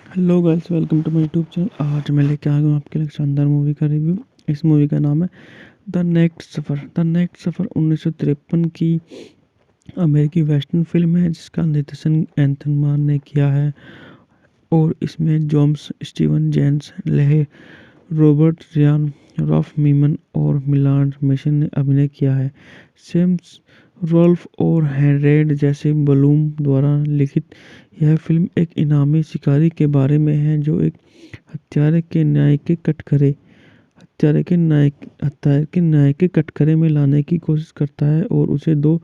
Hello guys, welcome to my YouTube channel. आज मैं लेके आ गया हूँ आपके लिए एक शानदार मूवी का रिव्यू। इस मूवी का नाम है द नेक्स्ट सफ़र। द नेक्स्ट सफ़र 1953 की अमेरिकी वेस्टर्न फिल्म है जिसका निर्देशन एंथन मान ने किया है और इसमें Johns Steven James Leigh, Robert Ryan, Ralph मीमन और मिलान मेसन ने अभिनय किया है। सेम्स रोल्फ और हैरेड जैसे बलूम द्वारा लिखित यह फिल्म एक इनामी शिकारी के बारे में है जो एक हत्यारे के न्याय के कटघरे में लाने की कोशिश करता है और उसे दो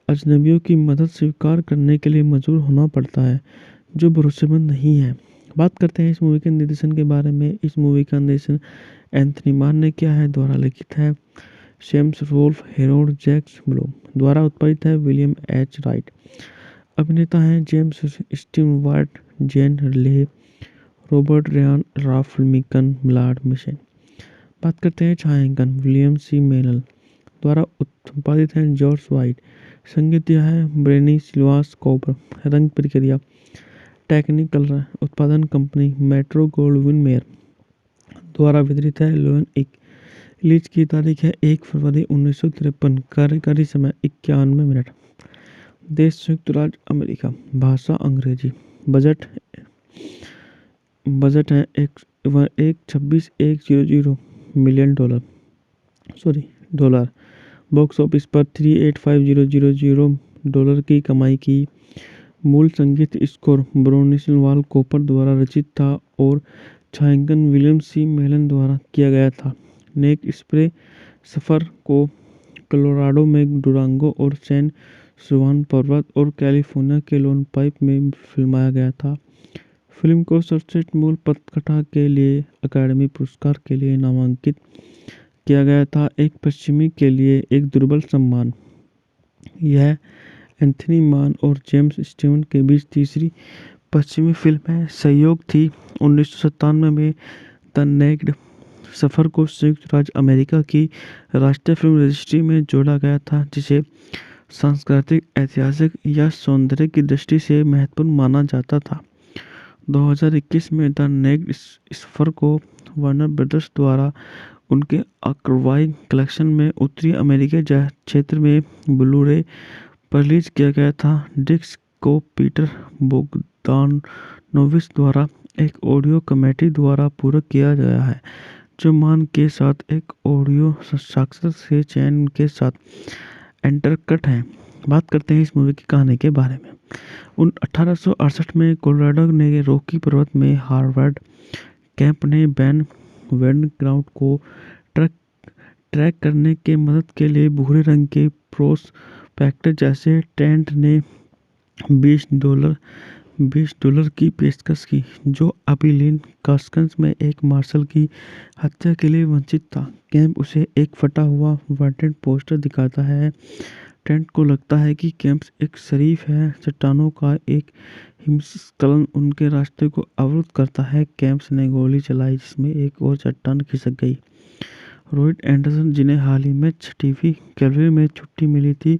अजनबियों की मदद स्वीकार करने के लिए मजबूर होना पड़ता है जो भरोसेमंद नहीं है। बात करते हैं इस मूवी के निर्देशन के बारे में। इस मूवी का निर्देशन एंथनी मान ने किया है, द्वारा लिखित है Sam Rolfe, Harold Jack Bloom, द्वारा उत्पादित है विलियम एच राइट। अभिनेता हैं James Stewart, Jane Leigh, Robert Riyan, Ralph मीकन, मिलान मेसन। बात करते हैं छायांकन विलियम सी मेनल, द्वारा उत्पादित है जॉर्ज वाइट। संगीत दिया है ब्रेनी सिल्वास कॉपर। रंग प्रक्रिया टेक्निकल उत्पादन कंपनी मेट्रो गोल्डविन मेयर, द्वारा वितरित है लोन एक। रिलीज की तारीख है 1 फरवरी 1953। कार्यकारी समय 91 मिनट। देश संयुक्त राज्य अमेरिका। भाषा अंग्रेजी। बजट बजट है एक 26,100 मिलियन डॉलर। बॉक्स ऑफिस पर 385,000 डॉलर की कमाई की। मूल संगीत स्कोर ब्रोनिस्लाव कॉपर द्वारा रचित था और छायांकन विलियम सी मेलन द्वारा किया गया था। नेक स्प्रे सफ़र को कोलोराडो में डुरांगो और सैन जुआन पर्वत और कैलिफोर्निया के लोन पाइप में फिल्माया गया था। फिल्म को सर्वश्रेष्ठ मूल पटकथा के लिए अकादमी पुरस्कार के लिए नामांकित किया गया था, एक पश्चिमी के लिए एक दुर्बल सम्मान। यह एंथनी मान और जेम्स स्टीवन के बीच तीसरी पश्चिमी फिल्म है। सहयोग थी 1997 में द नेक्स्ट सफ़र को संयुक्त राज्य अमेरिका की राष्ट्रीय फिल्म रजिस्ट्री में जोड़ा गया था, जिसे सांस्कृतिक, ऐतिहासिक या सौंदर्य की दृष्टि से महत्वपूर्ण माना जाता था। 2021 में द नेक्स्ट सफ़र को वार्नर ब्रदर्स द्वारा उनके आर्काइव कलेक्शन में उत्तरी अमेरिकी क्षेत्र में ब्लू-रे पर रिलीज किया गया था। डिस्क को पीटर बोगदानोविच द्वारा एक ऑडियो कमेटी द्वारा पूरक किया गया है, जो मान के साथ एक ऑडियो साक्षात्कार के चयन के साथ इंटरकट है। बात करते हैं इस मूवी की कहानी के बारे में। 1868 में कोलोराडो ने रॉकी पर्वत में हार्वर्ड कैंप ने बैन ग्राउंड को ट्रैक करने के मदद के लिए भूरे रंग के प्रोस्पेक्टर जैसे टेंट ने $20 की पेशकश की, जो अबिलीन कास्कस में एक मार्शल की हत्या के लिए वंचित था। कैंप उसे एक फटा हुआ वांटेड पोस्टर दिखाता है। टेंट को लगता है कि कैंप एक शरीफ है। चट्टानों का एक हिमस्खलन उनके रास्ते को अवरुद्ध करता है। कैंप ने गोली चलाई जिसमें एक और चट्टान खिसक गई। रॉयड एंडरसन, जिन्हें हाल ही में 6वीं कैवलरी में छुट्टी मिली थी,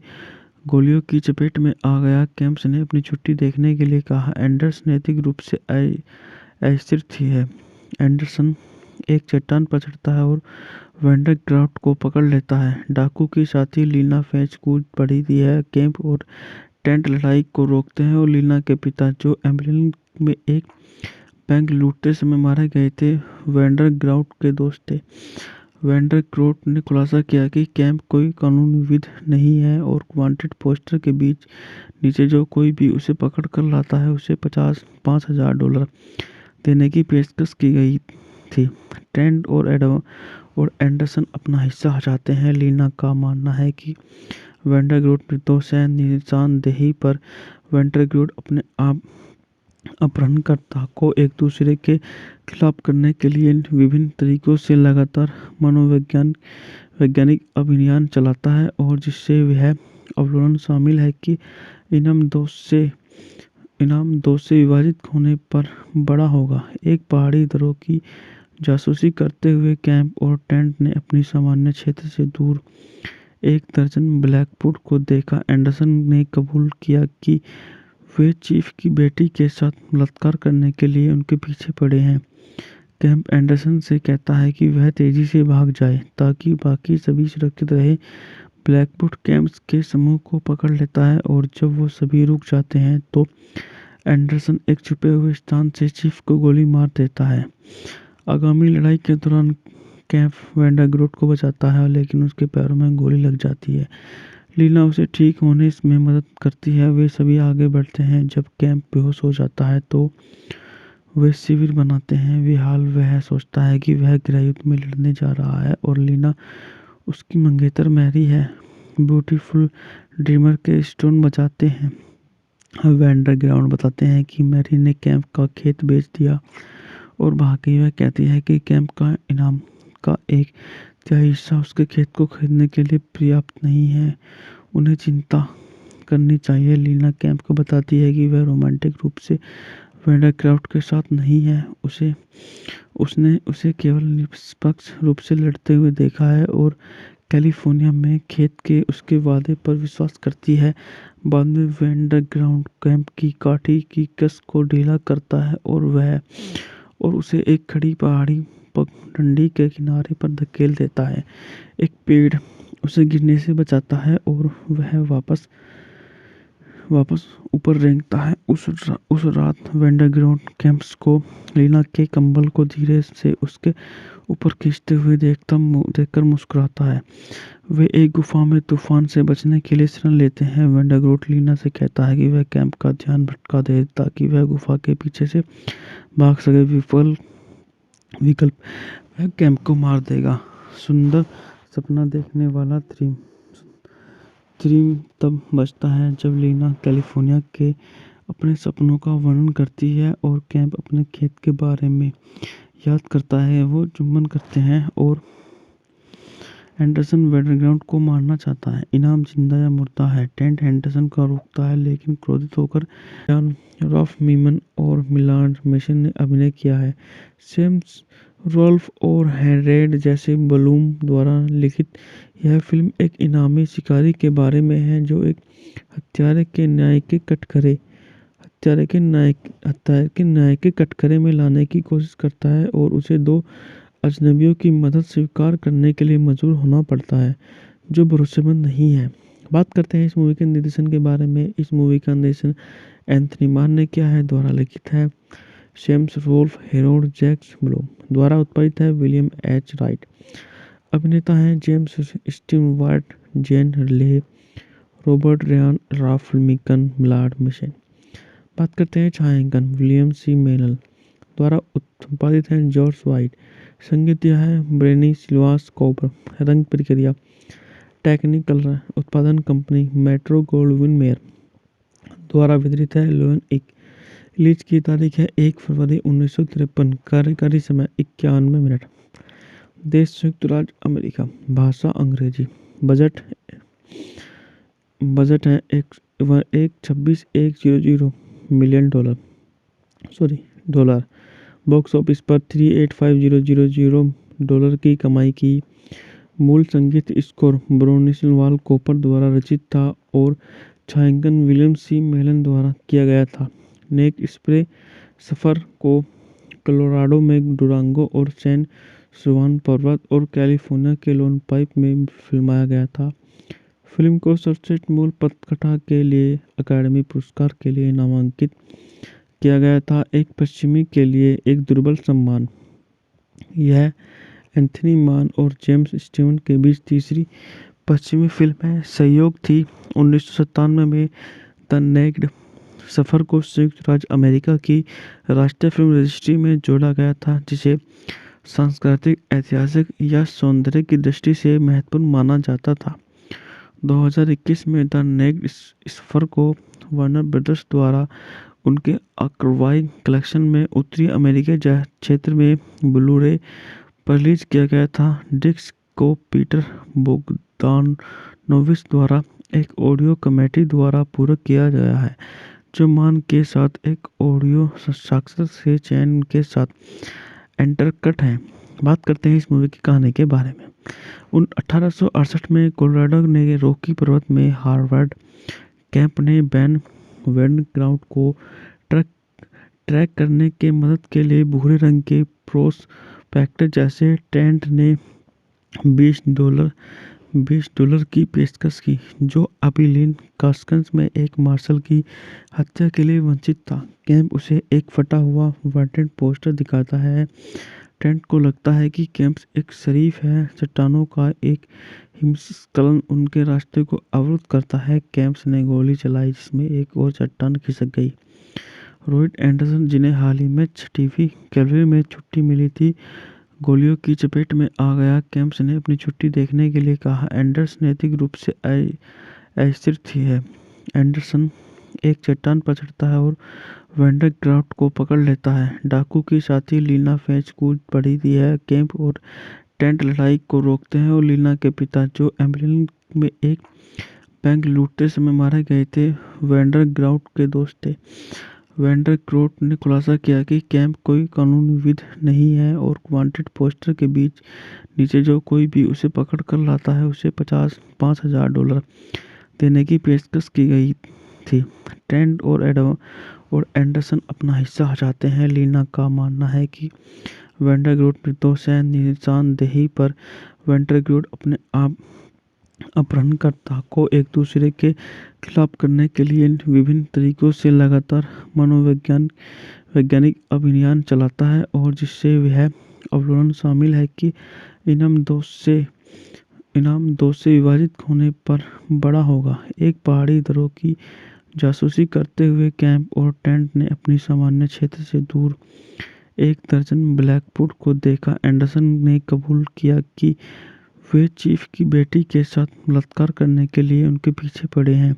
गोलियों की चपेट में आ गया। कैंप्स ने अपनी छुट्टी देखने के लिए कहा। एंडरसन नैतिक रूप से अस्थिर थी है। एंडरसन एक चट्टान पर चढ़ता है और वैंडरग्राफ्ट को पकड़ लेता है। डाकू की साथी लीना फेंच कूद पड़ी थी है। कैंप और टेंट लड़ाई को रोकते हैं और लीना के पिता, जो एम्बुलेंस में एक बैंक लूटते समय मारे गए थे, वैंडरग्राफ्ट के दोस्त थे। वैंडरग्राफ्ट ने खुलासा किया कि कैंप कोई कानूनी विध नहीं है और वांटेड पोस्टर के बीच नीचे जो कोई भी उसे पकड़ कर लाता है उसे $5,000 देने की पेशकश की गई थी। टेंट और एंडरसन अपना हिस्सा हटाते हैं। लीना का मानना है कि वैंडरग्राफ्ट निर्दोष है। निशानदेही पर वैंडरग्राफ्ट अपने आप अपहरणकर्ता को एक दूसरे के खिलाफ करने के लिए विभिन्न तरीकों से लगातार वैज्ञानिक अभियान चलाता है, और जिससे वह अवलोकन शामिल है कि इनाम दोष से विभाजित होने पर बड़ा होगा। एक पहाड़ी दरों की जासूसी करते हुए कैंप और टेंट ने अपनी सामान्य क्षेत्र से दूर 1 दर्जन ब्लैकवुड को देखा। एंडरसन ने कबूल किया कि वे चीफ की बेटी के साथ बलात्कार करने के लिए उनके पीछे पड़े हैं। कैंप एंडरसन से कहता है कि वह तेजी से भाग जाए ताकि बाकी सभी सुरक्षित रहे। ब्लैकवुड कैंप्स के समूह को पकड़ लेता है और जब वो सभी रुक जाते हैं तो एंडरसन एक छुपे हुए स्थान से चीफ को गोली मार देता है। आगामी लड़ाई के दौरान कैंप वैंडाग्रोट को बचाता है, लेकिन उसके पैरों में गोली लग जाती है। लीना उसे ठीक होने में मदद करती है। वे सभी आगे बढ़ते हैं। जब कैंप बेहोश हो जाता है तो वे शिविर बनाते हैं। वह सोचता है कि वह गृहयुद्ध में लड़ने जा रहा है और लीना उसकी मंगेतर मैरी है। ब्यूटीफुल ड्रीमर के स्टोन बचाते हैं। वैंडरग्राउंड बताते हैं कि मैरी ने कैंप का खेत बेच दिया और भाग गई। वह कहती है कि कैंप का इनाम का एक तिहाई हिस्सा उसके खेत को खरीदने के लिए पर्याप्त नहीं है। उन्हें चिंता करनी चाहिए। लीना कैंप को बताती है कि वह रोमांटिक रूप से वैंडरक्राफ्ट के साथ नहीं है। उसने उसे केवल निष्पक्ष रूप से लड़ते हुए देखा है और कैलिफोर्निया में खेत के उसके वादे पर विश्वास करती है। बाद में वैंडरग्राउंड कैंप की काठी की कस को ढीला करता है और उसे एक खड़ी पहाड़ी पगडंडी के किनारे पर धकेल देता है। एक पेड़ उसे गिरने से बचाता है और वह वापस ऊपर रेंगता है। उस रात वैंडरग्राउंड कैंप्स को लीना के कंबल को धीरे से उसके ऊपर खींचते हुए देखकर मुस्कुराता है। वे एक गुफा में तूफान से बचने के लिए शरण लेते हैं। वैंडरग्राउंड लीना से कहता है कि वह कैंप का ध्यान भटका दे ताकि वह गुफा के पीछे से भाग सके। विकल्प वह कैंप को मार देगा। सुंदर सपना देखने वाला थ्रीम तब बचता है जब लीना कैलिफोर्निया के अपने सपनों का वर्णन करती है और कैंप अपने खेत के बारे में याद करता है। वो चुंबन करते हैं और एंडरसन वैंडरग्राउंड को मारना चाहता है। इनाम जिंदा या मुर्दा है। टेंट एंडरसन को रोकता है, लेकिन क्रोधित होकर रॉफ मीमन और मिलांड मेसन ने अभिनय किया है। सेम्स रोल्फ और हेरेड जैसे बलूम द्वारा लिखित यह फिल्म एक इनामी शिकारी के बारे में है जो एक हत्यारे के न्याय के कटघरे में लाने की कोशिश करता है और उसे दो अजनबियों की मदद स्वीकार करने के लिए मजबूर होना पड़ता है जो भरोसेमंद नहीं है। बात करते हैं इस मूवी के निर्देशन के बारे में। इस मूवी का निर्देशन एंथनी मान ने किया है। द्वारा लिखित है Sam Rolfe, Harold Jack Bloom. द्वारा उत्पादित है विलियम एच राइट। अभिनेता हैं James Stewart, Jane Leigh, Robert Ryan, Ralph मीकन, मिलांड mason. बात करते हैं छायांकन विलियम सी मेनल। द्वारा उत्पादित है जॉर्ज वाइट। संगीत दिया है ब्रेनी सिल्वास कॉपर। रंग प्रक्रिया टेक्निकल उत्पादन कंपनी मेट्रो गोल्डविन मेयर। द्वारा वितरित है लोन इक। रिलीज की तारीख है 1 फरवरी 1953। कार्यकारी समय 51 मिनट। देश संयुक्त राज्य अमेरिका। भाषा अंग्रेजी। बजट है 126,100 मिलियन डॉलर। बॉक्स ऑफिस पर 385,000 डॉलर की कमाई की। मूल संगीत स्कोर ब्रोनिस्लाव कॉपर द्वारा रचित था और छायांकन विलियम सी मेलन द्वारा किया गया था। नेक स्प्रे सफ़र को कोलोराडो में डुरांगो और सैन जुआन पर्वत और कैलिफोर्निया के लोन पाइप में फिल्माया गया था। फिल्म को सर्वश्रेष्ठ मूल पटकथा के लिए अकादमी पुरस्कार के लिए नामांकित किया गया था, एक पश्चिमी के लिए एक दुर्बल सम्मान। यह एंथनी मान और जेम्स स्टीवन के बीच तीसरी पश्चिमी फिल्म है। सहयोग थी 1997 में द नेक्ड सफ़र को संयुक्त राज्य अमेरिका की राष्ट्रीय फिल्म रजिस्ट्री में जोड़ा गया था, जिसे सांस्कृतिक, ऐतिहासिक या सौंदर्य की दृष्टि से महत्वपूर्ण माना जाता था। 2021 में द नेक्ड सफ़र को वार्नर ब्रदर्स द्वारा उनके आर्काइव कलेक्शन में उत्तरी अमेरिकी क्षेत्र में ब्लू-रे पर रिलीज किया गया था। डिस्क को पीटर बोगदानोविच द्वारा एक ऑडियो कमेटी द्वारा पूरक किया गया है, जो मान के साथ एक ऑडियो साक्षात्कार से चयन के साथ इंटरकट है। बात करते हैं इस मूवी की कहानी के बारे में। 1868 में कोलोराडो ने रॉकी पर्वत में हार्वर्ड कैंप ने बैन बैकग्राउंड को ट्रैक ट्रैक करने के मदद के लिए भूरे रंग के प्रोस्पेक्टर जैसे टेंट ने $20 $20 की पेशकश की, जो अबिलीन कास्कन्स में एक मार्शल की हत्या के लिए वंचित था। कैंप उसे एक फटा हुआ वांटेड पोस्टर दिखाता है। ट्रेंट को लगता है कि कैंप एक शरीफ है। चट्टानों का एक हिमस्खलन उनके रास्ते को अवरुद्ध करता है। कैंप ने गोली चलाई जिसमें एक और चट्टान खिसक गई। रॉय एंडरसन, जिन्हें हाल ही में 6वीं कैवलरी में छुट्टी मिली थी, गोलियों की चपेट में आ गया। कैंप ने अपनी छुट्टी देखने के लिए कहा। एंडरसन नैतिक रूप से अस्थिर है। एंडरसन एक चट्टान पर चढ़ता है और वैंडरग्राफ्ट को पकड़ लेता है। डाकू की साथी लीना फेंच कूद पड़ी थी है। कैंप और टेंट लड़ाई को रोकते हैं और लीना के पिता, जो एम्बुलेंस में एक बैंक लूटते समय मारे गए थे, वैंडरग्राफ्ट के दोस्त थे। वैंडरग्राफ्ट ने खुलासा किया कि कैंप कोई कानूनी विध नहीं है और वांटेड पोस्टर के बीच नीचे जो कोई भी उसे पकड़ कर लाता है उसे $5,000 देने की पेशकश की गई थी। ट्रेंट और एंडरसन अपना हिस्सा चाहते हैं। लीना का मानना है कि वैंडरग्राफ्ट निर्दोष है। निशानदेही पर वैंडरग्राफ्ट अपने आप अपहरणकर्ता को एक दूसरे के खिलाफ करने के लिए विभिन्न तरीकों से लगातार वैज्ञानिक अभियान चलाता है, और जिससे यह अवलोकन शामिल है कि इनाम दोष से विभाजित होने पर बड़ा होगा। एक पहाड़ी दरों की जासूसी करते हुए कैंप और टेंट ने अपनी सामान्य क्षेत्र से दूर एक दर्जन ब्लैकवुड को देखा। एंडरसन ने कबूल किया कि वे चीफ की बेटी के साथ बलात्कार करने के लिए उनके पीछे पड़े हैं।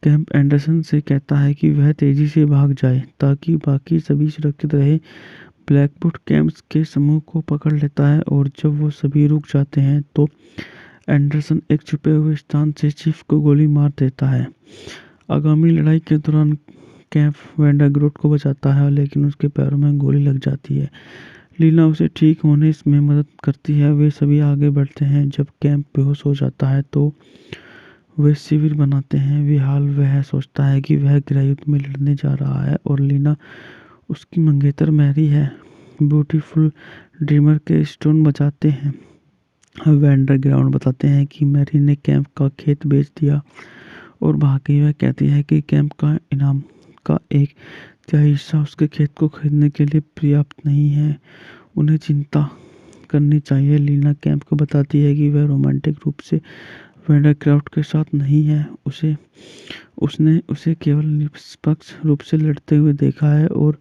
कैंप एंडरसन से कहता है कि वह तेजी से भाग जाए ताकि बाकी सभी सुरक्षित रहे। ब्लैकवुड कैंप्स के समूह को पकड़ लेता है और जब वो सभी रुक जाते हैं तो एंडरसन एक छुपे हुए स्थान से चीफ को गोली मार देता है। आगामी लड़ाई के दौरान कैंप वैंडरग्राफ्ट को बचाता है, लेकिन उसके पैरों में गोली लग जाती है। लीना उसे ठीक होने में मदद करती है। वे सभी आगे बढ़ते हैं। जब कैंप बेहोश हो जाता है तो वे शिविर बनाते हैं। वह सोचता है कि वह गृहयुद्ध में लड़ने जा रहा है और लीना उसकी मंगेतर मैरी है। ब्यूटीफुल ड्रीमर के स्टोन बचाते हैं। वैंडरग्राफ्ट बताते हैं कि मैरी ने कैंप का खेत बेच दिया और भागी। वह कहती है कि कैंप का इनाम का एक तिहाई हिस्सा उसके खेत को खरीदने के लिए पर्याप्त नहीं है। उन्हें चिंता करनी चाहिए। लीना कैंप को बताती है कि वह रोमांटिक रूप से वैंडरग्राफ्ट के साथ नहीं है। उसने उसे केवल निष्पक्ष रूप से लड़ते हुए देखा है और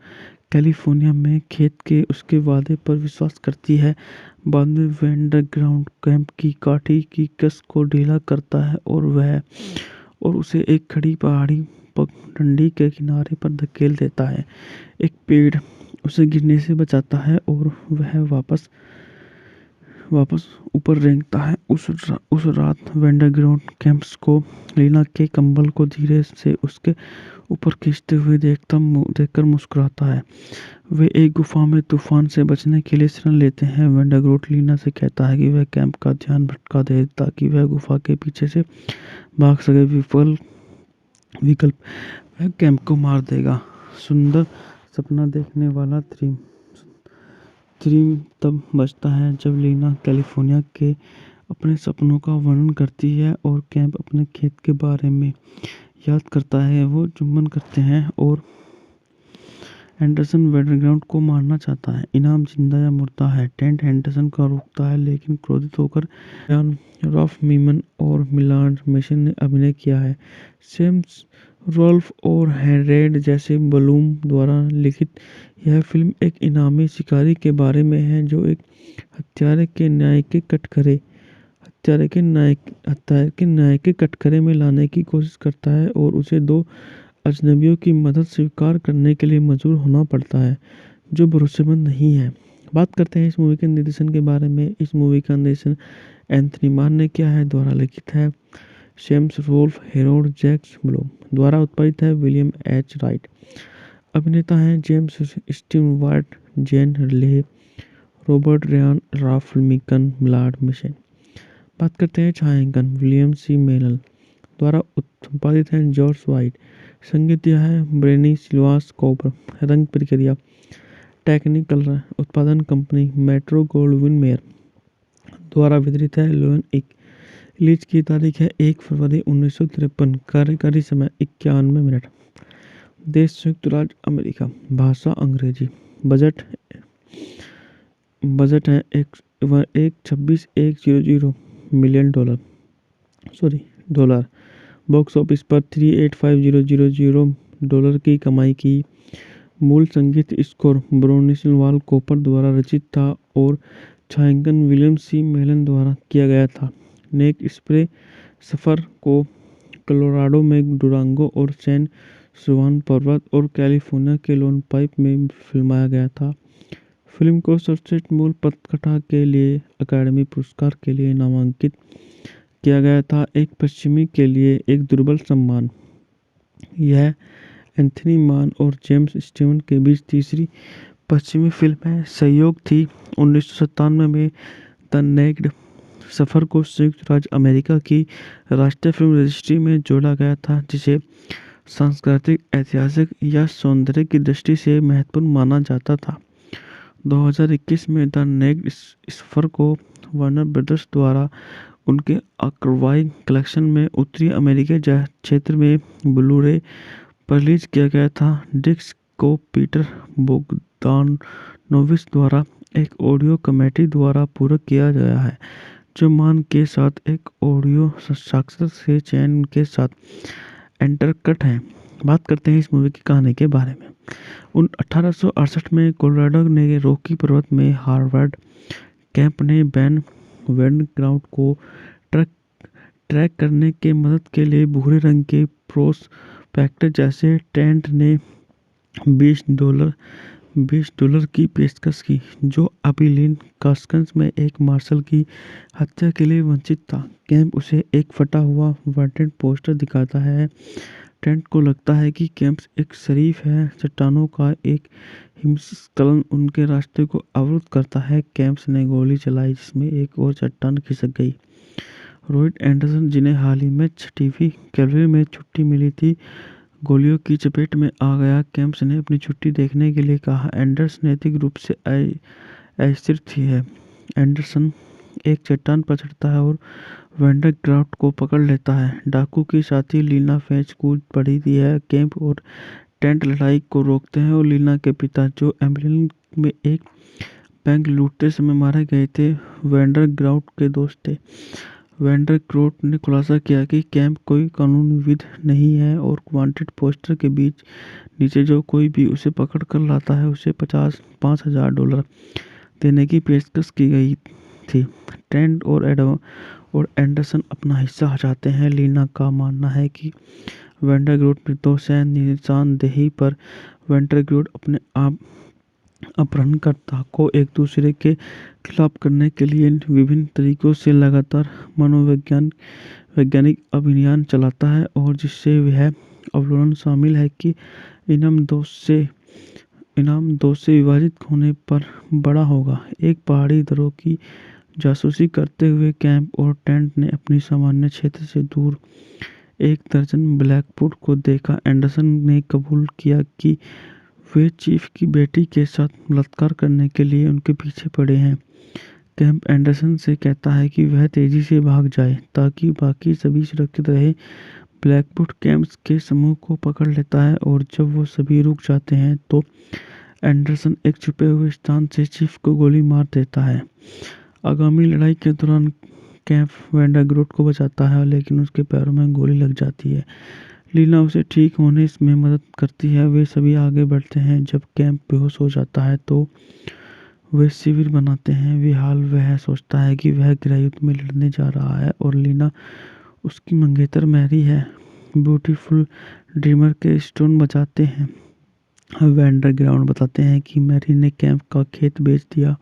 कैलिफोर्निया में खेत के उसके वादे पर विश्वास करती है। बाद में वैंडरग्राफ्ट कैंप की काठी की कस को ढीला करता है और उसे एक खड़ी पहाड़ी पगडंडी के किनारे पर धकेल देता है। एक पेड़ उसे गिरने से बचाता है और वह वापस ऊपर रेंगता है। उस रात वैंडरग्राफ्ट कैंप्स को लीना के कंबल को धीरे से उसके ऊपर खींचते हुए देखकर मुस्कुराता है। वे एक गुफा में तूफान से बचने के लिए शरण लेते हैं। वैंडरग्राफ्ट लीना से कहता है कि वह कैंप का ध्यान भटका दे ताकि वह गुफा के पीछे से भाग सके। विकल्प वह कैंप को मार देगा। सुंदर सपना देखने वाला थ्रीम तब बचता है जब लीना कैलिफोर्निया के अपने सपनों का वर्णन करती है और कैंप अपने खेत के बारे में याद करता है। वो चुंबन करते हैं और एंडरसन वैंडरग्राफ्ट को मारना चाहता है। इनाम जिंदा या मुर्दा है। टेंट एंडरसन को रोकता है, लेकिन क्रोधित होकर रॉफ मीमन और मिलार्ड मेसन ने अभिनय किया है। सेम्स रॉल्फ और हेरेड जैसे बलूम द्वारा लिखित यह फिल्म एक इनामी शिकारी के बारे में है जो एक हत्यारे के न्याय के कटघरे में लाने की कोशिश करता है और उसे दो अजनबियों की मदद स्वीकार करने के लिए मजबूर होना पड़ता है जो भरोसेमंद नहीं है। बात करते हैं इस मूवी के निर्देशन के बारे में। इस मूवी का निर्देशन एंथनी मान ने किया है। द्वारा लिखित है Sam Rolfe, Harold Jack Bloom. द्वारा उत्पादित है विलियम एच राइट। अभिनेता हैं James Stewart, Jane Leigh, Robert Ryan, Ralph Meeker, Millard Mason. बात करते हैं छायांकन। William C Mellor. द्वारा उत्पादित हैं जॉर्ज वाइट, संगीत दिया है ब्रेनी सिल्वास कॉपर। रंग प्रक्रिया टेक्निकल उत्पादन कंपनी मेट्रो गोल्डविन मेयर द्वारा वितरित है। लोन एक रिलीज की तारीख है 1 फरवरी 1953। कार्यकारी समय 91 मिनट। देश संयुक्त राज्य अमेरिका। भाषा अंग्रेजी। बजट बजट है एक 26,100 डॉलर। बॉक्स ऑफिस पर 385,000 डॉलर की कमाई की। मूल संगीत स्कोर ब्रोनिस्लाव कॉपर द्वारा रचित था और छायांकन विलियम सी मेलन द्वारा किया गया था। नेक स्प्रे सफ़र को कोलोराडो में डुरांगो और सैन जुआन पर्वत और कैलिफोर्निया के लोन पाइप में फिल्माया गया था। फिल्म को सर्वश्रेष्ठ मूल पटकथा के लिए अकादमी पुरस्कार के लिए नामांकित किया गया था, एक पश्चिमी के लिए एक दुर्बल सम्मान। यह एंथनी मान और जेम्स स्टीवन के बीच तीसरी पश्चिमी फिल्म है। सहयोग थी 1997 में द नेक्ड सफ़र को संयुक्त राज्य अमेरिका की राष्ट्रीय फिल्म रजिस्ट्री में जोड़ा गया था, जिसे सांस्कृतिक, ऐतिहासिक या सौंदर्य की दृष्टि से महत्वपूर्ण माना जाता था। 2021 में द नेक्ड सफ़र को वार्नर ब्रदर्स द्वारा उनके आर्काइव कलेक्शन में उत्तरी अमेरिकी क्षेत्र में ब्लू-रे पर रिलीज किया गया था। डिस्क को पीटर बोगदानोविच द्वारा एक ऑडियो कमेटी द्वारा पूरक किया गया है, जो मान के साथ एक ऑडियो साक्षात्कार से चयन के साथ इंटरकट है। बात करते हैं इस मूवी की कहानी के बारे में। 1868 में कोलोराडो ने रॉकी पर्वत में हार्वर्ड कैंप ने बैन ग्राउंड को ट्रैक करने के मदद के लिए भूरे रंग के प्रोस्पेक्टर जैसे टेंट ने $20 की पेशकश की, जो अबिलीन कास्कन्स में एक मार्शल की हत्या के लिए वंचित था। कैंप उसे एक फटा हुआ वांटेड पोस्टर दिखाता है। टेंट को लगता है कि कैंप एक शरीफ है। चट्टानों का एक हिमस्खलन उनके रास्ते को अवरुद्ध करता है। कैंप ने गोली चलाई, जिसमें एक और चट्टान खिसक गई। रॉयड एंडरसन, जिन्हें हाल ही में 6वीं कैवलरी में छुट्टी मिली थी, गोलियों की चपेट में आ गया। कैंप ने अपनी छुट्टी देखने के लिए कहा। एंडरसन नैतिक रूप से अस्थिर है। एंडरसन एक चट्टान पर चढ़ता है और वैंडरग्राफ्ट को पकड़ लेता है। डाकू की साथी लीना फेच कूद पड़ी है। कैंप और टेंट लड़ाई को रोकते हैं और लीना के पिता, जो एम्बुलेंस में एक बैंक लूटते समय मारे गए थे, वैंडरग्राफ्ट के दोस्त थे। वैंडरग्राफ्ट ने खुलासा किया कि कैंप कोई कानूनी विध नहीं है और वांटेड पोस्टर के बीच नीचे जो कोई भी उसे पकड़ कर लाता है, उसे $5,000 देने की पेशकश की गई थी। टेंट और एंडरसन अपना हिस्सा हटाते हैं। लीना का मानना है कि वैंडरग्राफ्ट निर्दोष है। निशानदेही पर वैंडरग्राफ्ट अपने आप अपहरणकर्ता को एक दूसरे के खिलाफ करने के लिए विभिन्न तरीकों से लगातार वैज्ञानिक अभियान चलाता है, और जिससे वह अवलोकन शामिल है कि इनाम दोष से विभाजित होने पर बड़ा होगा। एक पहाड़ी दरों की जासूसी करते हुए कैंप और टेंट ने अपनी सामान्य क्षेत्र से दूर 1 दर्जन ब्लैकवुड को देखा। एंडरसन ने कबूल किया कि वे चीफ की बेटी के साथ बलात्कार करने के लिए उनके पीछे पड़े हैं। कैंप एंडरसन से कहता है कि वह तेजी से भाग जाए ताकि बाकी सभी सुरक्षित रहे। ब्लैकवुड कैंप के समूह को पकड़ लेता है, और जब वो सभी रुक जाते हैं तो एंडरसन एक छुपे हुए स्थान से चीफ को गोली मार देता है। आगामी लड़ाई के दौरान कैंप वैंडरग्राफ्ट को बचाता है, लेकिन उसके पैरों में गोली लग जाती है। लीना उसे ठीक होने में मदद करती है। वे सभी आगे बढ़ते हैं। जब कैंप बेहोश हो जाता है तो वे शिविर बनाते हैं। वह सोचता है कि वह गृहयुद्ध में लड़ने जा रहा है और लीना उसकी मंगेतर मैरी है। ब्यूटीफुल ड्रीमर के स्टोन बचाते हैं। वैंडरग्राफ्ट बताते हैं कि मैरी ने कैंप का खेत बेच दिया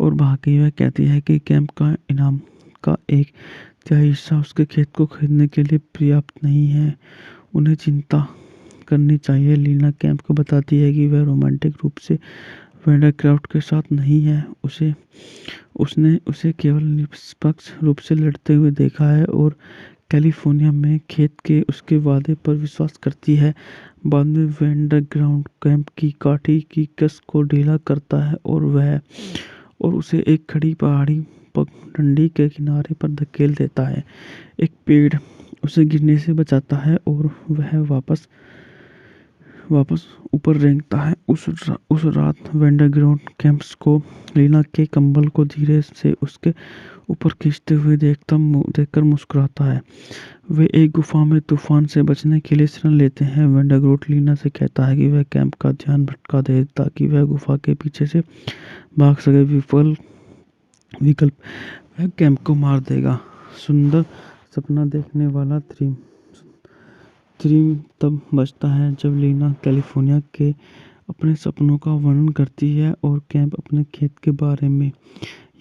और भाग गई। वह कहती है कि कैंप का इनाम का 1/3 हिस्सा उसके खेत को खरीदने के लिए पर्याप्त नहीं है। उन्हें चिंता करनी चाहिए। लीना कैंप को बताती है कि वह रोमांटिक रूप से वैंडरग्राफ्ट के साथ नहीं है। उसने उसे केवल निष्पक्ष रूप से लड़ते हुए देखा है, और कैलिफोर्निया में खेत के उसके वादे पर विश्वास करती है। बाद में वैंडरग्राउंड कैंप की काठी की कस को ढीला करता है और उसे एक खड़ी पहाड़ी पगडंडी के किनारे पर धकेल देता है। एक पेड़ उसे गिरने से बचाता है और वह वापस ऊपर रेंगता है। उस रात वैंडरग्राउंड कैंप्स को लीना के कंबल को धीरे से उसके ऊपर खींचते हुए देखकर मुस्कुराता है। वे एक गुफा में तूफान से बचने के लिए शरण लेते हैं। वैंडरग्राउंड लीना से कहता है कि वह कैंप का ध्यान भटका दे ताकि वह गुफा के पीछे से भाग सके। विकल्प वह कैंप को मार देगा। सुंदर सपना देखने वाला थ्रीम तब बचता है जब लीना कैलिफोर्निया के अपने सपनों का वर्णन करती है और कैंप अपने खेत के बारे में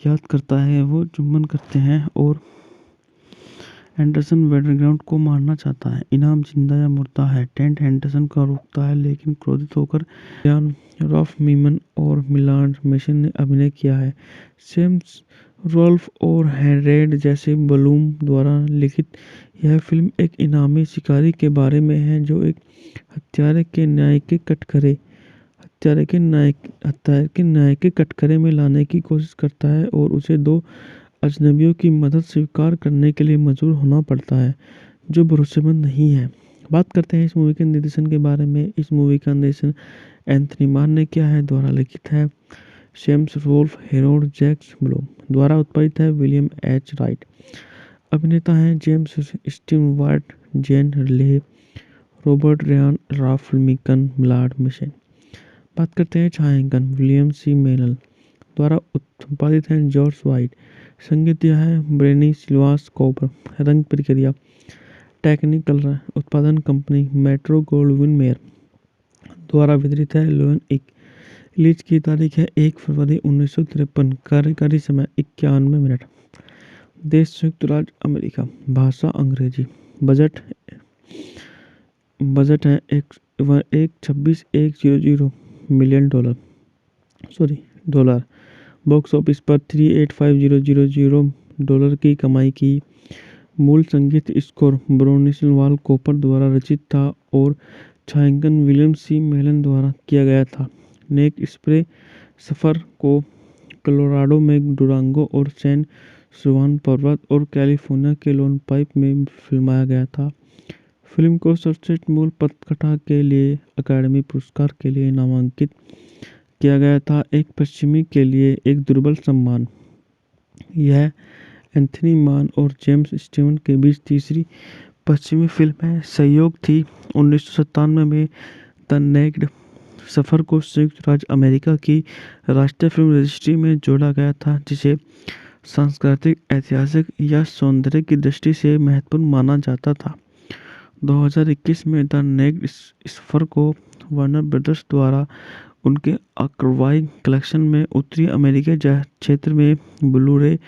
याद करता है। वो चुंबन करते हैं और एंडरसन वैंडरग्राउंड को मारना चाहता है। इनाम जिंदा या मुर्दा है। टेंट एंडरसन को रोकता है लेकिन क्रोधित होकर यान रॉफ मीमन और मिलान मेशन ने अभिनय किया है। सेम्स रोल्फ और हेरेड जैसे बलूम द्वारा लिखित यह फिल्म एक इनामी शिकारी के बारे में है जो एक हत्यारे के न्याय के कटघरे में लाने की कोशिश करता है और उसे दो अजनबियों की मदद स्वीकार करने के लिए मजबूर होना पड़ता है जो भरोसेमंद नहीं है। बात करते हैं इस मूवी के निर्देशन के बारे में। इस मूवी का निर्देशन एंथनी मान ने किया है। द्वारा लिखित है Sam Rolfe, Harold Jack Bloom. द्वारा उत्पादित है विलियम एच राइट। अभिनेता हैं James Stewart, Jane Leigh, Robert Ryan, Ralph Meeker, Millard Mitchell. बात करते हैं छायांकन विलियम सी मेनल। द्वारा उत्पादित है जॉर्ज वाइट। संगीत दिया है ब्रेनी सिल्वास कोबर। रंग प्रक्रिया टेक्निकल उत्पादन कंपनी मेट्रो गोल्डविन मेयर। द्वारा वितरित है लोन इक। रिलीज की तारीख है 1 फरवरी 1953। कार्यकारी समय 51 मिनट। देश संयुक्त राज्य अमेरिका। भाषा अंग्रेजी। बजट है 126,100 मिलियन डॉलर। बॉक्स ऑफिस पर 385,000 डॉलर की कमाई की। मूल संगीत स्कोर ब्रोनिस्लाव कोपर द्वारा रचित था और छायांकन विलियम सी मेलन द्वारा किया गया था। नेक स्प्रे सफ़र को कोलोराडो में डुरांगो और सैन जुआन पर्वत और कैलिफोर्निया के लोन पाइप में फिल्माया गया था। फिल्म को सर्वश्रेष्ठ मूल पटकथा के लिए अकादमी पुरस्कार के लिए नामांकित किया गया था, एक पश्चिमी के लिए एक दुर्बल सम्मान। यह एंथनी मान और जेम्स स्टीवन के बीच तीसरी पश्चिमी फिल्म है। सहयोग थी 1997 में द नेक्ड सफ़र को संयुक्त राज्य अमेरिका की राष्ट्रीय फिल्म रजिस्ट्री में जोड़ा गया था जिसे सांस्कृतिक, ऐतिहासिक या सौंदर्य की दृष्टि से महत्वपूर्ण माना जाता था। 2021 में द नेक्ड सफ़र को वार्नर ब्रदर्स द्वारा उनके आर्काइव कलेक्शन में उत्तरी अमेरिकी क्षेत्र में ब्लू-रे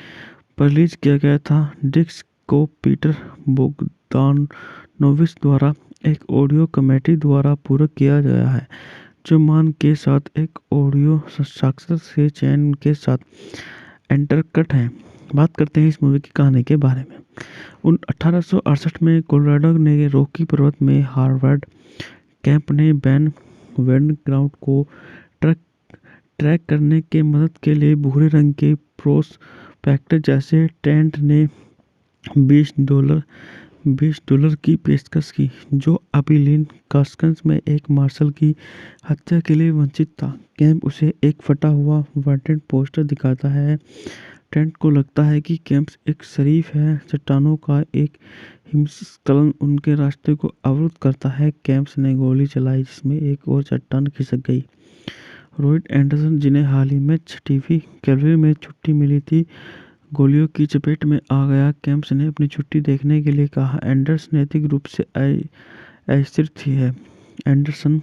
पर रिलीज किया गया था। डिस्क को पीटर बोगदानोविच द्वारा एक ऑडियो कमेटी द्वारा पूरक किया गया है जो मान के साथ एक ऑडियो साक्षात्कार से चयन के साथ इंटरकट है। बात करते हैं इस मूवी की कहानी के बारे में। 1868 में कोलोराडो ने रॉकी पर्वत में हार्वर्ड कैंप ने बैन वैंडरग्राउंड को ट्रैक करने के मदद के लिए भूरे रंग के प्रोस्पेक्टर जैसे टेंट ने $20 की पेशकश की जो अबिलीन कास्कन्स में एक मार्शल की हत्या के लिए वंचित था। कैंप उसे एक फटा हुआ वांटेड पोस्टर दिखाता है। टेंट को लगता है कि कैंप एक शरीफ है। चट्टानों का एक हिमस्खलन उनके रास्ते को अवरुद्ध करता है। कैंप ने गोली चलाई जिसमें एक और चट्टान खिसक गई। रॉयड एंडरसन, जिन्हें हाल ही में 6वीं कैवलरी में छुट्टी मिली थी, गोलियों की चपेट में आ गया। कैंप्स ने अपनी छुट्टी देखने के लिए कहा। एंडरसन नैतिक रूप से अस्थिर थी है। एंडरसन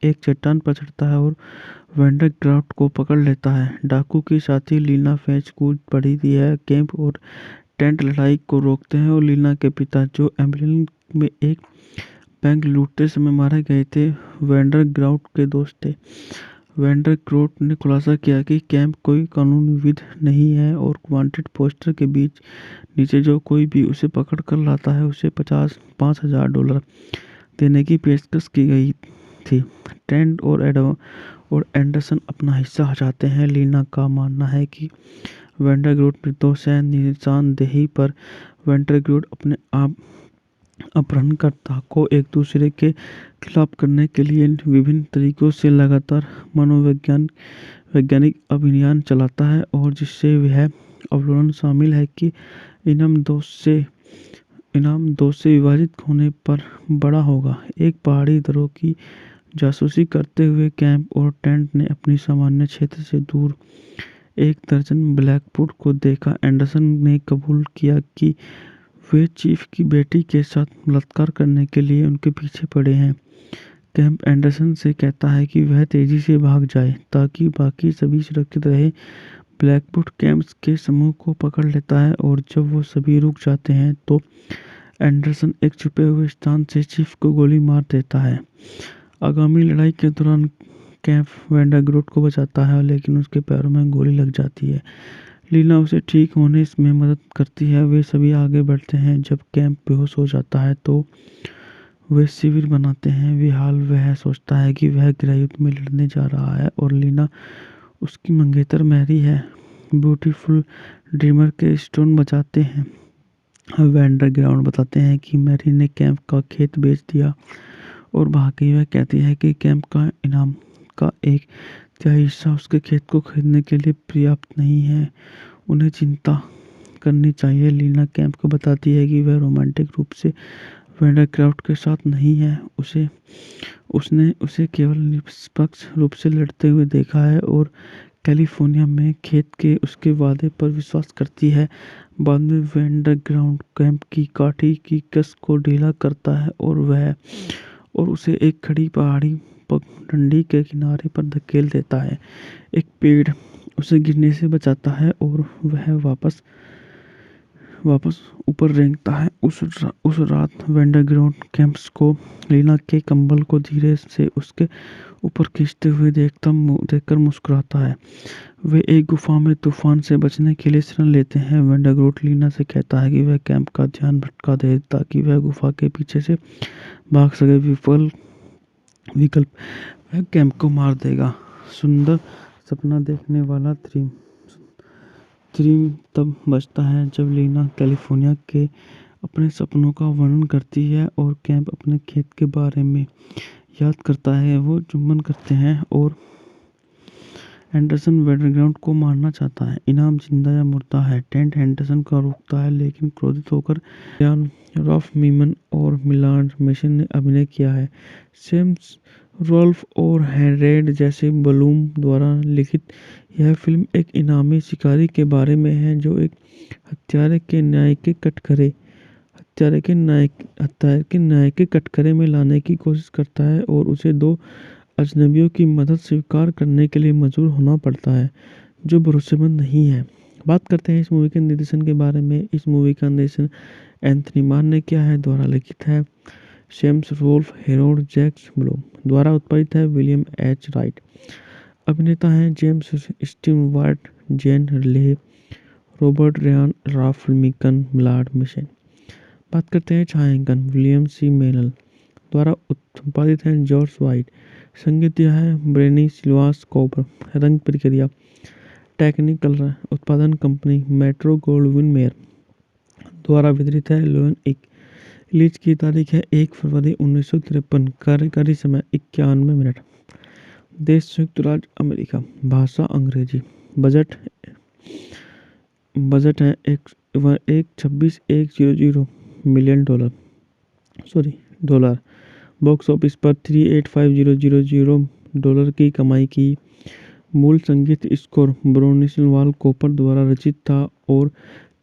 एक चट्टान पर चढ़ता है और वैंडरग्राउंड को पकड़ लेता है। डाकू की साथी लीना फेंच कूद पड़ी थी है। कैंप और टेंट लड़ाई को रोकते हैं और लीना के पिता, जो एम्बुलेंस में एक बैंक लूटते समय मारे गए थे, वैंडरग्राउंड के दोस्त थे। वेंडर क्रोट ने खुलासा किया कि कैंप कोई कानूनी विध नहीं है और वांटेड पोस्टर के बीच नीचे जो कोई भी उसे पकड़ कर लाता है उसे $5,000 देने की पेशकश की गई थी। ट्रेंट और एंडरसन अपना हिस्सा चाहते हैं। लीना का मानना है कि वेंडरग्रोट निर्दोष है। निशानदेही पर वेंडरग्रोट अपने आप अपहरणकर्ता को एक दूसरे के खिलाफ करने के लिए विभिन्न तरीकों से लगातार वैज्ञानिक अभियान चलाता है और जिससे वह अवलोकन शामिल है कि इनाम दोष से विभाजित होने पर बड़ा होगा। एक पहाड़ी दरों की जासूसी करते हुए कैंप और ट्रेंट ने अपनी सामान्य क्षेत्र से दूर एक दर्जन ब्लैकवुड को देखा। एंडरसन ने कबूल किया कि वे चीफ की बेटी के साथ बलात्कार करने के लिए उनके पीछे पड़े हैं। कैंप एंडरसन से कहता है कि वह तेजी से भाग जाए ताकि बाकी सभी सुरक्षित रहे। ब्लैकवुड कैंप्स के समूह को पकड़ लेता है और जब वो सभी रुक जाते हैं तो एंडरसन एक छुपे हुए स्थान से चीफ को गोली मार देता है। आगामी लड़ाई के दौरान कैंप वेंडरग्रोट को बचाता है लेकिन उसके पैरों में गोली लग जाती है। लीना उसे ठीक होने में मदद करती है। वे सभी आगे बढ़ते हैं। जब कैंप बेहोश हो जाता है तो वे शिविर बनाते हैं। वह सोचता है कि वह गृहयुद्ध में लड़ने जा रहा है और लीना उसकी मंगेतर मैरी है। ब्यूटीफुल ड्रीमर के स्टोन बचाते हैं। वेंडरग्राउंड बताते हैं कि मैरी ने कैंप का खेत बेच दिया और भाग गई। वह कहती है कि कैंप का इनाम का एक तिहाई हिस्सा उसके खेत को खरीदने के लिए पर्याप्त नहीं है। उन्हें चिंता करनी चाहिए। लीना कैंप को बताती है कि वह रोमांटिक रूप से वेंडरक्राफ्ट के साथ नहीं है। उसने उसे केवल निष्पक्ष रूप से लड़ते हुए देखा है और कैलिफोर्निया में खेत के उसके वादे पर विश्वास करती है। बाद में वेंडरग्राउंड कैंप की काठी की कस को ढीला करता है और उसे एक खड़ी पहाड़ी डंडी के किनारे पर धकेल देता है। एक पेड़ उसे गिरने से बचाता है और वह वापस ऊपर रेंगता है। उस रात वेंडरग्राउंड कैंप्स को लीना के कंबल को धीरे से उसके ऊपर खींचते हुए देखकर मुस्कुराता है। वे एक गुफा में तूफान से बचने के लिए शरण लेते हैं। वेंडरग्रोट लीना से कहता है कि वह कैंप का ध्यान भटका दे ताकि वह गुफा के पीछे से भाग सके। विकल्प वह कैंप को मार देगा। सुंदर सपना देखने वाला थ्रीम तब बचता है जब लीना कैलिफोर्निया के अपने सपनों का वर्णन करती है और कैंप अपने खेत के बारे में याद करता है। वो चुंबन करते हैं और एंडरसन वेंडरग्राउंड को मारना चाहता है। इनाम जिंदा या मुर्दा है। टेंट एंडरसन को रोकता है लेकिन क्रोधित होकर यान रॉफ मीमन और मिलान मेसन ने अभिनय किया है। सेम्स रोल्फ और हेरेड जैसे बलूम द्वारा लिखित यह फिल्म एक इनामी शिकारी के बारे में है जो एक हत्यारे के न्याय के कटघरे में लाने की कोशिश करता है और उसे दो अजनबियों की मदद स्वीकार करने के लिए मजबूर होना पड़ता है जो भरोसेमंद नहीं है। बात करते हैं इस मूवी के निर्देशन के बारे में। इस मूवी का निर्देशन एंथनी मान ने किया है। द्वारा लिखित है Sam Rolfe, Harold Jack Bloom. द्वारा उत्पादित है विलियम एच राइट। अभिनेता हैं James Stewart, Jane Leigh, Robert Ryan, Ralph मीकन, Maillard mason. बात करते हैं छायांकन विलियम सी मेनल। द्वारा उत्पादित है जॉर्ज वाइट। संगीत दिया है ब्रेनी सिल्वास कॉपर। रंग प्रक्रिया टेक्निकल उत्पादन कंपनी मेट्रो गोल्डविन मेयर। द्वारा वितरित है लोन एक। रिलीज की तारीख है 1 फरवरी 1953। कार्यकारी समय 91 मिनट। देश संयुक्त राज्य अमेरिका। भाषा अंग्रेजी। बजट है 126,100 मिलियन डॉलर। बॉक्स ऑफिस पर $385,000 की कमाई की। मूल संगीत स्कोर ब्रोनिस्लाव कॉपर द्वारा रचित था और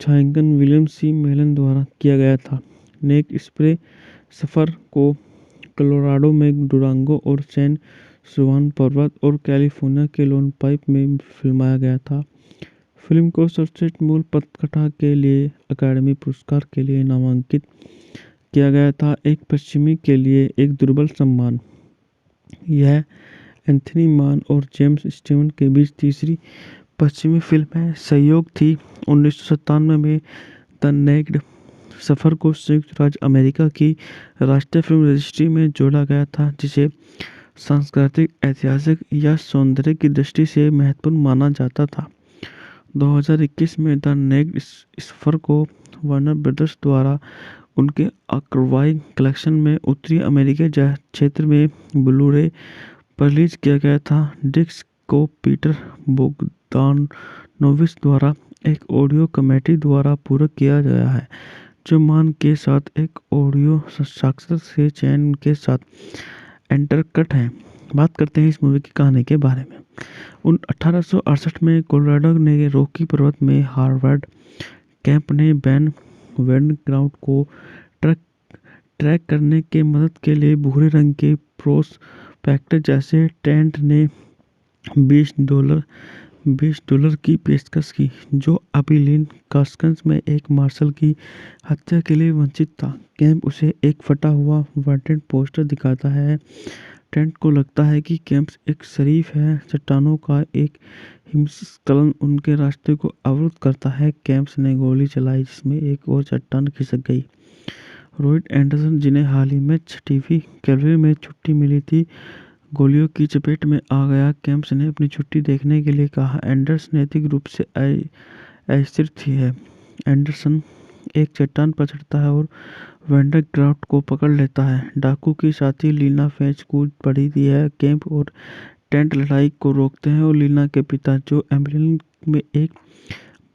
छायांकन विलियम सी मेलन द्वारा किया गया था। नेक स्प्रे सफ़र को कोलोराडो में डुरांगो और सैन जुआन पर्वत और कैलिफोर्निया के लोन पाइप में फिल्माया गया था। फिल्म को सर्वश्रेष्ठ मूल पटकथा के लिए अकादमी पुरस्कार के लिए नामांकित किया गया था। एक पश्चिमी के लिए एक दुर्बल सम्मान। यह एंथनी मान और जेम्स स्टीवन के बीच तीसरी पश्चिमी फिल्म है। सहयोग थी। 1997 में द नेक्ड सफ़र को संयुक्त राज्य अमेरिका की राष्ट्रीय फिल्म रजिस्ट्री में जोड़ा गया था, जिसे सांस्कृतिक, ऐतिहासिक या सौंदर्य की दृष्टि से महत्वपूर्ण माना जाता था। 2021 में द नेक्ड सफ़र को वार्नर ब्रदर्स द्वारा उनके आर्काइव कलेक्शन में उत्तरी अमेरिकी क्षेत्र में ब्लू-रे पर रिलीज किया गया था। डिस्क को पीटर बोगदानोविच द्वारा एक ऑडियो कमेटी द्वारा पूरक किया गया है, जो मान के साथ एक ऑडियो साक्षात्कार से चयन के साथ इंटरकट है। बात करते हैं इस मूवी की कहानी के बारे में। 1868 में कोलोराडो ने रॉकी पर्वत में हार्वर्ड कैंप ने बैन ग्राउंड को ट्रैक करने के मदद के लिए भूरे रंग के प्रोस्पेक्टर जैसे टेंट ने $20 की पेशकश की, जो अबिलीन कास्कन्स में एक मार्शल की हत्या के लिए वंचित था। कैंप उसे एक फटा हुआ वांटेड पोस्टर दिखाता है। टेंट को लगता है कि कैंप एक शरीफ है। चट्टानों का एक हिमस्खलन उनके रास्ते को अवरुद्ध करता है। कैंप ने गोली चलाई, जिसमें एक और चट्टान खिसक गई। रॉयड एंडरसन, जिन्हें हाल ही में 6वीं कैवलरी में छुट्टी मिली थी, गोलियों की चपेट में आ गया। कैंप्स ने अपनी छुट्टी देखने के लिए कहा। एंडरसन नैतिक रूप से अस्थिर है। एंडरसन एक चट्टान पर चढ़ता है और वैंडरग्राफ्ट को पकड़ लेता है। डाकू की साथी लीना फेंच कूद पड़ी है। कैंप और टेंट लड़ाई को रोकते हैं और लीना के पिता, जो एम्बलिन में एक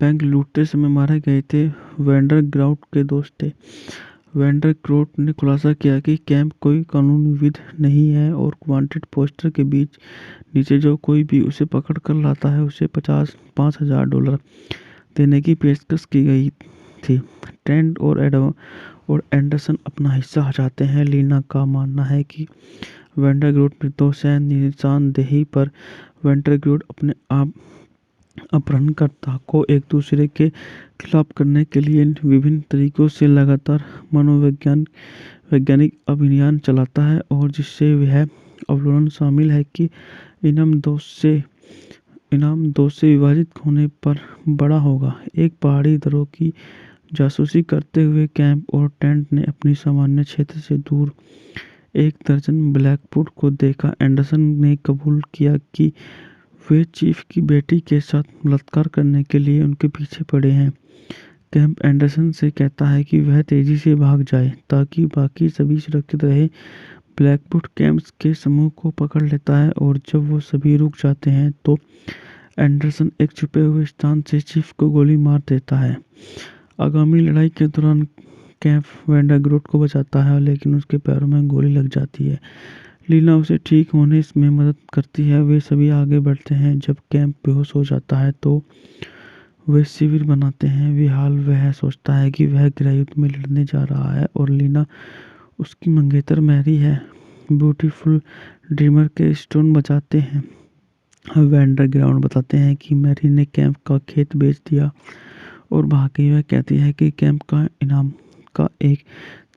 बैंक लूटते समय मारे गए थे, वैंडरग्राफ्ट के दोस्त थे। वैंडरग्राफ्ट ने खुलासा किया कि कैंप कोई कानूनी विध नहीं है और वांटेड पोस्टर के नीचे जो कोई भी उसे पकड़ कर लाता है, उसे $5,000 देने की पेशकश की गई थी। ट्रेंट और एंडरसन अपना हिस्सा हटाते हैं। लीना का मानना है कि वैंडरग्राफ्ट निर्दोष है। निशानदेही पर वैंडरग्राफ्ट अपने आप अपहरणकर्ता को एक दूसरे के खिलाफ करने के लिए विभिन्न तरीकों से लगातार वैज्ञानिक अभियान चलाता है, और जिससे वह अवलोकन शामिल है कि इनाम दोष से विभाजित होने पर बड़ा होगा। एक पहाड़ी दरों की जासूसी करते हुए कैंप और टेंट ने अपनी सामान्य क्षेत्र से दूर एक दर्जन ब्लैकवुड को देखा। एंडरसन ने कबूल किया कि वे चीफ की बेटी के साथ बलात्कार करने के लिए उनके पीछे पड़े हैं। कैंप एंडरसन से कहता है कि वह तेजी से भाग जाए ताकि बाकी सभी सुरक्षित रहे। ब्लैकवुड कैंप्स के समूह को पकड़ लेता है, और जब वो सभी रुक जाते हैं तो एंडरसन एक छुपे हुए स्थान से चीफ को गोली मार देता है। आगामी लड़ाई के दौरान कैंप वैंडरग्राफ्ट को बचाता है, लेकिन उसके पैरों में गोली लग जाती है। लीना उसे ठीक होने में मदद करती है। वे सभी आगे बढ़ते हैं। जब कैंप बेहोश हो जाता है तो वे शिविर बनाते हैं। वह सोचता है कि वह गृहयुद्ध में लड़ने जा रहा है और लीना उसकी मंगेतर मैरी है। ब्यूटीफुल ड्रीमर के स्टोन बचाते हैं। वैंडरग्राफ्ट बताते हैं कि मैरी ने कैंप का खेत बेच दिया और भाग गई। वह कहती है कि कैंप का इनाम का एक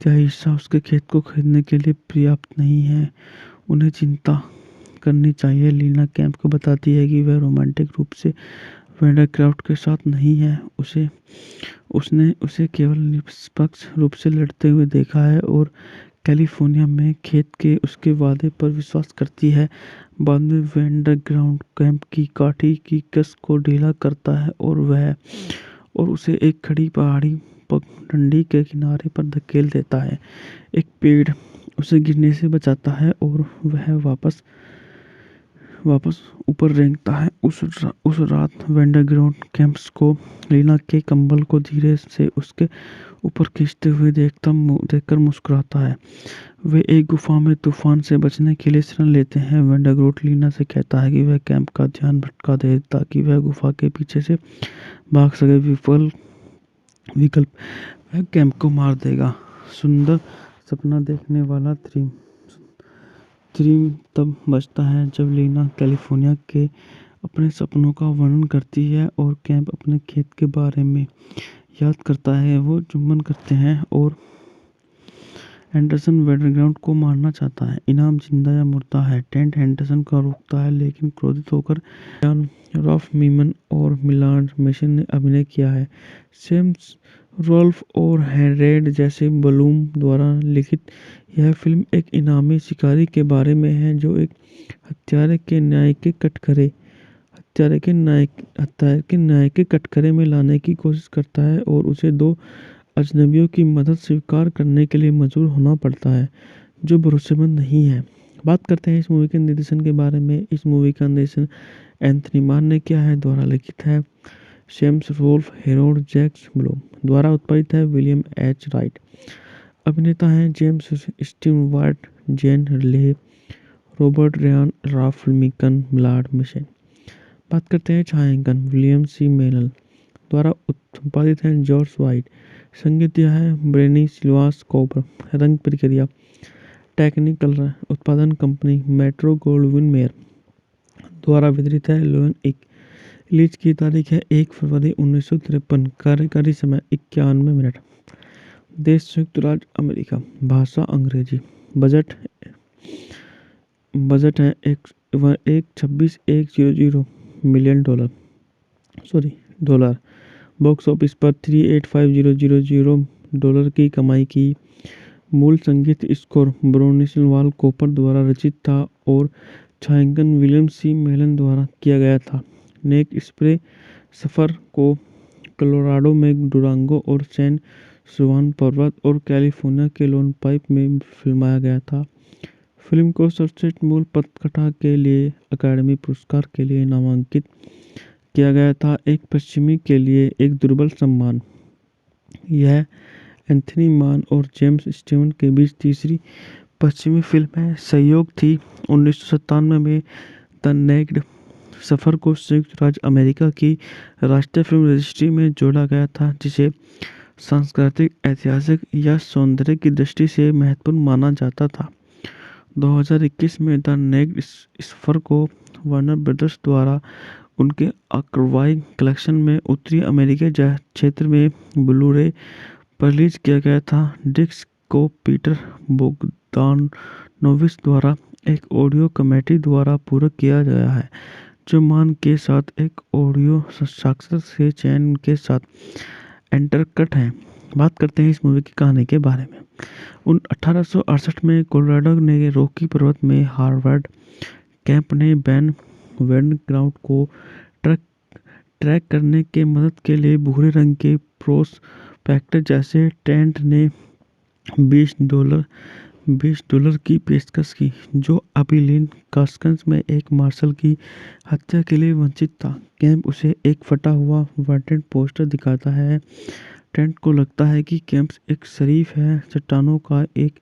तिहाई हिस्सा उसके खेत को खरीदने के लिए पर्याप्त नहीं है। उन्हें चिंता करनी चाहिए। लीना कैंप को बताती है कि वह रोमांटिक रूप से वैंडरग्राफ्ट के साथ नहीं है। उसने उसे केवल निष्पक्ष रूप से लड़ते हुए देखा है और कैलिफोर्निया में खेत के उसके वादे पर विश्वास करती है। बाद में वैंडरग्राफ्ट कैंप की काठी की कस को ढीला करता है और उसे एक खड़ी पहाड़ी पगडंडी के किनारे पर धकेल देता है। एक पेड़ उसे गिरने से बचाता है और वह वापस ऊपर रेंगता है। उस रात वैंडरग्राफ्ट कैंप्स को लीना के कंबल को धीरे से उसके ऊपर खींचते हुए देखकर मुस्कुराता है। वे एक गुफा में तूफान से बचने के लिए शरण लेते हैं। वैंडरग्राफ्ट लीना से कहता है कि वह कैंप का ध्यान भटका दे ताकि वह गुफा के पीछे से भाग सके। विकल्प वह कैंप को मार देगा। सुंदर सपना देखने वाला थ्रीम तब बचता है जब लीना कैलिफोर्निया के अपने सपनों का वर्णन करती है और कैंप अपने खेत के बारे में याद करता है। वो चुंबन करते हैं और एंडरसन वैंडरग्राउंड को मारना चाहता है। इनाम जिंदा या मुर्दा है। टेंट एंडरसन को रोकता है लेकिन क्रोधित होकर यान रॉल्फ मीमन और मिलान मेसन ने अभिनय किया है। सेम्स रोल्फ और हेरेड जैसे बलूम द्वारा लिखित यह फिल्म एक इनामी शिकारी के बारे में है जो एक हत्यारे के न्याय के कटघरे में लाने की कोशिश करता है और उसे दो अजनबियों की मदद स्वीकार करने के लिए मजबूर होना पड़ता है जो भरोसेमंद नहीं है। बात करते हैं इस मूवी के निर्देशन के बारे में। इस मूवी का निर्देशन एंथनी मान ने किया है। द्वारा लिखित है Sam Rolfe Harold Jack Bloom. द्वारा उत्पादित है विलियम एच राइट। अभिनेता हैं James Stewart, Jane Leigh, Robert Ryan, Ralph मीकन, मिलान मेसन। बात करते हैं छायांकन विलियम सी मेनल। द्वारा उत्पादित है जॉर्ज वाइट। संगीत दिया है ब्रेनी सिल्वास कॉपर। रंग प्रक्रिया टेक्निकल उत्पादन कंपनी मेट्रो गोल्डविन मेयर। द्वारा वितरित है लोन एक। रिलीज की तारीख है 1 फरवरी 1953। कार्यकारी समय 91 मिनट। देश संयुक्त राज्य अमेरिका। भाषा अंग्रेजी। बजट है एक 26,100 मिलियन डॉलर। बॉक्स ऑफिस पर 385,000 डॉलर की कमाई की। मूल संगीत स्कोर ब्रोनिस्लाव कॉपर द्वारा रचित था और छायांकन विलियम सी मेलन द्वारा किया गया था। नेक स्प्रे सफ़र को कोलोराडो में डुरांगो और सैन जुआन पर्वत और कैलिफोर्निया के लोन पाइप में फिल्माया गया था। फिल्म को सर्वश्रेष्ठ मूल पटकथा के लिए अकादमी पुरस्कार के लिए नामांकित किया गया था, एक पश्चिमी के लिए एक दुर्बल सम्मान। यह एंथनी मान और जेम्स स्टीवन के बीच तीसरी पश्चिमी फिल्म है। सहयोग थी 1997 में द नेक्ड सफ़र को संयुक्त राज्य अमेरिका की राष्ट्रीय फिल्म रजिस्ट्री में जोड़ा गया था जिसे सांस्कृतिक, ऐतिहासिक या सौंदर्य की दृष्टि से महत्वपूर्ण माना जाता था। 2021 में द नेक्ड सफ़र को वार्नर ब्रदर्स द्वारा उनके आर्काइव कलेक्शन में उत्तरी अमेरिकी क्षेत्र में ब्लू-रे पर रिलीज किया गया था। डिस्क को पीटर बोगदानोविच द्वारा एक ऑडियो कमेटी द्वारा पूरक किया गया है जो मान के साथ एक ऑडियो साक्षात्कार के चयन के साथ इंटरकट है। बात करते हैं इस मूवी की कहानी के बारे में। 1868 में कोलोराडो ने रॉकी पर्वत में हार्वर्ड कैंप ने बैन वैंडरग्राउंड को ट्रैक करने के मदद के लिए भूरे रंग के प्रोस्पेक्टर जैसे टेंट ने $20 की पेशकश की जो अबिलीन कास्कन्स में एक मार्शल की हत्या के लिए वंचित था। कैंप उसे एक फटा हुआ वांटेड पोस्टर दिखाता है। टेंट को लगता है कि कैंप एक शरीफ है। चट्टानों का एक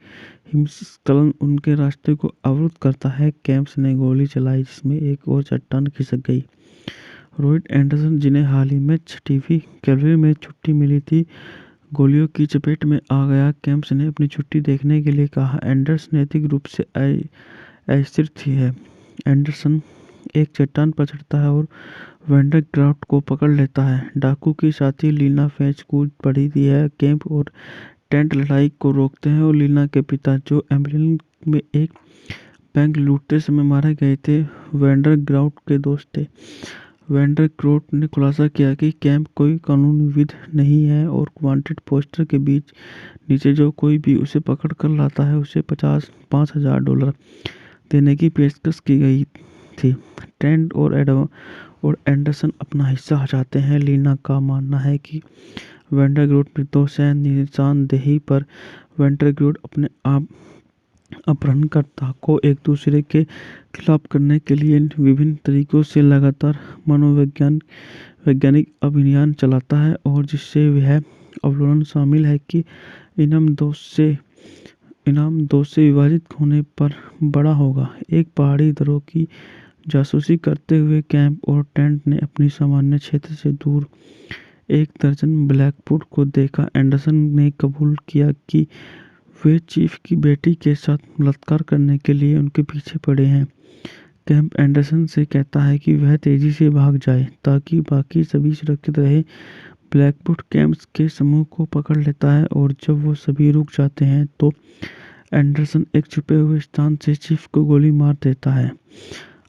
हिमस्खलन उनके रास्ते को अवरुद्ध करता है। कैंप ने गोली चलाई जिसमें एक और चट्टान खिसक गई। रॉयड एंडरसन, जिन्हें हाल ही में 6वीं कैवलरी में छुट्टी मिली थी, गोलियों की चपेट में आ गया। कैंप ने अपनी छुट्टी देखने के लिए कहा। एंडरसन नैतिक रूप से अस्थिर है। एंडरसन एक चट्टान पर चढ़ता है और वैंडरग्राउंड को पकड़ लेता है। डाकू की साथी लीना फेंच कूद पड़ी थी है। कैंप और टेंट लड़ाई को रोकते हैं और लीना के पिता, जो एम्बुलेंस में एक बैंक लूटते समय मारे गए थे, वैंडरग्राउंड के दोस्त थे। वैंडरग्राउंड ने खुलासा किया कि कैंप कोई कानूनी विध नहीं है और वांटेड पोस्टर के बीच नीचे जो कोई भी उसे पकड़ कर लाता है उसे $5,000 देने की पेशकश की गई थी। टेंट और एंडरसन अपना हिस्सा चाहते हैं। लीना का मानना है कि वैंडरग्राउंड निर्दोष है। निशानदेही पर वैंडरग्राउंड अपने आप अपहरणकर्ता को एक दूसरे के खिलाफ करने के लिए विभिन्न तरीकों से लगातार वैज्ञानिक अभियान चलाता है और जिससे यह अवलोकन शामिल है कि इनाम दोष से विभाजित होने पर बड़ा होगा। एक पहाड़ी दरों की जासूसी करते हुए कैंप और टेंट ने अपनी सामान्य क्षेत्र से दूर एक दर्जन ब्लैकवुड को देखा। एंडरसन ने कबूल किया कि वे चीफ की बेटी के साथ बलात्कार करने के लिए उनके पीछे पड़े हैं। कैंप एंडरसन से कहता है कि वह तेजी से भाग जाए ताकि बाकी सभी सुरक्षित रहे। ब्लैकवुड कैंप्स के समूह को पकड़ लेता है और जब वो सभी रुक जाते हैं तो एंडरसन एक छुपे हुए स्थान से चीफ को गोली मार देता है।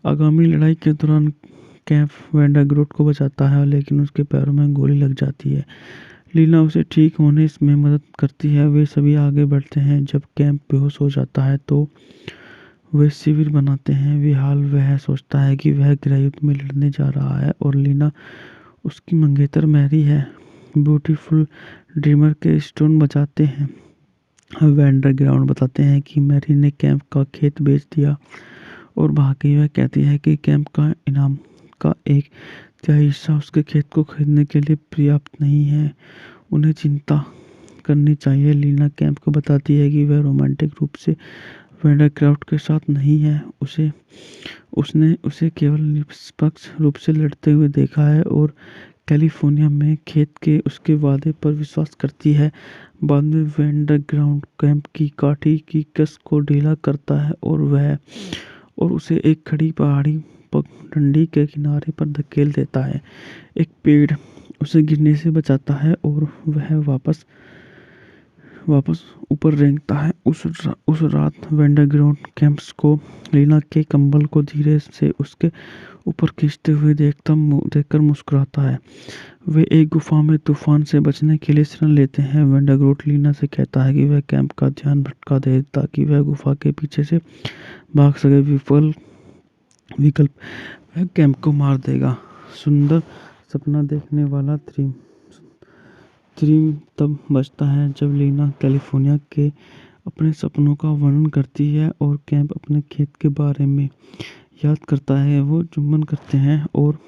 आगामी लड़ाई के दौरान कैंप वैंडाग्रोट को बचाता है लेकिन उसके पैरों में गोली लग जाती है। लीना उसे ठीक होने में मदद करती है। वे सभी आगे बढ़ते हैं। जब कैंप बेहोश हो जाता है तो वे शिविर बनाते हैं। वह सोचता है कि वह गृहयुद्ध में लड़ने जा रहा है और लीना उसकी मंगेतर मैरी है। ब्यूटीफुल ड्रीमर के स्टोन बचाते हैं। वैंडरग्राउंड बताते हैं कि मैरी ने कैंप का खेत बेच दिया और भागी। वह कहती है कि कैंप का इनाम का एक तिहाई हिस्सा उसके खेत को खरीदने के लिए पर्याप्त नहीं है। उन्हें चिंता करनी चाहिए। लीना कैंप को बताती है कि वह रोमांटिक रूप से वैंडरग्राउंड के साथ नहीं है। उसने उसे केवल निष्पक्ष रूप से लड़ते हुए देखा है और कैलिफोर्निया में खेत के उसके वादे पर विश्वास करती है। बाद में वैंडरग्राउंड कैंप की काठी की कस को ढीला करता है और उसे एक खड़ी पहाड़ी डंडी के किनारे पर धकेल देता है। एक पेड़ उसे गिरने से बचाता है और वह वापस ऊपर रेंगता है। उस रात वैंडरग्राउंड कैंप्स को लीना के कंबल को धीरे से उसके ऊपर खींचते हुए देखकर मुस्कुराता है। वे एक गुफा में तूफान से बचने के लिए शरण लेते हैं। वैंडरग्राउंड लीना से कहता है कि वह कैंप का ध्यान भटका दे ताकि वह गुफा के पीछे से भाग सके। विकल्प वह कैंप को मार देगा। सुंदर सपना देखने वाला थ्रीम तब बचता है जब लीना कैलिफोर्निया के अपने सपनों का वर्णन करती है और कैंप अपने खेत के बारे में याद करता है। वो चुंबन करते हैं और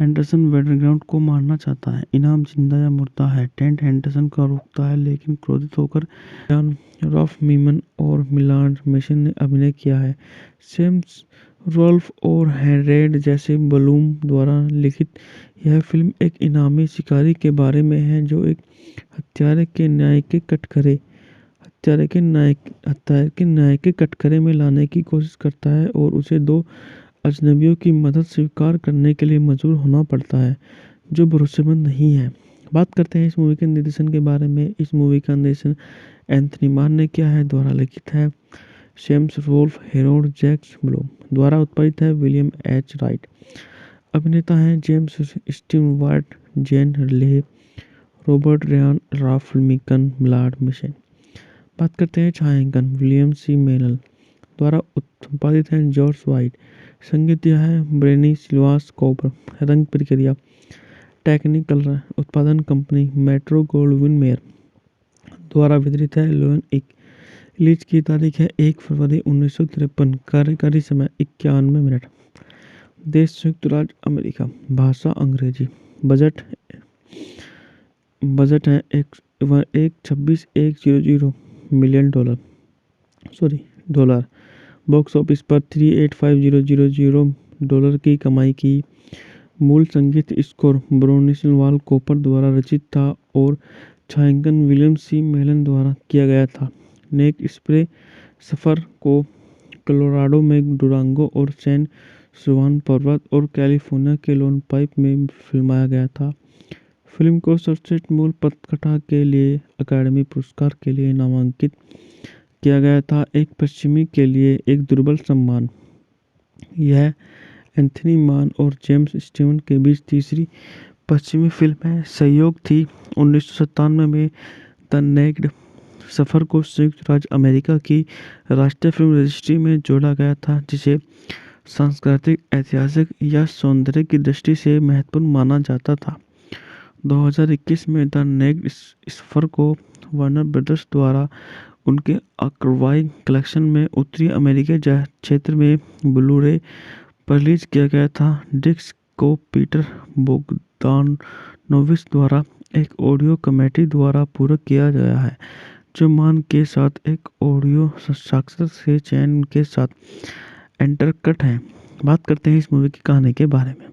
एंडरसन वैंडरग्राउंड को मारना चाहता है। इनाम जिंदा या मुर्दा है। टेंट एंडरसन को रोकता है लेकिन क्रोधित होकर जॉन रॉफ मीमन और मिलान मेसन ने अभिनय किया है। सेम्स रोल्फ और हेरेड जैसे बलूम द्वारा लिखित यह फिल्म एक इनामी शिकारी के बारे में है जो एक हत्यारे के न्याय के कटघरे में लाने की कोशिश करता है और उसे दो अजनबियों की मदद स्वीकार करने के लिए मजबूर होना पड़ता है जो भरोसेमंद नहीं है। बात करते हैं इस मूवी के निर्देशन के बारे में। इस मूवी का निर्देशन एंथनी मान ने किया है। द्वारा लिखित है Sam Rolfe, Harold Jack Bloom. द्वारा उत्पादित है विलियम एच राइट। अभिनेता हैं James Stewart, Jane Leigh, Robert Ryan, Ralph मीकन, Maillard Michel. बात करते हैं छायांकन विलियम सी मेनल। द्वारा उत्पादित हैं जॉर्ज वाइट। संगीत दिया है ब्रेनी सिल्वास कॉपर। रंग प्रक्रिया टेक्निकल उत्पादन कंपनी मेट्रो गोल्डविन मेयर। द्वारा वितरित है लोन इक। रिलीज की तारीख है 1 फरवरी 1953। कार्यकारी समय 91 मिनट। देश संयुक्त राज्य अमेरिका। भाषा अंग्रेजी। बजट है 126,100 मिलियन डॉलर। बॉक्स ऑफिस पर 385,000 डॉलर की कमाई की। मूल संगीत स्कोर ब्रोनिस्लाव कॉपर द्वारा रचित था और छायांकन विलियम सी मेलन द्वारा किया गया था। नेक स्प्रे सफ़र को कोलोराडो में डुरांगो और सैन जुआन पर्वत और कैलिफोर्निया के लोन पाइप में फिल्माया गया था। फिल्म को सर्वश्रेष्ठ मूल पटकथा के लिए अकादमी पुरस्कार के लिए नामांकित किया गया था। एक पश्चिमी के लिए एक दुर्बल सम्मान। यह एंथनी मान और जेम्स स्टीवन के बीच तीसरी पश्चिमी फिल्म है। सहयोग थी 1997 में द नेक्ड सफ़र को संयुक्त राज्य अमेरिका की राष्ट्रीय फिल्म रजिस्ट्री में जोड़ा गया था जिसे सांस्कृतिक, ऐतिहासिक या सौंदर्य की दृष्टि से महत्वपूर्ण माना जाता था। 2021 में द नेक्ड सफ़र को वार्नर ब्रदर्स द्वारा उनके आर्काइव कलेक्शन में उत्तरी अमेरिकी क्षेत्र में ब्लू-रे पर रिलीज किया गया था। डिस्क को पीटर बोगदानोविच द्वारा एक ऑडियो कमेटी द्वारा पूरक किया गया है जो मान के साथ एक ऑडियो साक्षात्कार से चयन के साथ इंटरकट है। बात करते हैं इस मूवी की कहानी के बारे में।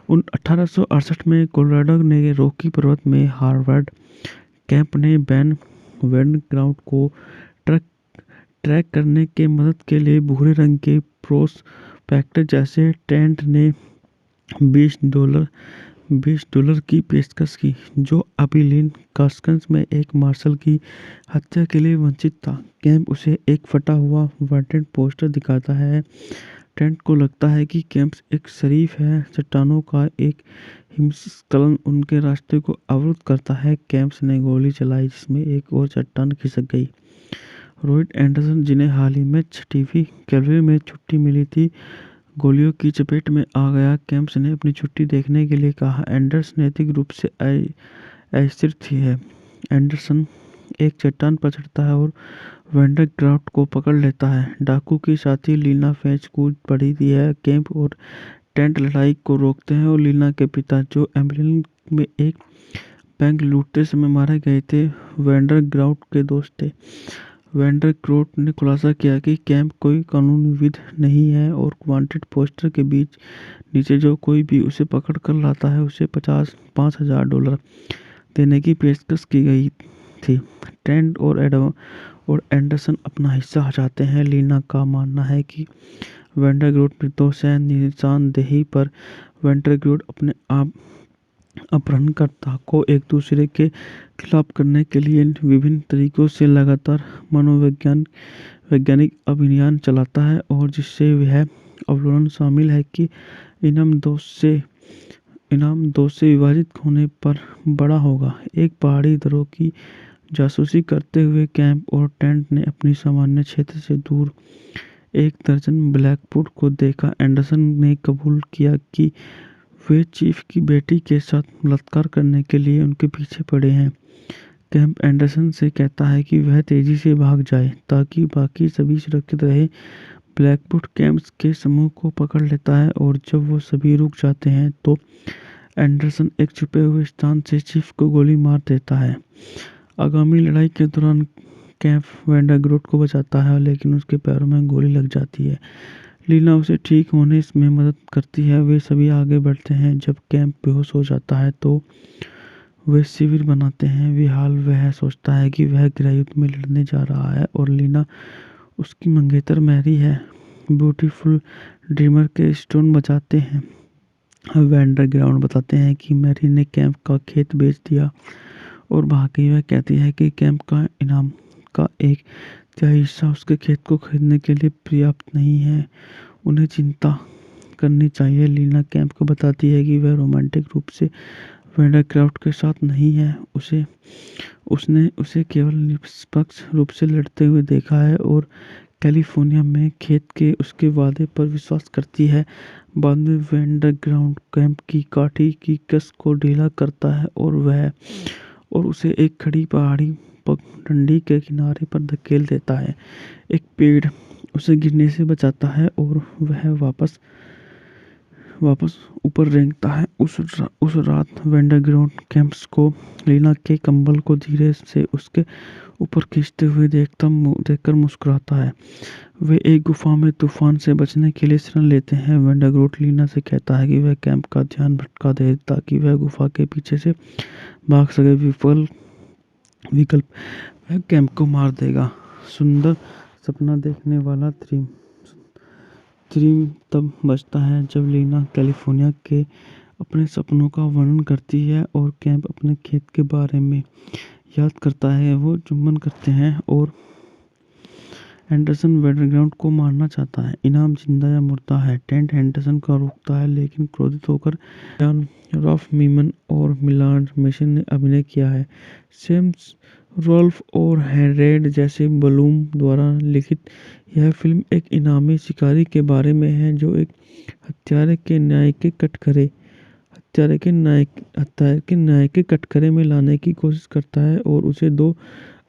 1868 में कोलोराडो ने रॉकी पर्वत में हार्वर्ड कैंप ने वैंडरग्राउंड को ट्रैक करने के मदद के लिए भूरे रंग के प्रोस्पेक्टर जैसे टेंट ने $20 $20 की पेशकश की, जो अबिलीन कास्कन्स में एक मार्शल की हत्या के लिए वंचित था। कैंप उसे एक फटा हुआ वांटेड पोस्टर दिखाता है। ट्रेंट को लगता है कि कैंप एक शरीफ है। चट्टानों का एक हिमस्खलन उनके रास्ते को अवरुद्ध करता है। कैंप्स ने गोली चलाई, जिसमें एक और चट्टान खिसक गई। रॉयड एंडरसन, जिन्हें हाल ही में 6वीं कैवलरी में छुट्टी मिली थी, गोलियों की चपेट में आ गया। कैंप्स ने अपनी छुट्टी देखने के लिए कहा। एंडरसन नैतिक रूप से अस्थिर थी है। एंडरसन एक चट्टान पर चढ़ता है और वेंडरग्राफ्ट को पकड़ लेता है। डाकू की साथी लीना फेंच कूद पड़ी थी है। कैंप और टेंट लड़ाई को रोकते हैं और लीना के पिता, जो एम्बलिन में एक बैंक लूटते समय मारे गए थे, वेंडरग्राफ्ट के दोस्त थे। वेंडरग्राफ्ट ने खुलासा किया कि कैंप कोई कानूनी विध नहीं है और वांटेड पोस्टर के बीच नीचे जो कोई भी उसे पकड़ कर लाता है, उसे $5,000 देने की पेशकश की गई थी। ट्रेंट और एंडरसन अपना हिस्सा हटाते हैं। लीना का मानना है कि वेंडरग्राफ्ट निर्दोष है। निशानदेही पर वेंडरग्राफ्ट अपने आप अपहरणकर्ता को एक दूसरे के खिलाफ करने के लिए विभिन्न तरीकों से लगातार वैज्ञानिक अभियान चलाता है, और जिससे वह अवलोकन शामिल है कि इनाम दोष से विभाजित होने पर बड़ा होगा। एक पहाड़ी दरों की जासूसी करते हुए कैंप और टेंट ने अपनी सामान्य क्षेत्र से दूर 1 दर्जन ब्लैकवुड को देखा। एंडरसन ने कबूल किया कि वे चीफ की बेटी के साथ बलात्कार करने के लिए उनके पीछे पड़े हैं। कैंप एंडरसन से कहता है कि वह तेजी से भाग जाए ताकि बाकी सभी सुरक्षित रहे। ब्लैकवुड कैंप्स के समूह को पकड़ लेता है, और जब वो सभी रुक जाते हैं तो एंडरसन एक छुपे हुए स्थान से चीफ को गोली मार देता है। आगामी लड़ाई के दौरान कैंप वेंडरग्राफ्ट को बचाता है, लेकिन उसके पैरों में गोली लग जाती है। लीना उसे ठीक होने में मदद करती है। वे सभी आगे बढ़ते हैं। जब कैंप बेहोश हो जाता है तो वे शिविर बनाते हैं। वह सोचता है कि वह गृहयुद्ध में लड़ने जा रहा है और लीना उसकी मंगेतर मैरी है। ब्यूटीफुल ड्रीमर के स्टोन बचाते हैं। वेंडरग्राफ्ट बताते हैं कि मैरी ने कैंप का खेत बेच दिया और भाग गई। वह कहती है कि कैंप का इनाम का 1/3 हिस्सा उसके खेत को खरीदने के लिए पर्याप्त नहीं है। उन्हें चिंता करनी चाहिए। लीना कैंप को बताती है कि वह रोमांटिक रूप से वेंडरग्राफ्ट के साथ नहीं है। उसने उसे केवल निष्पक्ष रूप से लड़ते हुए देखा है और कैलिफोर्निया में खेत के उसके वादे पर विश्वास करती है। बाद में वेंडरग्राफ्ट कैंप की काठी की कस को ढीला करता है और उसे एक खड़ी पहाड़ी पगडंडी के किनारे पर धकेल देता है। एक पेड़ उसे गिरने से बचाता है और वह वापस ऊपर रेंगता है। उस रात वेंडरग्राफ्ट कैंप्स को लीना के कंबल को धीरे से उसके ऊपर खींचते हुए देखकर मुस्कुराता है। वे एक गुफा में तूफान से बचने के लिए शरण लेते हैं। वेंडरग्राफ्ट लीना से कहता है कि वह कैंप का ध्यान भटका दे ताकि वह गुफा के पीछे से भाग सके। विकल्प वह कैंप को मार देगा। सुंदर सपना देखने वाला थ्रीम तब बचता है जब लीना कैलिफोर्निया के अपने सपनों का वर्णन करती है और कैंप अपने खेत के बारे में याद करता है। वो चुंबन करते हैं और एंडरसन वेंडरग्राफ्ट को मारना चाहता है। इनाम जिंदा या मुर्दा है। टेंट एंडरसन को रोकता है, लेकिन क्रोधित होकर जॉन रॉल्फ मीमन और मिलार्ड मेसन ने अभिनय किया है। सेम्स रॉल्फ और हेरेड जैसे ब्लूम द्वारा लिखित यह फिल्म एक इनामी शिकारी के बारे में है जो एक हत्यारे के न्याय के कटघरे में लाने की कोशिश करता है और उसे 2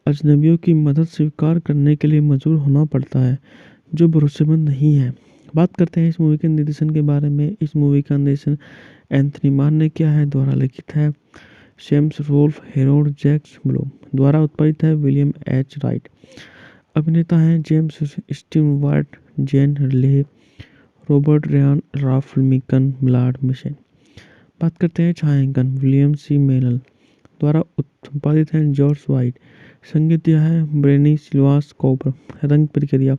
अजनबियों की मदद स्वीकार करने के लिए मजबूर होना पड़ता है, जो भरोसेमंद नहीं है। बात करते हैं इस मूवी के निर्देशन के बारे में। इस मूवी का निर्देशन एंथनी मान ने किया है। द्वारा लिखित है Sam Rolfe, Harold Jack Bloom. द्वारा उत्पादित है विलियम एच राइट। अभिनेता हैं James Stewart, Jane Leigh, Robert Ryan, Ralph Meeker, Millard Mason. बात करते हैं छायांकन विलियम सी मेनल। द्वारा उत्पादित है जॉर्ज वाइट। संगीत दिया है ब्रेनी सिल्वास कॉपर। रंग प्रक्रिया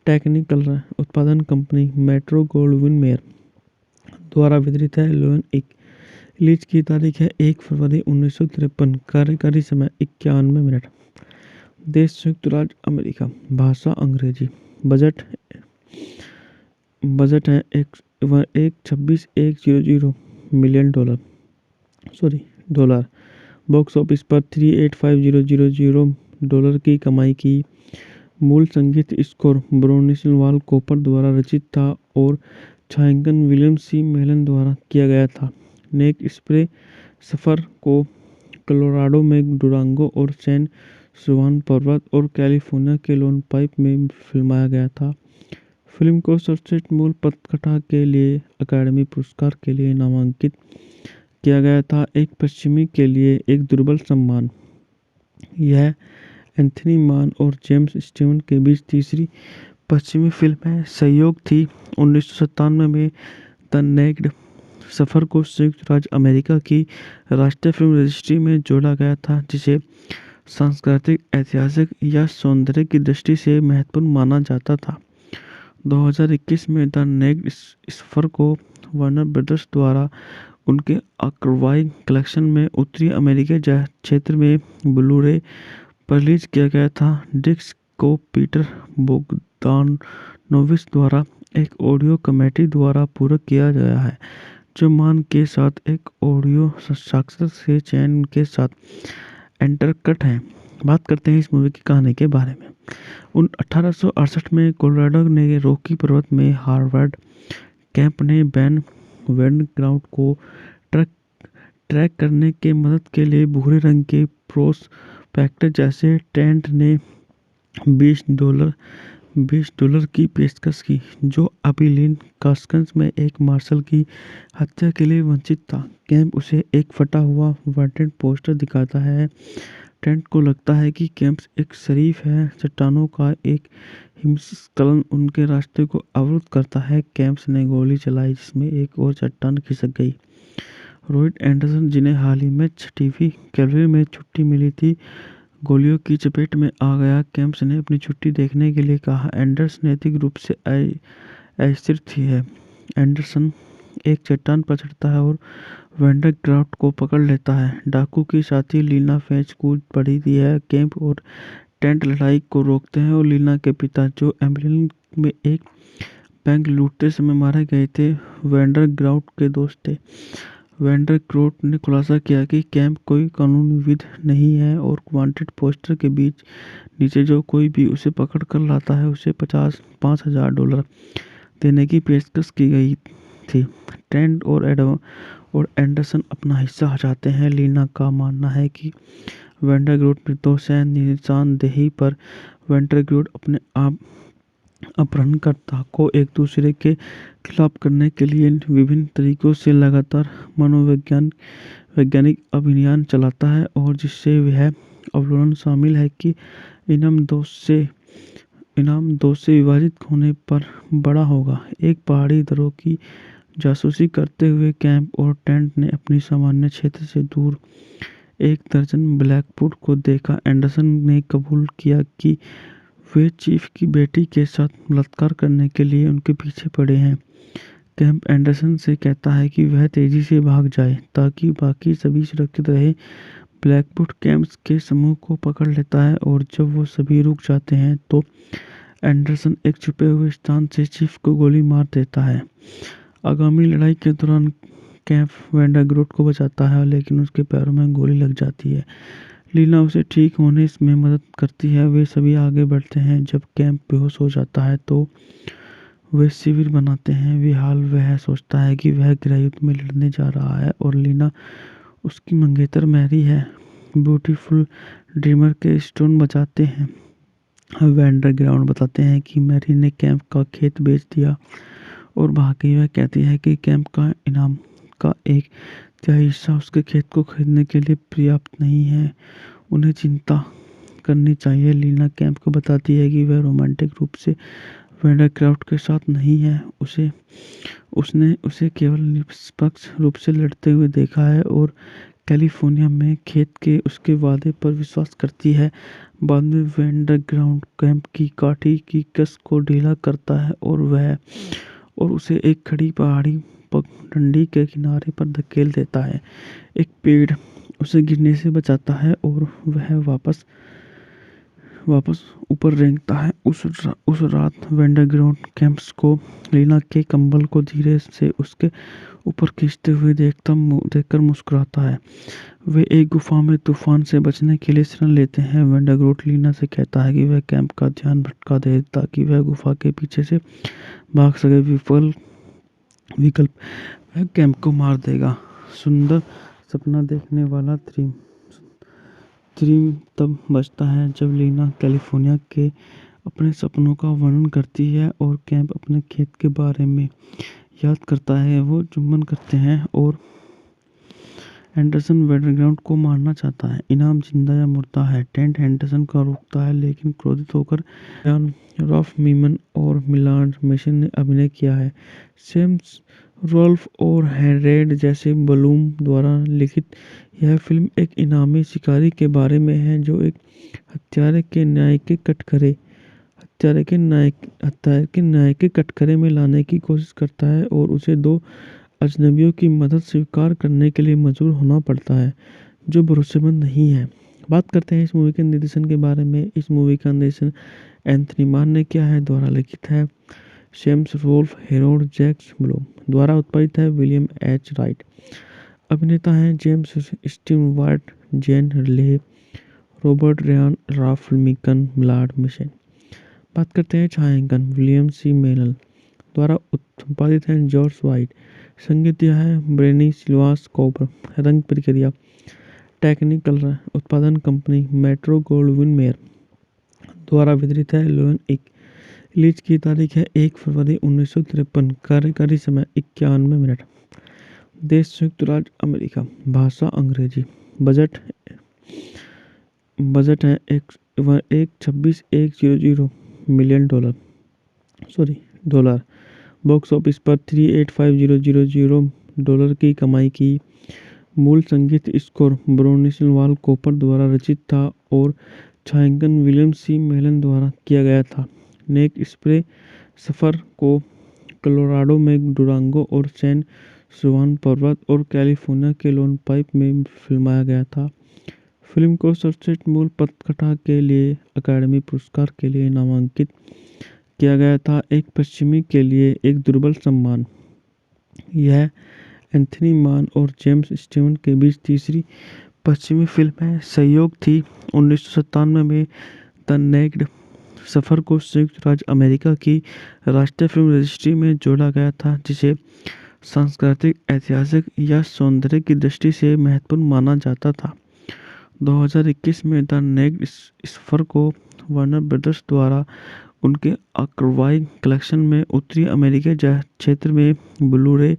टेक्निकल उत्पादन कंपनी मेट्रो गोल्डविन मेयर। द्वारा वितरित है लोन रिलीज की तारीख है 1 फरवरी 1953। कार्यकारी समय 91 मिनट। देश संयुक्त राज्य अमेरिका। भाषा अंग्रेजी। बजट बजट है एक 26,100 मिलियन डॉलर। बॉक्स ऑफिस पर 385,000 डॉलर की कमाई की। मूल संगीत स्कोर ब्रोनिस्लाव कॉपर द्वारा रचित था और छायांकन विलियम सी मेलन द्वारा किया गया था। नेक स्प्रे सफ़र को कोलोराडो में डुरांगो और सैन जुआन पर्वत और कैलिफोर्निया के लोन पाइप में फिल्माया गया था। फिल्म को सर्वश्रेष्ठ मूल पटकथा के लिए अकादमी पुरस्कार के लिए नामांकित किया गया था, एक पश्चिमी के लिए एक दुर्बल सम्मान। यह एंथनी मान और जेम्स स्टीवन के बीच तीसरी पश्चिमी फिल्म है। सहयोग थी। 1997 में द नेक्ड सफ़र को संयुक्त राज्य अमेरिका की राष्ट्रीय फिल्म रजिस्ट्री में जोड़ा गया था, जिसे सांस्कृतिक, ऐतिहासिक या सौंदर्य की दृष्टि से महत्वपूर्ण माना जाता था। 2021 में द नेक्ड सफ़र को वार्नर ब्रदर्स द्वारा उनके आर्काइव कलेक्शन में उत्तरी अमेरिकी क्षेत्र में ब्लू-रे पर रिलीज किया गया था। डिस्क को पीटर बोगदानोविच द्वारा एक ऑडियो कमेटी द्वारा पूरक किया गया है, जो मान के साथ एक ऑडियो साक्षात्कार से चयन के साथ इंटरकट है। बात करते हैं इस मूवी की कहानी के बारे में। 1868 में कोलोराडो ने रॉकी पर्वत में हार्वर्ड कैंप ने बैन वैंडग्राउंड को ट्रैक करने के मदद के लिए भूरे रंग के प्रोस्पेक्टर जैसे टेंट ने $20 की पेशकश की, जो अबिलीन कास्कन्स में एक मार्शल की हत्या के लिए वंचित था। कैंप उसे एक फटा हुआ वांटेड पोस्टर दिखाता है। टेंट को लगता है कि कैंप एक शरीफ है। चट्टानों का एक हिमस्खलन उनके रास्ते को अवरुद्ध करता है। कैंप ने गोली चलाई, जिसमें एक और चट्टान खिसक गई। रॉयड एंडरसन, जिन्हें हाल ही में 6वीं कैवलरी में छुट्टी मिली थी, गोलियों की चपेट में आ गया। कैंप्स ने अपनी छुट्टी देखने के लिए कहा। एंडरसन नैतिक रूप से अस्थिर है। एंडरसन एक चट्टान पर चढ़ता है और वैंडरग्राफ्ट को पकड़ लेता है। डाकू की साथी लीना फेंच कूद पड़ी थी है। कैंप और टेंट लड़ाई को रोकते हैं और लीना के पिता, जो एम्बुलेंस में एक बैंक लूटते समय मारे गए थे, वैंडरग्राफ्ट के दोस्त थे। वैंडरग्राफ्ट ने खुलासा किया कि कैंप कोई कानूनी विध नहीं है और वांटेड पोस्टर के बीच नीचे जो कोई भी उसे पकड़ कर लाता है, उसे $5,000 देने की पेशकश की गई थी। टेंट और एंडरसन अपना हिस्सा हटाते हैं। लीना का मानना है कि वैंडरग्राफ्ट निर्दोष है। निशानदेही पर वैंडरग्राफ्ट अपने आप अपहरणकर्ता को एक दूसरे के खिलाफ करने के लिए विभिन्न तरीकों से लगातार वैज्ञानिक अभियान चलाता है, और जिससे वह अवलोकन शामिल है कि इनाम दोष से विभाजित होने पर बड़ा होगा। एक पहाड़ी दरों की जासूसी करते हुए कैंप और टेंट ने अपनी सामान्य क्षेत्र से दूर एक दर्जन ब्लैकवुड को देखा। एंडरसन ने कबूल किया कि वे चीफ की बेटी के साथ बलात्कार करने के लिए उनके पीछे पड़े हैं। कैंप एंडरसन से कहता है कि वह तेजी से भाग जाए ताकि बाकी सभी सुरक्षित रहे। ब्लैकवुड कैंप्स के समूह को पकड़ लेता है और जब वो सभी रुक जाते हैं तो एंडरसन एक छुपे हुए स्थान से चीफ को गोली मार देता है। आगामी लड़ाई के दौरान कैंप वैंडरग्राफ्ट को बचाता है, लेकिन उसके पैरों में गोली लग जाती है। लीना उसे ठीक होने में मदद करती है। वे सभी आगे बढ़ते हैं। जब कैंप बेहोश हो जाता है तो वे शिविर बनाते हैं। वह सोचता है कि वह गृहयुद्ध में लड़ने जा रहा है और लीना उसकी मंगेतर मैरी है। ब्यूटीफुल ड्रीमर के स्टोन बचाते हैं। वैंडरग्राफ्ट बताते हैं कि मैरी ने कैंप का खेत बेच दिया और भाग गई। वह कहती है कि कैंप का इनाम का एक तिहाई हिस्सा उसके खेत को खरीदने के लिए पर्याप्त नहीं है। उन्हें चिंता करनी चाहिए। लीना कैंप को बताती है कि वह रोमांटिक रूप से वैंडरग्राफ्ट के साथ नहीं है। उसने उसे केवल निष्पक्ष रूप से लड़ते हुए देखा है और कैलिफोर्निया में खेत के उसके वादे पर विश्वास करती है। बाद में वैंडरग्राफ्ट कैंप की काठी की कस को ढीला करता है और उसे एक खड़ी पहाड़ी पर डंडी के किनारे पर धकेल देता है। एक पेड़ उसे गिरने से बचाता है और वह वापस ऊपर रेंगता है। उस रात वेंडरग्राउंड कैंप्स को लीना के कंबल को धीरे से उसके ऊपर खींचते हुए देखकर मुस्कुराता है। वे एक गुफा में तूफान से बचने के लिए शरण लेते हैं। वेंडरग्राउंड लीना से कहता है कि वह कैंप का ध्यान भटका दे ताकि वह गुफा के पीछे से भाग सके। विकल्प वह कैंप को मार देगा। सुंदर सपना देखने वाला थीम तब बजता है जब लीना कैलिफोर्निया के अपने सपनों का वर्णन करती है और कैंप अपने खेत के बारे में याद करता है। वो चुंबन करते हैं और एंडरसन वेंडरग्राउंड को मारना चाहता है। इनाम जिंदा या मुर्दा है। टेंट एंडरसन को रोकता है लेकिन क्रोधित होकर जॉन रॉल्फ मीमन और मिलार्ड मेसन ने अभिनय किया है। सेम्स रोल्फ और हैरेड जैसे बलूम द्वारा लिखित यह फिल्म एक इनामी शिकारी के बारे में है जो एक हत्यारे के न्याय के कटघरे में लाने की कोशिश करता है और उसे दो अजनबियों की मदद स्वीकार करने के लिए मजबूर होना पड़ता है जो भरोसेमंद नहीं है। बात करते हैं इस मूवी के निर्देशन के बारे में। इस मूवी का निर्देशन एंथनी मान ने किया है। द्वारा लिखित है Sam Rolfe, Harold Jack Bloom. द्वारा उत्पादित है विलियम एच राइट। अभिनेता हैं James Stewart, Jane Leigh, Robert Ryan, Ralph Meeker, Millard Mason. बात करते हैं छायांकन विलियम सी मेनल। द्वारा उत्पादित है जॉर्ज वाइट। संगीत दिया है ब्रेनी सिल्वास कॉपर। रंग प्रक्रिया टेक्निकल उत्पादन कंपनी मेट्रो गोल्डविन मेयर। द्वारा वितरित है लोन इक। रिलीज की तारीख है 1 फरवरी 1953। कार्यकारी समय 91 मिनट। देश संयुक्त राज्य अमेरिका। भाषा अंग्रेजी। बजट है 126,100 मिलियन डॉलर। बॉक्स ऑफिस पर 385,000 डॉलर की कमाई की। मूल संगीत स्कोर ब्रोनिस्लाव कॉपर द्वारा रचित था और छायांकन विलियम सी मेलन द्वारा किया गया था। नेक स्प्रे सफ़र को कोलोराडो में डुरांगो और सैन जुआन पर्वत और कैलिफोर्निया के लोन पाइप में फिल्माया गया था। फिल्म को सर्वश्रेष्ठ मूल पटकथा के लिए अकादमी पुरस्कार के लिए नामांकित किया गया था। एक पश्चिमी के लिए एक दुर्बल सम्मान। यह एंथनी मान और जेम्स स्टीवन के बीच तीसरी पश्चिमी फिल्म है। सहयोग थी 1997 में द नेक्ड सफ़र को संयुक्त राज्य अमेरिका की राष्ट्रीय फिल्म रजिस्ट्री में जोड़ा गया था जिसे सांस्कृतिक, ऐतिहासिक या सौंदर्य की दृष्टि से महत्वपूर्ण माना जाता था। 2021 में द नेक्ड सफ़र को वार्नर ब्रदर्स द्वारा उनके आर्काइव कलेक्शन में उत्तरी अमेरिकी क्षेत्र में ब्लू-रे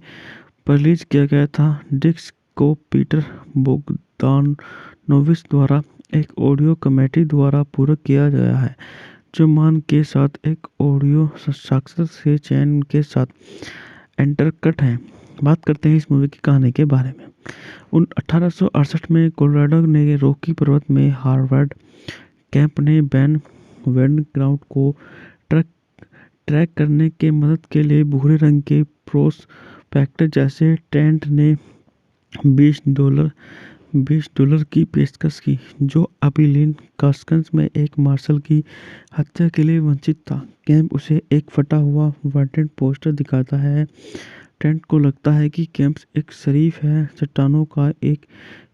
पर रिलीज किया गया था। डिस्क को पीटर बोगदानोविच द्वारा एक ऑडियो कमेटी द्वारा पूरक किया गया है जो मान के साथ एक ऑडियो साक्षात्कार के चयन के साथ इंटरकट है। बात करते हैं इस मूवी की कहानी के बारे में। 1868 में कोलोराडो ने रॉकी पर्वत में हार्वर्ड कैंप ने बैन वेंडरग्राउंड को ट्रैक करने के मदद के लिए भूरे रंग के प्रोस्पेक्टर जैसे टेंट ने $20 की पेशकश की जो अबिलीन कास्कन्स में एक मार्शल की हत्या के लिए वंचित था। कैंप उसे एक फटा हुआ वांटेड पोस्टर दिखाता है। टेंट को लगता है कि कैंप एक शरीफ है। चट्टानों का एक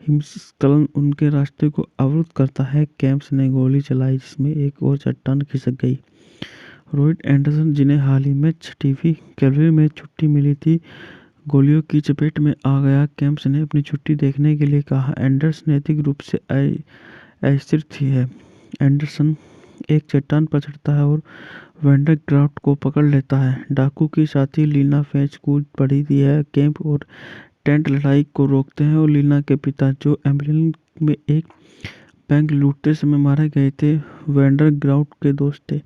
हिमस्खलन उनके रास्ते को अवरुद्ध करता है। कैंप ने गोली चलाई जिसमें एक और चट्टान खिसक गई। रॉयड एंडरसन, जिन्हें हाल ही में 6वीं कैवलरी में छुट्टी मिली थी, गोलियों की चपेट में आ गया। कैंप्स ने अपनी छुट्टी देखने के लिए कहा। एंडरसन नैतिक रूप से अस्थिर है। एंडरसन एक चट्टान पर चढ़ता है और वेंडरग्राउंड को पकड़ लेता है। डाकू की साथी लीना फेंच कूद पड़ी है। कैंप और टेंट लड़ाई को रोकते हैं और लीना के पिता, जो एम्बलिन में एक बैंक लूटते समय मारे गए थे, वेंडरग्राउंड के दोस्त थे।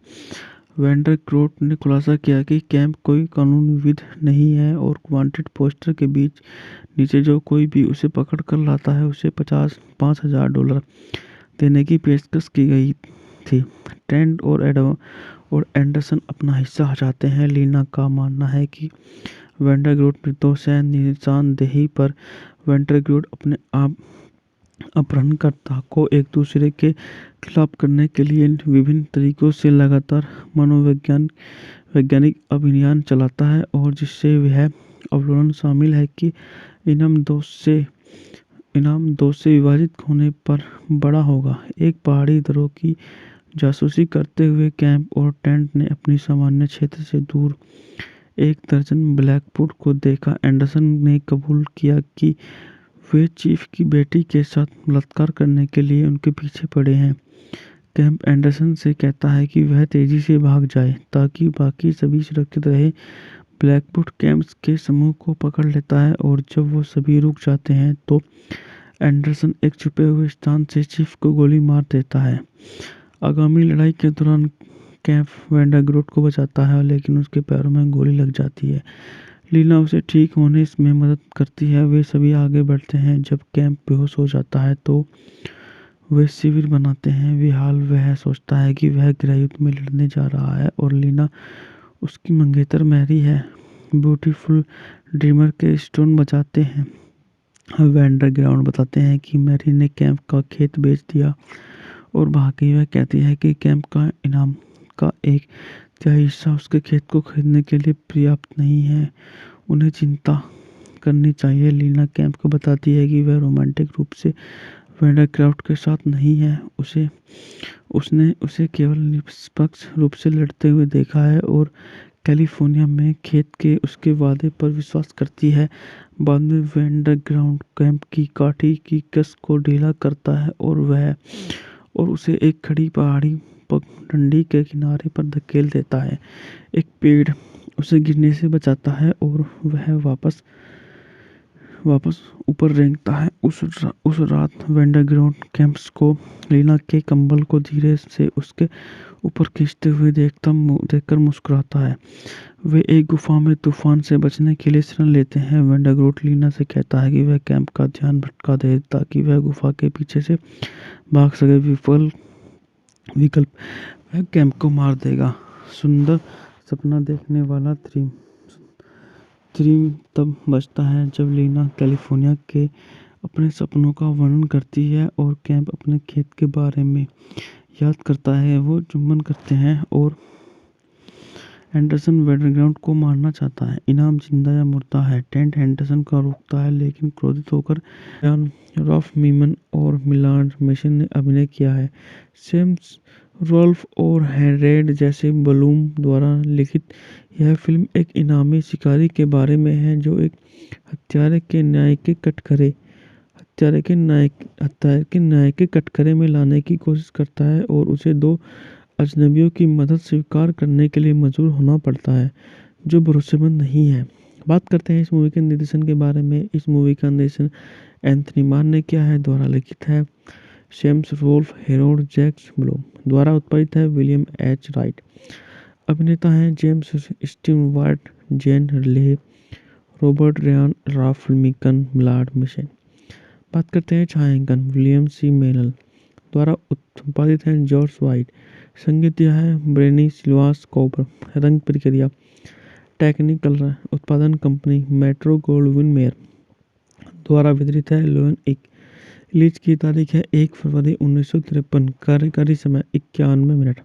वेंडरग्राउंड ने खुलासा किया कि कैंप कोई कानूनी विध नहीं है और वांटेड पोस्टर के नीचे जो कोई भी उसे पकड़ कर लाता है उसे $5,000 देने की पेशकश की गई थी। ट्रेंट और एंडरसन अपना हिस्सा हटाते हैं। लीना का मानना है कि वेंडाग्रोट निर्दोष है। निशानदेही पर वेंडाग्रोट अपने आप अपहरणकर्ता को एक दूसरे के खिलाफ करने के लिए विभिन्न तरीकों से लगातार वैज्ञानिक अभियान चलाता है, और जिससे वह अवलोकन शामिल है कि इनाम दोष से विभाजित होने पर बड़ा होगा। एक पहाड़ी दरों की जासूसी करते हुए कैंप और टेंट ने अपनी सामान्य क्षेत्र से दूर एक दर्जन ब्लैकवुड को देखा। एंडरसन ने कबूल किया कि वे चीफ की बेटी के साथ बलात्कार करने के लिए उनके पीछे पड़े हैं। कैंप एंडरसन से कहता है कि वह तेजी से भाग जाए ताकि बाकी सभी सुरक्षित रहे। ब्लैकवुड कैंप्स के समूह को पकड़ लेता है, और जब वो सभी रुक जाते हैं तो एंडरसन एक छुपे हुए स्थान से चीफ को गोली मार देता है। आगामी लड़ाई के दौरान कैंप वेंडाग्रोट को बचाता है, लेकिन उसके पैरों में गोली लग जाती है। लीना उसे ठीक होने में मदद करती है। वे सभी आगे बढ़ते हैं। जब कैंप बेहोश हो जाता है तो वे शिविर बनाते हैं। वह सोचता है कि वह गृहयुद्ध में लड़ने जा रहा है, और लीना उसकी मंगेतर मैरी है। ब्यूटीफुल ड्रीमर के स्टोन बचाते हैं। वेंडाग्राउंड बताते हैं कि मैरी ने कैंप का खेत बेच दिया और भागी। वह कहती है कि कैंप का इनाम का एक तिहाई हिस्सा उसके खेत को खरीदने के लिए पर्याप्त नहीं है। उन्हें चिंता करनी चाहिए। लीना कैंप को बताती है कि वह रोमांटिक रूप से वेंडाग्राउंड के साथ नहीं है। उसने उसे केवल निष्पक्ष रूप से लड़ते हुए देखा है, और कैलिफोर्निया में खेत के उसके वादे पर विश्वास करती है। बाद में वेंडाग्राउंड कैंप की काठी की कस को ढीला करता है, और उसे एक खड़ी पहाड़ी पगडंडी के किनारे पर धकेल देता है। एक पेड़ उसे गिरने से बचाता है, और वह वापस ऊपर रेंगता है। उस रात वेंडाग्राउंड कैंप्स को लीना के कंबल को धीरे से उसके ऊपर खींचते हुए देखकर मुस्कुराता है। वे एक गुफा में तूफान से बचने के लिए शरण लेते हैं। वेंडाग्रोट लीना से कहता है कि वह कैंप का ध्यान भटका दे ताकि वह गुफा के पीछे से भाग सके। विकल्प वह कैंप को मार देगा। सुंदर सपना देखने वाला थ्रीम तब बचता है जब लीना कैलिफोर्निया के अपने सपनों का वर्णन करती है, और कैंप अपने खेत के बारे में याद करता है। वो चुंबन करते हैं, और एंडरसन वेंडाग्राउंड को मारना चाहता है। इनाम जिंदा या मुर्दा है। टेंट एंडरसन का रोकता है, लेकिन क्रोधित होकर रॉफ मीमन और मिलान मेसन ने अभिनय किया है। सेम्स रोल्फ और हेरेड जैसे बलूम द्वारा लिखित यह फिल्म एक इनामी शिकारी के बारे में है जो एक हत्यारे के न्याय के कटघरे में लाने की कोशिश करता है, और उसे दो अजनबियों की मदद स्वीकार करने के लिए मजबूर होना पड़ता है जो भरोसेमंद नहीं है। बात करते हैं इस मूवी के निर्देशन के बारे में। इस मूवी का निर्देशन एंथनी मान ने किया है। द्वारा लिखित है Sam Rolfe, Harold Jack Bloom. द्वारा उत्पादित है विलियम एच राइट। अभिनेता हैं James Stewart, Jane Leigh, Robert Ryan, Ralph Meeker, Millard Mitchell. बात करते हैं छायांकन विलियम सी मेनल। द्वारा उत्पादित है जॉर्ज वाइट। संगीत दिया है ब्रेनी सिल्वास कोबर। रंग प्रक्रिया टेक्निकल उत्पादन कंपनी मेट्रो गोल्डविन मेयर। द्वारा वितरित है लोन एक। रिलीज की तारीख है 1 फरवरी 1953। कार्यकारी समय 91 मिनट।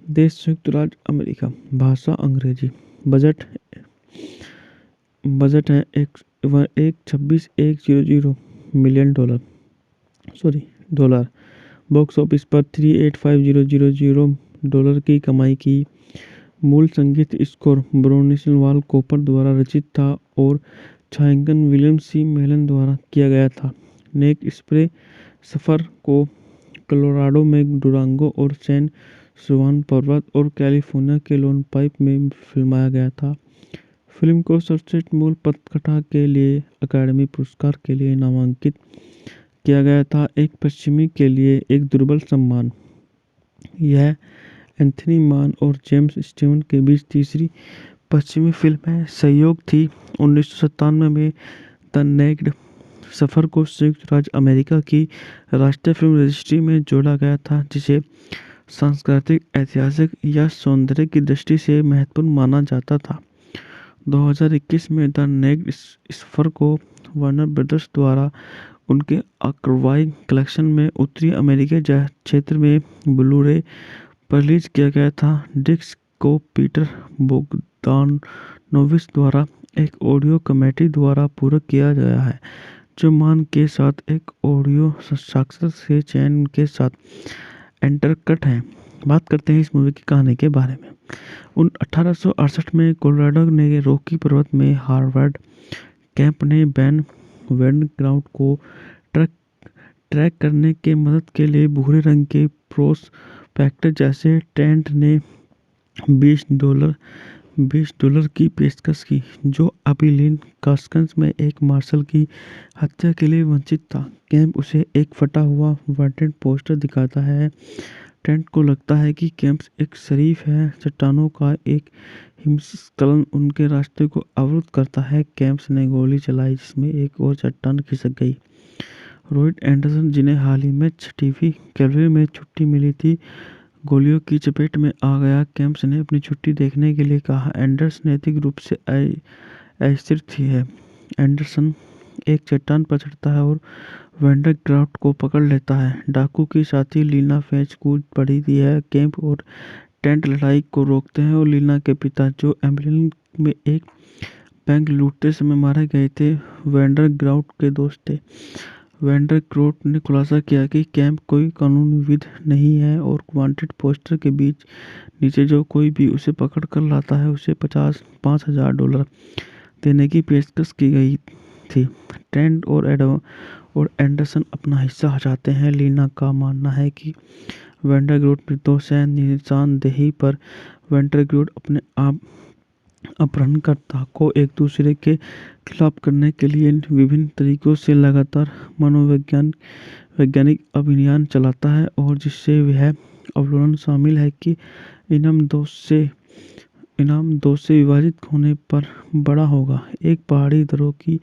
देश संयुक्त राज्य अमेरिका। भाषा अंग्रेजी। बजट है 126,100 मिलियन डॉलर। बॉक्स ऑफिस पर 385,000 डॉलर की कमाई की। मूल संगीत स्कोर ब्रोनिस्लाव कोपर द्वारा रचित था और छायांकन विलियम सी मेलन द्वारा किया गया था। नेक स्प्रे सफ़र को कोलोराडो में डुरांगो और सैन जुआन पर्वत और कैलिफोर्निया के लोन पाइप में फिल्माया गया था। फिल्म को सर्वश्रेष्ठ मूल पटकथा के लिए अकादमी पुरस्कार के लिए नामांकित किया गया था, एक पश्चिमी के लिए एक दुर्बल सम्मान। यह एंथनी मान और जेम्स स्टीवन के बीच तीसरी पश्चिमी फिल्म है। सहयोग थी 1997 में द नेक्ड सफ़र को संयुक्त राज्य अमेरिका की राष्ट्रीय फिल्म रजिस्ट्री में जोड़ा गया था, जिसे सांस्कृतिक, ऐतिहासिक या सौंदर्य की दृष्टि से महत्वपूर्ण माना जाता था। 2021 में द नेक्ड स्फर को वार्नर ब्रदर्स द्वारा उनके आर्काइव कलेक्शन में उत्तरी अमेरिकी क्षेत्र में ब्लू-रे पर रिलीज किया गया था। डिस्क को पीटर बोगदानोविच द्वारा एक ऑडियो कमेटी द्वारा पूरक किया गया है, जो मान के साथ एक ऑडियो साक्षात्कार के चयन के साथ इंटरकट है। बात करते हैं इस मूवी की कहानी के बारे में। 1868 में कोलोराडो ने रॉकी पर्वत में हार्वर्ड कैंप ने बेन वैंडरग्राउट को ट्रैक करने के मदद के लिए भूरे रंग के प्रोस्पेक्टर जैसे टेंट ने $20 की पेशकश की, जो अबिलीन कास्कन्स में एक मार्शल की हत्या के लिए वंचित था। कैंप उसे एक फटा हुआ वांटेड पोस्टर दिखाता है। टेंट को लगता है कि कैंप एक शरीफ है। चट्टानों का एक हिमस्खलन उनके रास्ते को अवरुद्ध करता है। कैंप ने गोली चलाई, जिसमें एक और चट्टान खिसक गई। रॉयड एंडरसन, जिन्हें हाल ही में 6वीं कैवलरी में छुट्टी मिली थी, गोलियों की चपेट में आ गया। कैंप ने अपनी छुट्टी देखने के लिए कहा। एंडरसन नैतिक रूप से अस्थिर है। एंडरसन एक चट्टान पर चढ़ता है और वैंडरग्राउट को पकड़ लेता है। डाकू की साथी लीना फेच कूद पड़ी थी है। कैंप और टेंट लड़ाई को रोकते हैं और लीना के पिता, जो एम्बुलेंस में एक बैंक लूटते समय मारे गए थे, वैंडरग्राउट के दोस्त थे। वैंडरग्राउट ने खुलासा किया कि कैंप कोई कानूनी विध नहीं है और वांटेड पोस्टर के बीच नीचे जो कोई भी उसे पकड़ कर लाता है, उसे $5,000 देने की पेशकश की गई थी। टेंट और एंडरसन अपना हिस्सा चाहते हैं। लीना का मानना है कि वैंडरग्राउट निर्दोष है। निशानदेही पर वैंडरग्राउट अपने आप अपहरणकर्ता को एक दूसरे के खिलाफ करने के लिए विभिन्न तरीकों से लगातार वैज्ञानिक अभियान चलाता है, और जिससे वह अवलोकन शामिल है कि इनाम दोष से विभाजित होने पर बड़ा होगा। एक पहाड़ी दरों की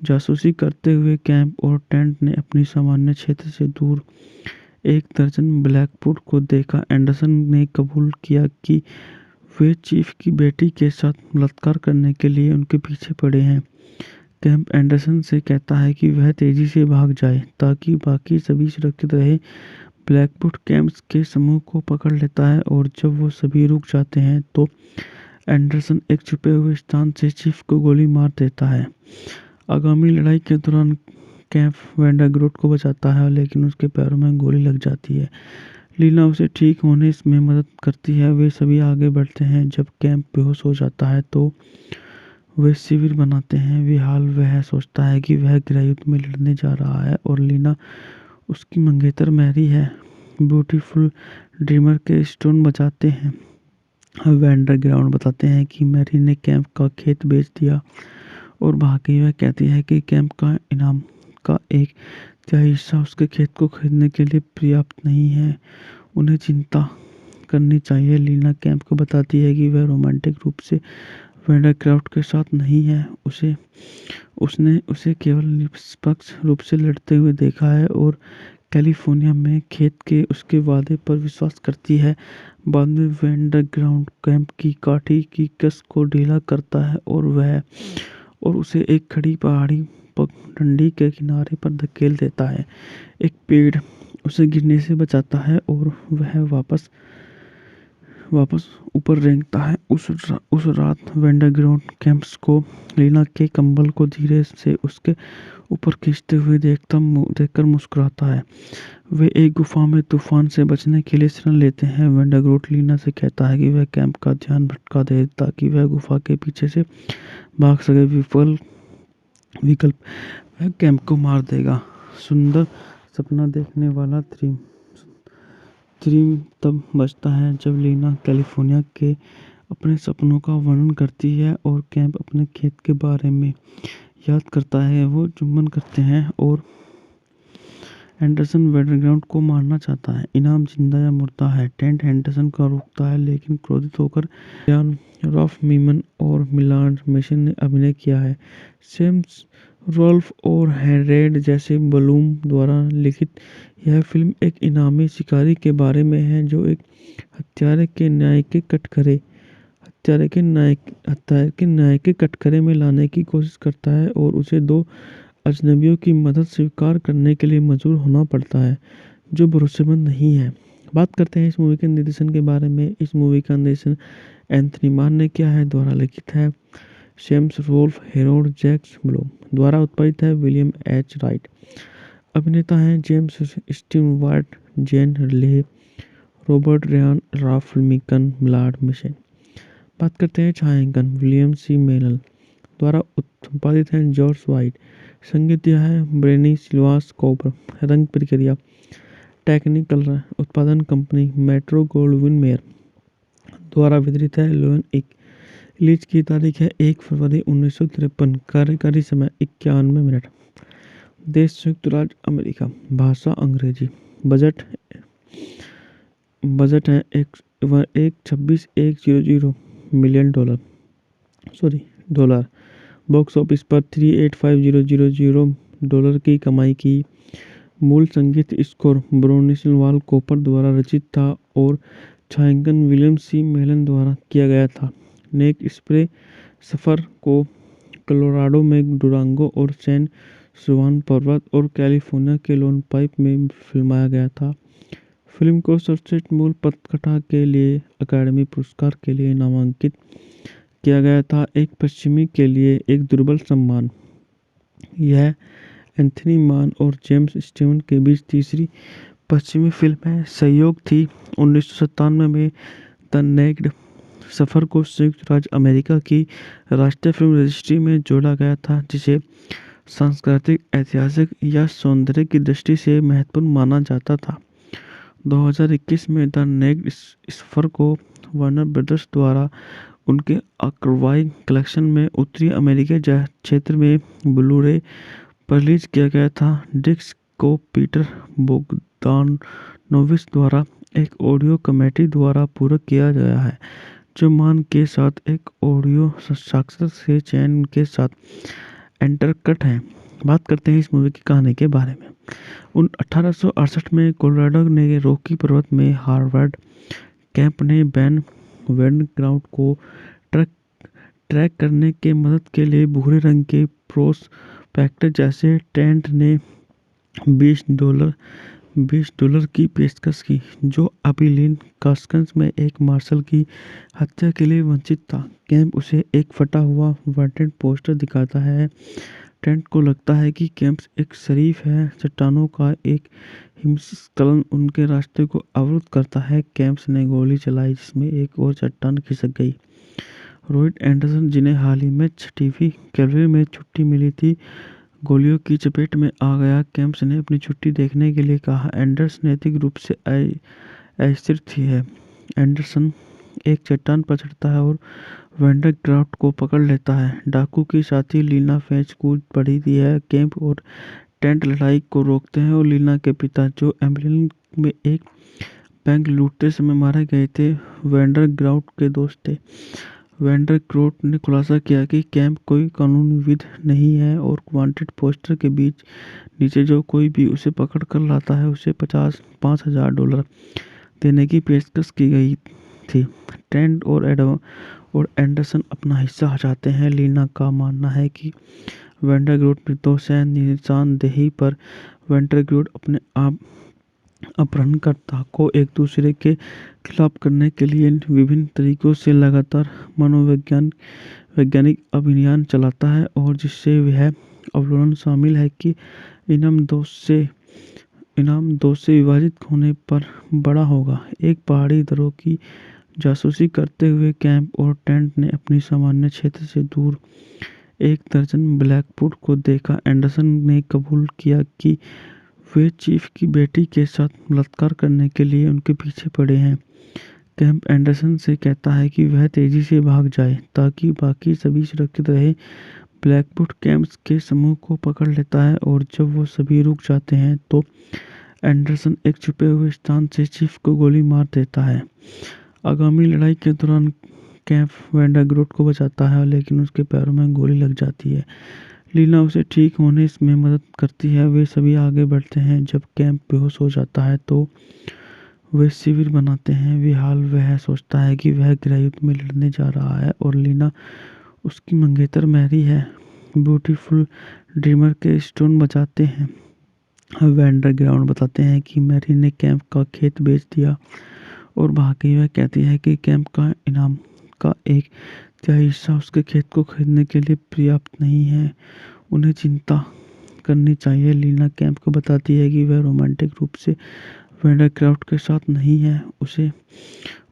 जासूसी करते हुए कैंप और टेंट ने अपनी सामान्य क्षेत्र से दूर एक दर्जन ब्लैकवुड को देखा। एंडरसन ने कबूल किया कि वे चीफ की बेटी के साथ बलात्कार करने के लिए उनके पीछे पड़े हैं। कैंप एंडरसन से कहता है कि वह तेजी से भाग जाए ताकि बाकी सभी सुरक्षित रहे। ब्लैकवुड कैंप के समूह को पकड़ लेता है, और जब वो सभी रुक जाते हैं तो एंडरसन एक छुपे हुए स्थान से चीफ को गोली मार देता है। आगामी लड़ाई के दौरान कैंप वैंडरग्राउट को बचाता है, लेकिन उसके पैरों में गोली लग जाती है। लीना उसे ठीक होने में मदद करती है। वे सभी आगे बढ़ते हैं। जब कैंप बेहोश हो जाता है तो वे शिविर बनाते हैं। वह सोचता है कि वह गृहयुद्ध में लड़ने जा रहा है और लीना उसकी मंगेतर मैरी है। ब्यूटीफुल ड्रीमर के स्टोन बजाते हैं। वैंडरग्राउट बताते हैं कि मैरी ने कैंप का खेत बेच दिया और भाग गई। वह कहती है कि कैंप का इनाम का एक तिहाई हिस्सा उसके खेत को खरीदने के लिए पर्याप्त नहीं है। उन्हें चिंता करनी चाहिए। लीना कैंप को बताती है कि वह रोमांटिक रूप से वैंडरग्राउट के साथ नहीं है। उसने उसे केवल निष्पक्ष रूप से लड़ते हुए देखा है और कैलिफोर्निया में खेत के उसके वादे पर विश्वास करती है। बाद में वैंडरग्राउट कैंप की काठी की कस को ढीला करता है और उसे एक खड़ी पहाड़ी पगडंडी के किनारे पर धकेल देता है। एक पेड़ उसे गिरने से बचाता है और वह वापस ऊपर रेंगता है। उस रात वैंडरग्राउट कैंप्स को लीना के कंबल को धीरे से उसके ऊपर खींचते हुए देखकर मुस्कुराता है। वे एक गुफा में तूफान से बचने के लिए शरण लेते हैं। वैंडरग्राउट लीना से कहता है कि वह कैंप का ध्यान भटका दे ताकि वह गुफा के पीछे से भाग सके। विकल्प वह कैंप को मार देगा। सुंदर सपना देखने वाला थीम तब बजता है जब लीना कैलिफोर्निया के अपने सपनों का वर्णन करती है और कैंप अपने खेत के बारे में याद करता है। वो चुंबन करते हैं और एंडरसन वैंडरग्राउट को मारना चाहता है। इनाम जिंदा या मुर्दा है। टेंट एंडरसन को रोकता है, लेकिन क्रोधित होकर यान रॉल्फ मीमन और मिलान मेसन ने अभिनय किया है। सेम रॉल्फ और हेरेड जैसे ब्लूम द्वारा लिखित यह फिल्म एक इनामी शिकारी के बारे में है जो एक हत्यारे के न्याय के कटघरे हत्यारे के न्याय के कटघरे में लाने की कोशिश करता है और उसे दो अजनबियों की मदद स्वीकार करने के लिए मजबूर होना पड़ता है, जो भरोसेमंद नहीं है। बात करते हैं इस मूवी के निर्देशन के बारे में। इस मूवी का निर्देशन एंथनी मान ने किया है, द्वारा लिखित है James Wolfe, Harold Jack Bloom, द्वारा उत्पादित है विलियम एच राइट। अभिनेता हैं James Stewart, Jane Leigh, Robert Rehan, Ralph Meeker, Millard Mitchell. बात करते हैं छायांकन, विलियम सी मेनल, द्वारा उत्पादित है जॉर्ज वाइट। संगीत दिया है ब्रेनी सिल्वास कोबर। रंग प्रक्रिया टेक्निकल उत्पादन कंपनी मेट्रो गोल्डविन मेयर, द्वारा वितरित है लोन एक। रिलीज की तारीख है 1 फरवरी 1953। कार्यकारी समय 51 मिनट। देश संयुक्त राज्य अमेरिका। भाषा अंग्रेजी। बजट बजट है एक 26,100 मिलियन डॉलर। बॉक्स ऑफिस पर 385,000 डॉलर की कमाई की। मूल संगीत स्कोर ब्रोनिस्लाव कोपर द्वारा रचित था और छायांकन विलियम सी मेलन द्वारा किया गया था। नेक स्प्रे सफ़र को कोलोराडो में डुरांगो और सैन जुआन पर्वत और कैलिफोर्निया के लोन पाइप में फिल्माया गया था। फिल्म को सर्वश्रेष्ठ मूल पटकथा के लिए अकादमी पुरस्कार के लिए नामांकित किया गया था, एक पश्चिमी के लिए एक दुर्बल सम्मान। यह एंथनी मान और जेम्स स्टीवन के बीच तीसरी पश्चिमी फिल्म है। सहयोग थी 1997 में द नेक्ड सफ़र को संयुक्त राज्य अमेरिका की राष्ट्रीय फिल्म रजिस्ट्री में जोड़ा गया था, जिसे सांस्कृतिक, ऐतिहासिक या सौंदर्य की दृष्टि से महत्वपूर्ण माना जाता था। 2021 में द नेक्ड सफ़र को वार्नर ब्रदर्स द्वारा उनके आर्काइव कलेक्शन में उत्तरी अमेरिकी क्षेत्र में ब्लू-रे पर रिलीज किया गया था। डिस्क को पीटर बोगदानोविच द्वारा एक ऑडियो कमेटी द्वारा पूरक किया गया है, जो मान के साथ एक ऑडियो साक्षात्कार के चयन के साथ इंटरकट है। बात करते हैं इस मूवी की कहानी के बारे में। 1868 में कोलोराडो ने रॉकी पर्वत में हार्वर्ड कैंप ने बैन ग्राउंड को ट्रैक करने के मदद के लिए भूरे रंग के प्रोस्पेक्टर जैसे टेंट ने $20 की पेशकश की, जो अबिलीन कास्कन्स में एक मार्शल की हत्या के लिए वंचित था। कैंप उसे एक फटा हुआ वांटेड पोस्टर दिखाता है। टेंट को लगता है कि कैंप एक शरीफ है। चट्टानों का एक हिमस्खलन उनके रास्ते को अवरुद्ध करता है। कैंप ने गोली चलाई, जिसमें एक और चट्टान खिसक गई। रॉयड एंडरसन, जिन्हें हाल ही में 6वीं कैवलरी में छुट्टी मिली थी, गोलियों की चपेट में आ गया। कैंप्स ने अपनी छुट्टी देखने के लिए कहा। एंडरसन नैतिक रूप से अस्थिर है। एंडरसन एक चट्टान पर चढ़ता है और वैंडरग्राफ्ट को पकड़ लेता है। डाकू की साथी लीना फेंच कूद पड़ी है। कैंप और टेंट लड़ाई को रोकते हैं और लीना के पिता, जो एम्बलिन में एक बैंक लूटते समय मारे गए थे, वैंडरग्राफ्ट के दोस्त थे। वैंडरग्राफ्ट ने खुलासा किया कि कैंप कोई कानूनी विध नहीं है और वांटेड पोस्टर के नीचे जो कोई भी उसे पकड़ कर लाता है, उसे $5,000 देने की पेशकश की गई थी। टेंट और एंडरसन अपना हिस्सा हटाते हैं। लीना का मानना है कि वैंडरग्राफ्ट निर्दोष है। निशानदेही पर वैंडरग्राफ्ट अपने आप अपहरणकर्ता को एक दूसरे के खिलाफ करने के लिए विभिन्न तरीकों से लगातार वैज्ञानिक अभियान चलाता है, और जिससे यह अवलोकन शामिल है कि इनाम दोष से विभाजित होने पर बड़ा होगा। एक पहाड़ी दरों की जासूसी करते हुए कैंप और टेंट ने अपनी सामान्य क्षेत्र से दूर एक दर्जन ब्लैकवुड को देखा। एंडरसन ने कबूल किया कि वे चीफ की बेटी के साथ बलात्कार करने के लिए उनके पीछे पड़े हैं। कैंप एंडरसन से कहता है कि वह तेजी से भाग जाए ताकि बाकी सभी सुरक्षित रहे। ब्लैकवुड कैंप्स के समूह को पकड़ लेता है और जब वो सभी रुक जाते हैं तो एंडरसन एक छुपे हुए स्थान से चीफ को गोली मार देता है। आगामी लड़ाई के दौरान कैंप वैंडरग्राफ्ट को बचाता है, लेकिन उसके पैरों में गोली लग जाती है। लीना उसे ठीक होने में मदद करती है। वे सभी आगे बढ़ते हैं। जब कैंप बेहोश हो जाता है तो वे शिविर बनाते हैं। विहाल वह सोचता है कि वह गृहयुद्ध में लड़ने जा रहा है और लीना उसकी मंगेतर मैरी है। ब्यूटीफुल ड्रीमर के स्टोन बजाते हैं। वैंडरग्राउंड बताते हैं कि मैरी ने कैंप का खेत बेच दिया और भागी। वह कहती है कि कैंप का इनाम का एक तिहाई हिस्सा उसके खेत को खरीदने के लिए पर्याप्त नहीं है। उन्हें चिंता करनी चाहिए। लीना कैंप को बताती है कि वह रोमांटिक रूप से वैंडरक्राफ्ट के साथ नहीं है।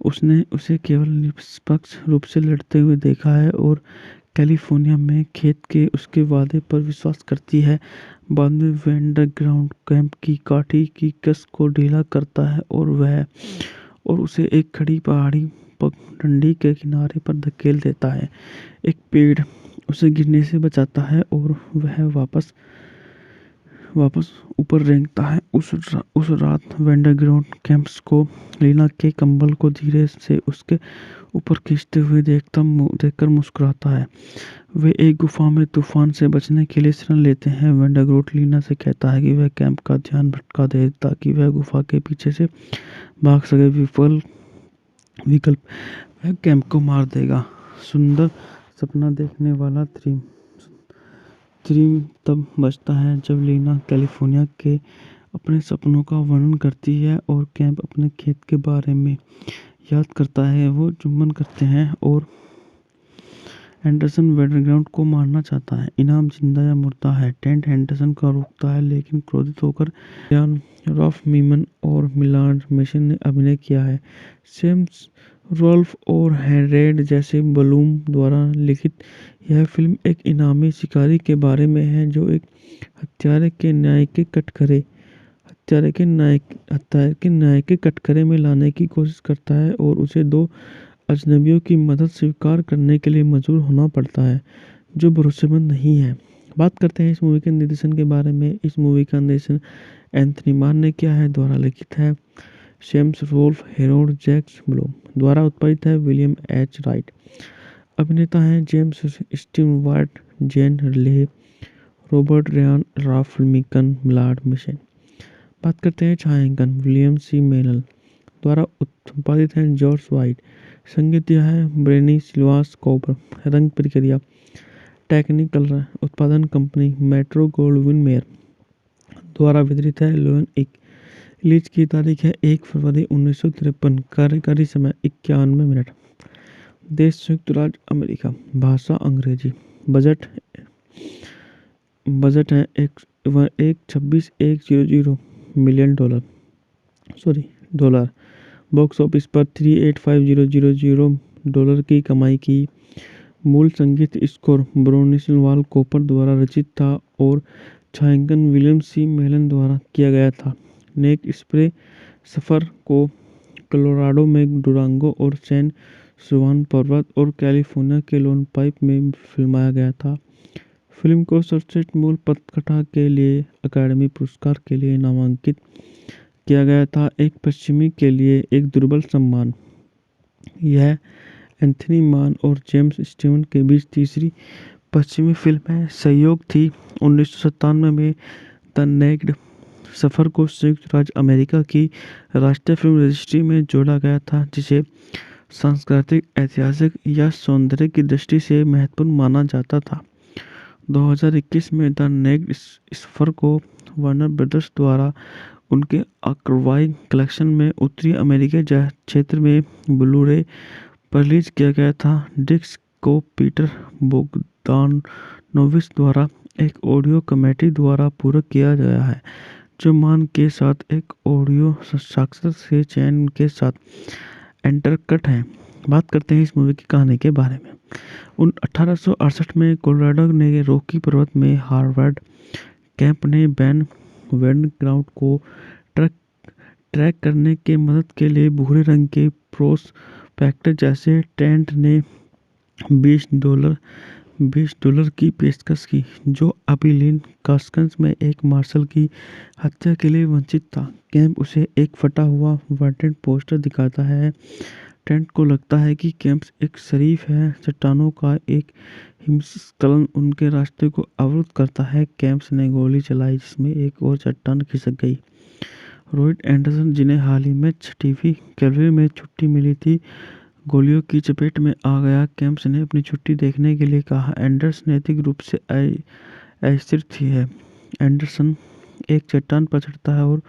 उसने उसे केवल निष्पक्ष रूप से लड़ते हुए देखा है और कैलिफोर्निया में खेत के उसके वादे पर विश्वास करती है। बाद में वैंडरग्राउंड कैंप की काठी की कस को ढीला करता है और उसे एक खड़ी पहाड़ी पगडंडी के किनारे पर धकेल देता है। एक पेड़ उसे गिरने से बचाता है और वह वापस ऊपर रेंगता है। उस रात वैंडरग्राउंड कैंप्स को लीना के कंबल को धीरे से उसके ऊपर खींचते हुए देखकर मुस्कुराता है। वे एक गुफा में तूफान से बचने के लिए शरण लेते हैं। वैंडरग्राउंड लीना से कहता है कि वह कैंप का ध्यान भटका दे ताकि वह गुफा के पीछे से भाग सके। विकल्प वह कैंप को मार देगा। सुंदर सपना देखने वाला थ्रीम तब बचता है जब लीना कैलिफोर्निया के अपने सपनों का वर्णन करती है और कैंप अपने खेत के बारे में याद करता है। वो चुंबन करते हैं और एंडरसन वैंडरग्राउंड को मारना चाहता है। इनाम जिंदा या मुर्दा है। टेंट एंडरसन को रोकता है लेकिन क्रोधित होकर यान रॉफ मीमन और मिलान मेसन ने अभिनय किया है। सेम्स रोल्फ और हेरेड जैसे बलूम द्वारा लिखित यह फिल्म एक इनामी शिकारी के बारे में है जो एक हत्यारे के न्याय के कटघरे में लाने की कोशिश करता है और उसे दो अजनबियों की मदद स्वीकार करने के लिए मजबूर होना पड़ता है जो भरोसेमंद नहीं है। बात करते हैं इस मूवी के निर्देशन के बारे में। इस मूवी का निर्देशन एंथनी मान ने किया है। द्वारा लिखित है Sam Rolfe, Harold Jack Bloom. द्वारा उत्पादित है विलियम एच राइट। अभिनेता हैं James Stewart, Jane Leigh, Robert Ryan, Ralph Meeker, Millard Mitchell. बात करते हैं छायांकन विलियम सी मेनल। द्वारा उत्पादित हैं जॉर्ज वाइट। संगीत दिया है ब्रेनी सिल्वास कॉपर। रंग प्रक्रिया टेक्निकल उत्पादन कंपनी मेट्रो गोल्डविन मेयर। द्वारा वितरित है लोन एक। रिलीज की तारीख है 1 फरवरी 1953। कार्यकारी समय 91 मिनट। देश संयुक्त राज्य अमेरिका। भाषा अंग्रेजी। बजट है 126,100 मिलियन डॉलर। बॉक्स ऑफिस पर 385,000 डॉलर की कमाई की। मूल संगीत स्कोर ब्रोनिस्लाव कॉपर द्वारा रचित था और छायांकन विलियम सी मेलन द्वारा किया गया था। नेक स्प्रे सफ़र को कोलोराडो में डुरांगो और सैन जुआन पर्वत और कैलिफोर्निया के लोन पाइप में फिल्माया गया था। फिल्म को सर्वश्रेष्ठ मूल पटकथा के लिए अकादमी पुरस्कार के लिए नामांकित किया गया था। एक पश्चिमी के लिए एक दुर्बल सम्मान। यह एंथनी मान और जेम्स स्टीवन के बीच तीसरी पश्चिमी फिल्म है। सहयोग थी 1997 में द नेक्ड सफ़र को संयुक्त राज्य अमेरिका की राष्ट्रीय फिल्म रजिस्ट्री में जोड़ा गया था जिसे सांस्कृतिक, ऐतिहासिक या सौंदर्य की दृष्टि से महत्वपूर्ण माना जाता था। 2021 में द नेक्ड सफ़र को वार्नर ब्रदर्स द्वारा उनके आर्काइव कलेक्शन में उत्तरी अमेरिकी क्षेत्र में ब्लू-रे पर रिलीज किया गया था। डिस्क को पीटर बोगदानोविच द्वारा एक ऑडियो कमेटी द्वारा पूरक किया गया है जो मान के साथ एक ऑडियो साक्षात्कार से चयन के साथ एंटरकट है। बात करते हैं इस मूवी की कहानी के बारे में। 1868 में कोलोराडो ने रॉकी पर्वत में हार्वर्ड कैंप ने बैन वैंडरग्राउंड को ट्रैक करने के मदद के लिए भूरे रंग के प्रोस्पेक्टर जैसे टेंट ने $20 की पेशकश की जो अबिलीन कास्कन्स में एक मार्शल की हत्या के लिए वंचित था। कैंप उसे एक फटा हुआ वांटेड पोस्टर दिखाता है। टेंट को लगता है कि कैंप एक शरीफ है। चट्टानों का एक हिमस्खलन उनके रास्ते को अवरुद्ध करता है। कैंप ने गोली चलाई जिसमें एक और चट्टान खिसक गई। रोहित एंडरसन, जिन्हें हाल ही में 6वीं कैवलरी में छुट्टी मिली थी, गोलियों की चपेट में आ गया। केम्प्स ने अपनी छुट्टी देखने के लिए कहा। एंडरसन नैतिक रूप से अस्थिर थी है। एंडरसन एक चट्टान पर चढ़ता है और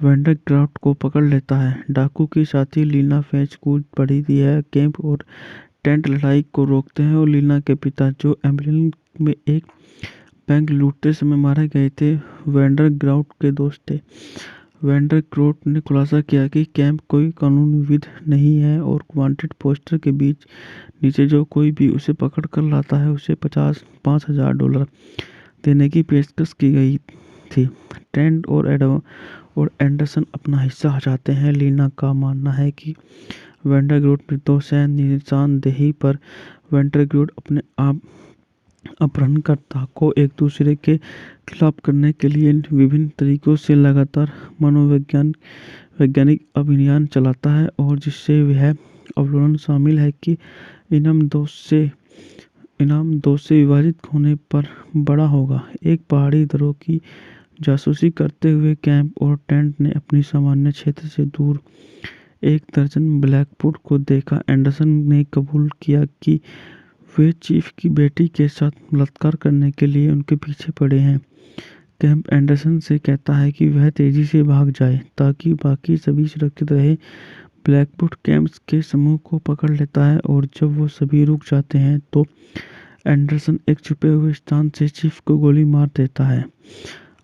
वैंडरग्राफ्ट को पकड़ लेता है। डाकू की साथी लीना फेंच कूद पड़ी थी है। कैंप और टेंट लड़ाई को रोकते हैं और लीना के पिता, जो एम्बुलेंस में एक बैंक लूटते समय मारे गए थे, वैंडरग्राफ्ट के दोस्त थे। वैंडरग्राफ्ट ने खुलासा किया कि कैंप कोई कानूनी विध नहीं है और वांटेड पोस्टर के बीच नीचे जो कोई भी उसे पकड़ कर लाता है उसे $5,000 देने की पेशकश की गई थी। ट्रेंट और एंडरसन अपना हिस्सा हटाते हैं। लीना का मानना है कि वैंडरग्राफ्ट निर्दोष है। निशानदेही पर वैंडरग्राफ्ट अपने आप अपहरणकर्ता को एक दूसरे के खिलाफ करने के लिए विभिन्न तरीकों से लगातार वैज्ञानिक अभियान चलाता है, और जिससे वह अवलोकन शामिल है कि इनाम दोष से विभाजित होने पर बड़ा होगा। एक पहाड़ी दरों की जासूसी करते हुए कैंप और टेंट ने अपनी सामान्य क्षेत्र से दूर एक दर्जन ब्लैकवुड को देखा। एंडरसन ने कबूल किया कि वे चीफ की बेटी के साथ बलात्कार करने के लिए उनके पीछे पड़े हैं। कैंप एंडरसन से कहता है कि वह तेजी से भाग जाए ताकि बाकी सभी सुरक्षित रहे। ब्लैकवुड कैंप्स के समूह को पकड़ लेता है और जब वो सभी रुक जाते हैं तो एंडरसन एक छुपे हुए स्थान से चीफ को गोली मार देता है।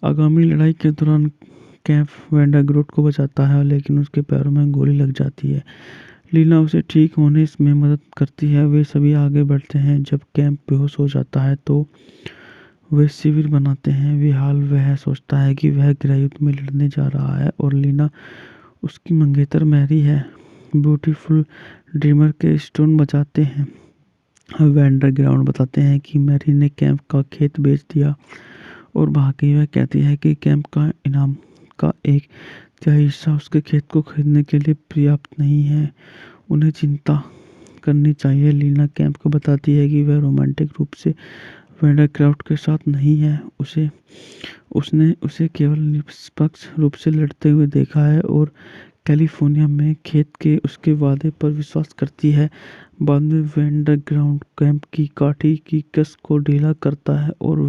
आगामी लड़ाई के दौरान कैंप वैंडरग्राफ्ट को बचाता है, लेकिन उसके पैरों में गोली लग जाती है। लीना उसे ठीक होने में मदद करती है। वे सभी आगे बढ़ते हैं। जब कैंप बेहोश हो जाता है तो वे शिविर बनाते हैं। वह सोचता है कि वह गृहयुद्ध में लड़ने जा रहा है और लीना उसकी मंगेतर मैरी है। ब्यूटीफुल ड्रीमर के स्टोन बचाते हैं। वैंडरग्राफ्ट बताते हैं कि मैरी ने कैंप का खेत बेच दिया और भागी। वह कहती है कि कैंप का इनाम का एक तिहाई हिस्सा उसके खेत को खरीदने के लिए पर्याप्त नहीं है। उन्हें चिंता करनी चाहिए। लीना कैंप को बताती है कि वह रोमांटिक रूप से वैंडरग्राफ्ट के साथ नहीं है। उसने उसे केवल निष्पक्ष रूप से लड़ते हुए देखा है और कैलिफोर्निया में खेत के उसके वादे पर विश्वास करती है। बाद में वैंडरग्राफ्ट कैंप की काठी की कस को ढीला करता है और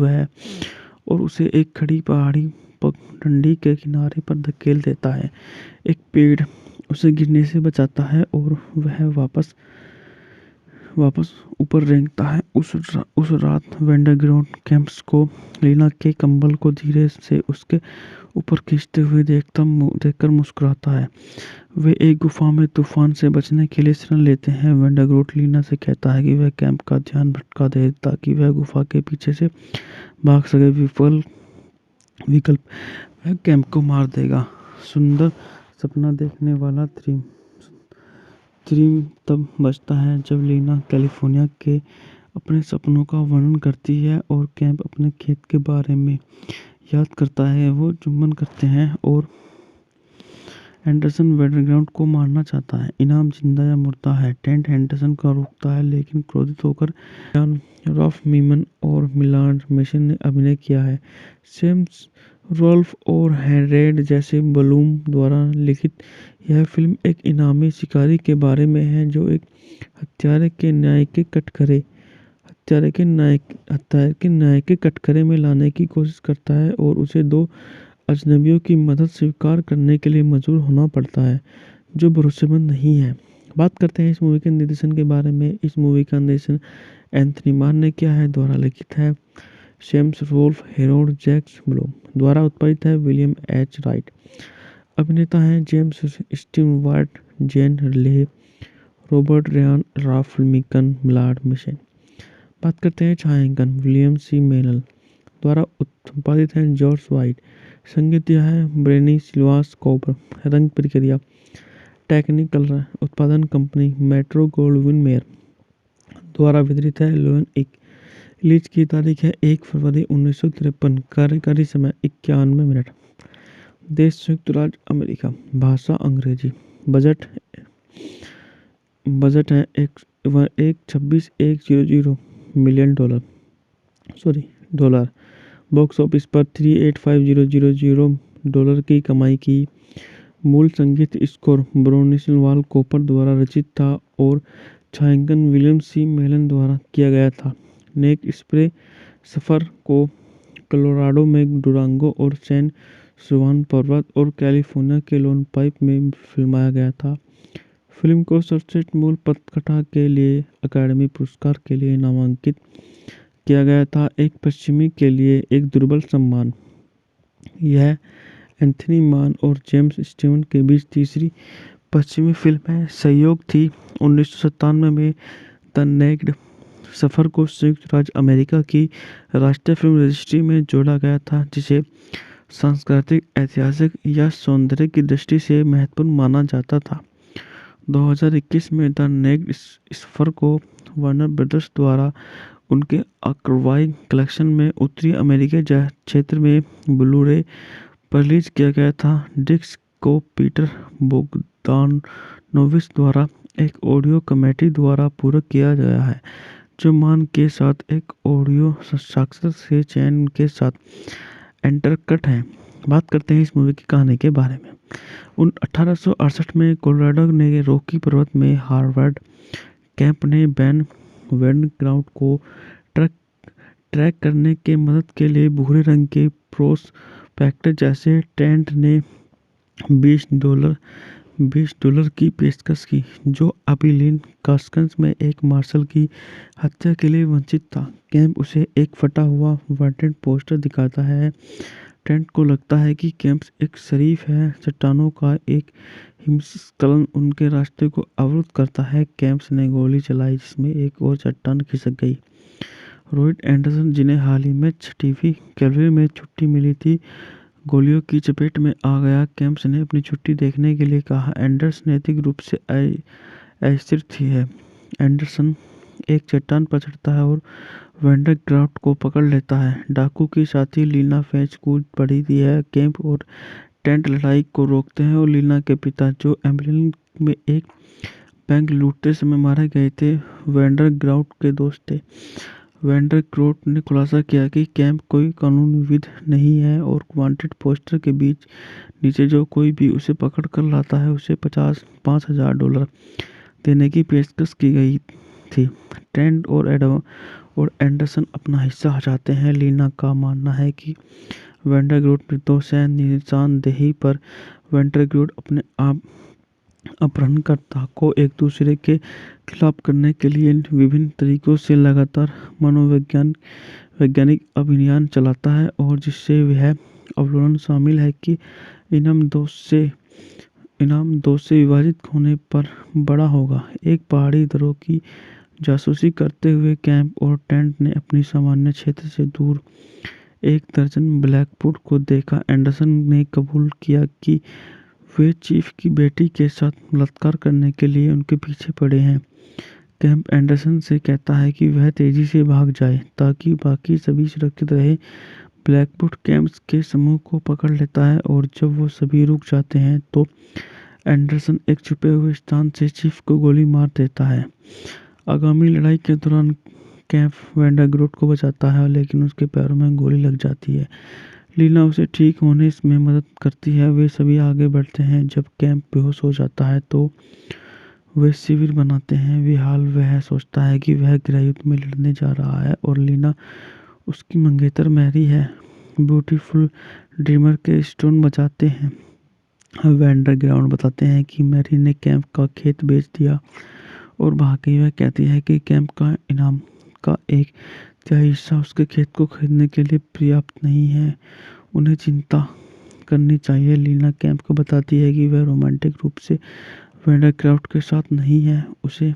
उसे एक खड़ी पहाड़ी पगडंडी के किनारे पर धकेल देता है। एक पेड़ उसे गिरने से बचाता है और वह वापस ऊपर रेंगता है। उस रात वैंडरग्राफ्ट कैंप्स को लीना के कंबल को धीरे से उसके ऊपर खींचते हुए देखकर मुस्कुराता है। वे एक गुफा में तूफान से बचने के लिए शरण लेते हैं। वैंडरग्राफ्ट लीना से कहता है कि वह कैंप का ध्यान भटका दे ताकि वह गुफा के पीछे से भाग सके। विकल्प वह कैंप को मार देगा। सुंदर सपना देखने वाला थ्रीम तब बचता है जब लीना कैलिफोर्निया के अपने सपनों का वर्णन करती है और कैंप अपने खेत के बारे में याद करता है। वो चुंबन करते हैं और एंडरसन वैंडरग्राफ्ट को मारना चाहता है। इनाम जिंदा या मुर्दा है। टेंट एंडरसन को रोकता है, लेकिन क्रोधित होकर रॉफ मीमन और मिलान मेसन ने अभिनय किया है। सेम्स रोल्फ और हेरेड जैसे बलूम द्वारा लिखित यह फिल्म एक इनामी शिकारी के बारे में है जो एक हत्यारे के न्याय के कटघरे में लाने की कोशिश करता है और उसे दो अजनबियों की मदद स्वीकार करने के लिए मजबूर होना पड़ता है जो भरोसेमंद नहीं है। बात करते हैं इस मूवी के निर्देशन के बारे में। इस मूवी का निर्देशन एंथनी मान ने किया है। द्वारा लिखित है Sam Rolfe, Harold Jack Bloom. द्वारा उत्पादित है विलियम एच राइट। अभिनेता हैं James Stewart, Jane Leigh, Robert Ryan, Ralph मीकन, मिलान मेसन। बात करते हैं छायांकन, विलियम सी मेनल। द्वारा उत्पादित है जॉर्ज वाइट। संगीत दिया है ब्रेनी सिल्वास कोबर। रंग प्रक्रिया टेक्निकल उत्पादन कंपनी मेट्रो गोल्डविन मेयर। द्वारा वितरित है लोन एक। रिलीज की तारीख है 1 फरवरी 1953। कार्यकारी समय 91 मिनट। देश संयुक्त राज्य अमेरिका। भाषा अंग्रेजी। बजट है 126,100 मिलियन डॉलर। बॉक्स ऑफिस पर 385,000 डॉलर की कमाई की। मूल संगीत स्कोर ब्रोनिस्लाव कॉपर द्वारा रचित था और छायांकन विलियम सी मेलन द्वारा किया गया था। नेक स्प्रे सफ़र को कोलोराडो में डुरांगो और सैन जुआन पर्वत और कैलिफोर्निया के लोन पाइप में फिल्माया गया था। फिल्म को सर्वश्रेष्ठ मूल पटकथा के लिए अकादमी पुरस्कार के लिए नामांकित किया गया था, एक पश्चिमी के लिए एक दुर्बल सम्मान। यह एंथनी मान और जेम्स स्टीवन के बीच तीसरी पश्चिमी फिल्म है। सहयोग थी 1997 में द नेक्ड सफ़र को संयुक्त राज्य अमेरिका की राष्ट्रीय फिल्म रजिस्ट्री में जोड़ा गया था, जिसे सांस्कृतिक, ऐतिहासिक या सौंदर्य की दृष्टि से महत्वपूर्ण माना जाता था। 2021 में द नेक्ड सफ़र को वार्नर ब्रदर्स द्वारा उनके आर्काइव कलेक्शन में उत्तरी अमेरिकी क्षेत्र में ब्लू-रे पर रिलीज किया गया था। डिस्क को पीटर बोगदानोविच द्वारा एक ऑडियो कमेटी द्वारा पूरक किया गया है, जो मान के साथ एक ऑडियो साक्षात्कार के चयन के साथ इंटरकट है। बात करते हैं इस मूवी की कहानी के बारे में। 1868 में कोलोराडो ने रॉकी पर्वत में हार्वर्ड कैंप ने बेन वैंडरग्राउट को ट्रैक करने के मदद के लिए भूरे रंग के प्रोस्पेक्टर जैसे टेंट ने $20 की पेशकश की, जो अबिलीन कास्कन्स में एक मार्शल की हत्या के लिए वंचित था। कैंप उसे एक फटा हुआ वांटेड पोस्टर दिखाता है। टेंट को लगता है कि कैंप एक शरीफ है। चट्टानों का एक हिमस्खलन उनके रास्ते को अवरुद्ध करता है। कैंप ने गोली चलाई, जिसमें एक और चट्टान खिसक गई। रॉयड एंडरसन, जिन्हें हाल ही में 6वीं कैवलरी में छुट्टी मिली थी, गोलियों की चपेट में आ गया। कैंप ने अपनी छुट्टी देखने के लिए कहा। एंडरसन नैतिक रूप से अस्थिर है। एंडरसन एक चट्टान पर चढ़ता है और वैंडरग्राउट को पकड़ लेता है। डाकू की साथी लीना फेंच कूद पड़ी है। कैंप और टेंट लड़ाई को रोकते हैं और लीना के पिता, जो एम्बलिन में एक बैंक लूटते समय मारे गए थे, वैंडरग्राउट के दोस्त थे। वैंडरग्राउट ने खुलासा किया कि कैंप कोई कानूनी विध नहीं है और वांटेड पोस्टर के नीचे जो कोई भी उसे पकड़ कर लाता है, उसे $5,000 देने की पेशकश की गई थी। ट्रेंट और एंडरसन अपना हिस्सा हटाते हैं। लीना का मानना है कि वैंडरग्राउट निर्दोष है। निशानदेही पर वैंडरग्राउट अपने आप अपहरणकर्ता को एक दूसरे के खिलाफ करने के लिए विभिन्न तरीकों से लगातार वैज्ञानिक अभियान चलाता है, और जिससे यह अवलोकन शामिल है कि इनाम दोष से विभाजित होने पर बड़ा होगा। एक पहाड़ी दरों की जासूसी करते हुए कैंप और टेंट ने अपनी सामान्य क्षेत्र से दूर एक दर्जन ब्लैकवुड को देखा। एंडरसन ने कबूल किया कि वे चीफ की बेटी के साथ बलात्कार करने के लिए उनके पीछे पड़े हैं। कैंप एंडरसन से कहता है कि वह तेजी से भाग जाए ताकि बाकी सभी सुरक्षित रहे। ब्लैकवुड कैंप के समूह को पकड़ लेता है, और जब वो सभी रुक जाते हैं तो एंडरसन एक छुपे हुए स्थान से चीफ को गोली मार देता है। आगामी लड़ाई के दौरान कैंप वैंडरग्राउट को बचाता है, लेकिन उसके पैरों में गोली लग जाती है। लीना उसे ठीक होने में मदद करती है। वे सभी आगे बढ़ते हैं। जब कैंप बेहोश हो जाता है तो वे शिविर बनाते हैं। वह सोचता है कि वह गृहयुद्ध में लड़ने जा रहा है और लीना उसकी मंगेतर मैरी है। ब्यूटीफुल ड्रीमर के स्टोन बचाते हैं। वैंडरग्राउट बताते हैं कि मैरी ने कैंप का खेत बेच दिया और भाग गई। वह कहती है कि कैंप का इनाम का एक तिहाई हिस्सा उसके खेत को खरीदने के लिए पर्याप्त नहीं है। उन्हें चिंता करनी चाहिए। लीना कैंप को बताती है कि वह रोमांटिक रूप से वैंडरग्राउट के साथ नहीं है। उसने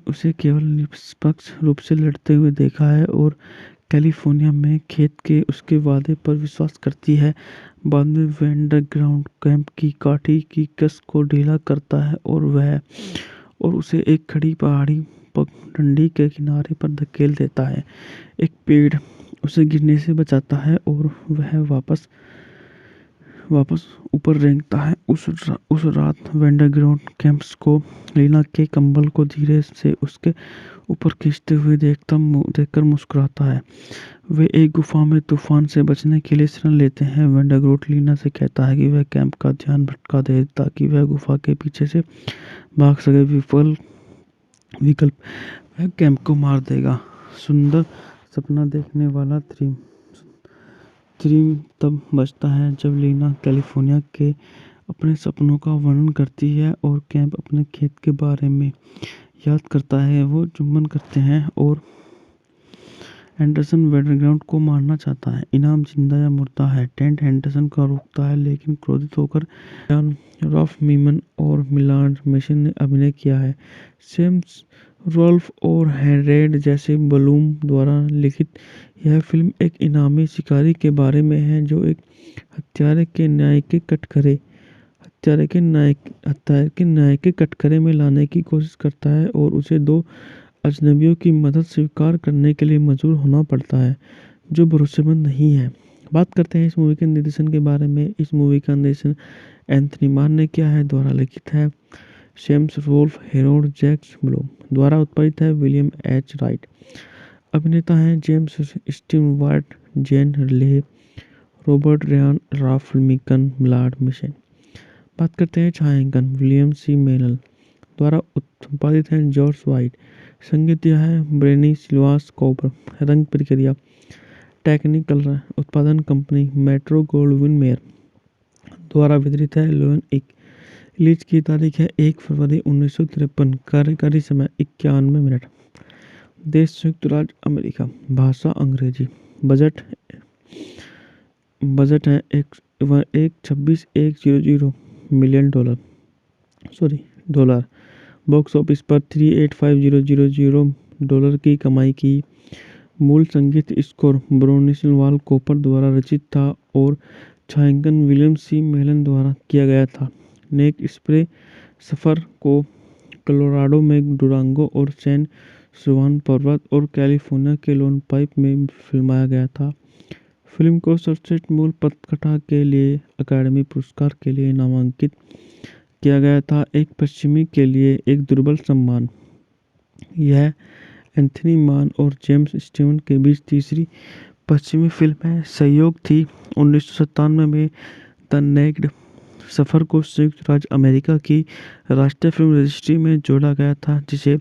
उसे केवल निष्पक्ष रूप से लड़ते हुए देखा है और कैलिफोर्निया में खेत के उसके वादे पर विश्वास करती है। बाद में वैंडरग्राउट कैंप की काठी की कस को ढीला करता है और उसे एक खड़ी पहाड़ी पगडंडी के किनारे पर धकेल देता है। एक पेड़ उसे गिरने से बचाता है और वह वापस ऊपर रेंगता है। उस रात वैंडरग्राउट कैंप्स को लीना के कंबल को धीरे से उसके ऊपर खींचते हुए देखकर मुस्कुराता है। वे एक गुफा में तूफान से बचने के लिए शरण लेते हैं। वेंडाग्रोट लीना से कहता है कि वह कैंप का ध्यान भटका दे ताकि वह गुफा के पीछे से भाग सके। विकल्प वह कैंप को मार देगा। सुंदर सपना देखने वाला थ्रीम थ्रीम तब बचता है जब लीना कैलिफोर्निया के अपने सपनों का वर्णन करती है और कैंप अपने खेत के बारे में याद करता है। वो चुंबन करते हैं और एंडरसन वेंडाग्राउट को मारना चाहता है। इनाम जिंदा या मुर्दा है। टेंट एंडरसन को रोकता है लेकिन क्रोधित होकर जॉन रॉफ मीमन और मिलान मेसन ने अभिनय किया है। सेम्स रोल्फ और हेरेड जैसे बलूम द्वारा लिखित यह फिल्म एक इनामी शिकारी के बारे में है जो एक हत्यारे के न्याय के न्याय के कटघरे में लाने की कोशिश करता है और उसे दो अजनबियों की मदद स्वीकार करने के लिए मजबूर होना पड़ता है जो भरोसेमंद नहीं है। बात करते हैं इस मूवी के निर्देशन के बारे में। इस मूवी का निर्देशन एंथनी मान ने किया है। द्वारा लिखित है Sam Rolfe Harold Jack Bloom. द्वारा उत्पादित है विलियम एच राइट। अभिनेता हैं James Stewart, Jane Leigh, Robert Ryan, Ralph Meeker, Millard Mitchell. बात करते हैं छायांकन विलियम सी मेनल। द्वारा उत्पादित है जॉर्ज वाइट। संगीत दिया है ब्रेनी सिल्वास कॉपर। रंग प्रक्रिया टेक्निकल उत्पादन कंपनी मेट्रो गोल्डविन मेयर। द्वारा वितरित है लोन एक। रिलीज की तारीख है 1 फरवरी 1953। कार्यकारी समय 91 मिनट। देश संयुक्त राज्य अमेरिका। भाषा अंग्रेजी। बजट है एक 26,100 मिलियन डॉलर। बॉक्स ऑफिस पर 385,000 डॉलर की कमाई की। मूल संगीत स्कोर ब्रोनिस्लाव कॉपर द्वारा रचित था और छायांकन विलियम सी मेलन द्वारा किया गया था। नेक स्प्रे सफ़र को कोलोराडो में डुरांगो और सैन जुआन पर्वत और कैलिफोर्निया के लोन पाइप में फिल्माया गया था। फिल्म को सर्वश्रेष्ठ मूल पटकथा के लिए अकादमी पुरस्कार के लिए नामांकित किया गया था। एक पश्चिमी के लिए एक दुर्बल सम्मान। यह एंथनी मान और जेम्स स्टीवन के बीच तीसरी पश्चिमी फिल्म है। सहयोग थी 1997 में द नेक्ड सफ़र को संयुक्त राज्य अमेरिका की राष्ट्रीय फिल्म रजिस्ट्री में जोड़ा गया था जिसे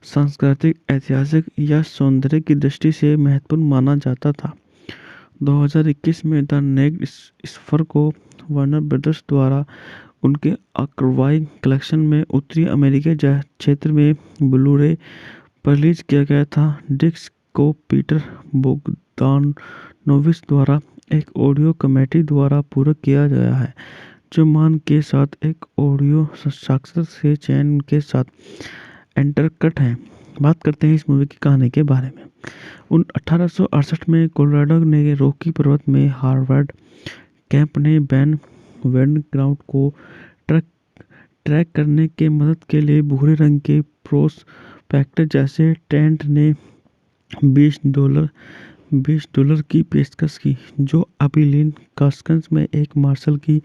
सांस्कृतिक, ऐतिहासिक या सौंदर्य की दृष्टि से महत्वपूर्ण माना जाता था। 2021 में द नेक्ड सफ़र को वार्नर ब्रदर्स द्वारा उनके आर्काइव कलेक्शन में उत्तरी अमेरिकी क्षेत्र में ब्लू-रे पर रिलीज किया गया था। डिस्क को पीटर बोगदानोविच द्वारा एक ऑडियो कमेटी द्वारा पूरक किया गया है जो मान के साथ एक ऑडियो साक्षात्कार के चयन के साथ इंटरकट है। बात करते हैं इस मूवी की कहानी के बारे में। 1868 में कोलोराडो ने रॉकी पर्वत में हार्वर्ड कैंप ने बैन वेंडाग्राउट को ट्रैक करने के मदद के लिए भूरे रंग के प्रोस्पेक्टर जैसे टेंट ने $20 की पेशकश की जो अबिलीन कास्कन्स में एक मार्शल की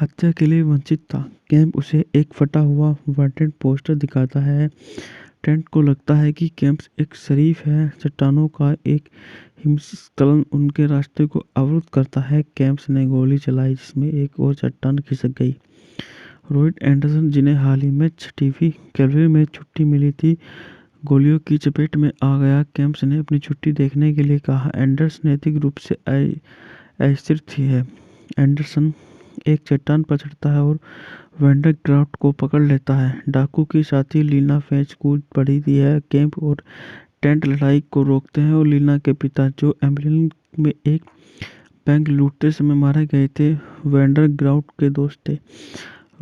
हत्या के लिए वंचित था। कैंप उसे एक फटा हुआ वांटेड पोस्टर दिखाता है। टेंट को लगता है कि कैंप एक शरीफ है। चट्टानों का एक हिमस्खलन उनके रास्ते को अवरुद्ध करता है। कैंप ने गोली चलाई जिसमें एक और चट्टान खिसक गई। रॉयड एंडरसन, जिन्हें हाल ही में 6वीं कैवलरी में छुट्टी मिली थी, गोलियों की चपेट में आ गया। कैंप ने अपनी छुट्टी देखने के लिए कहा। एंडरसन नैतिक रूप से अस्थिर है। एंडरसन एक चट्टान पर चढ़ता है और वेंडाग्राउट को पकड़ लेता है। डाकू की साथी लीना फेच कूद पड़ी है। कैंप और टेंट लड़ाई को रोकते हैं और लीना के पिता, जो एम्बुलेंस में एक बैंक लूटते समय मारे गए थे, वेंडाग्राउट के दोस्त थे।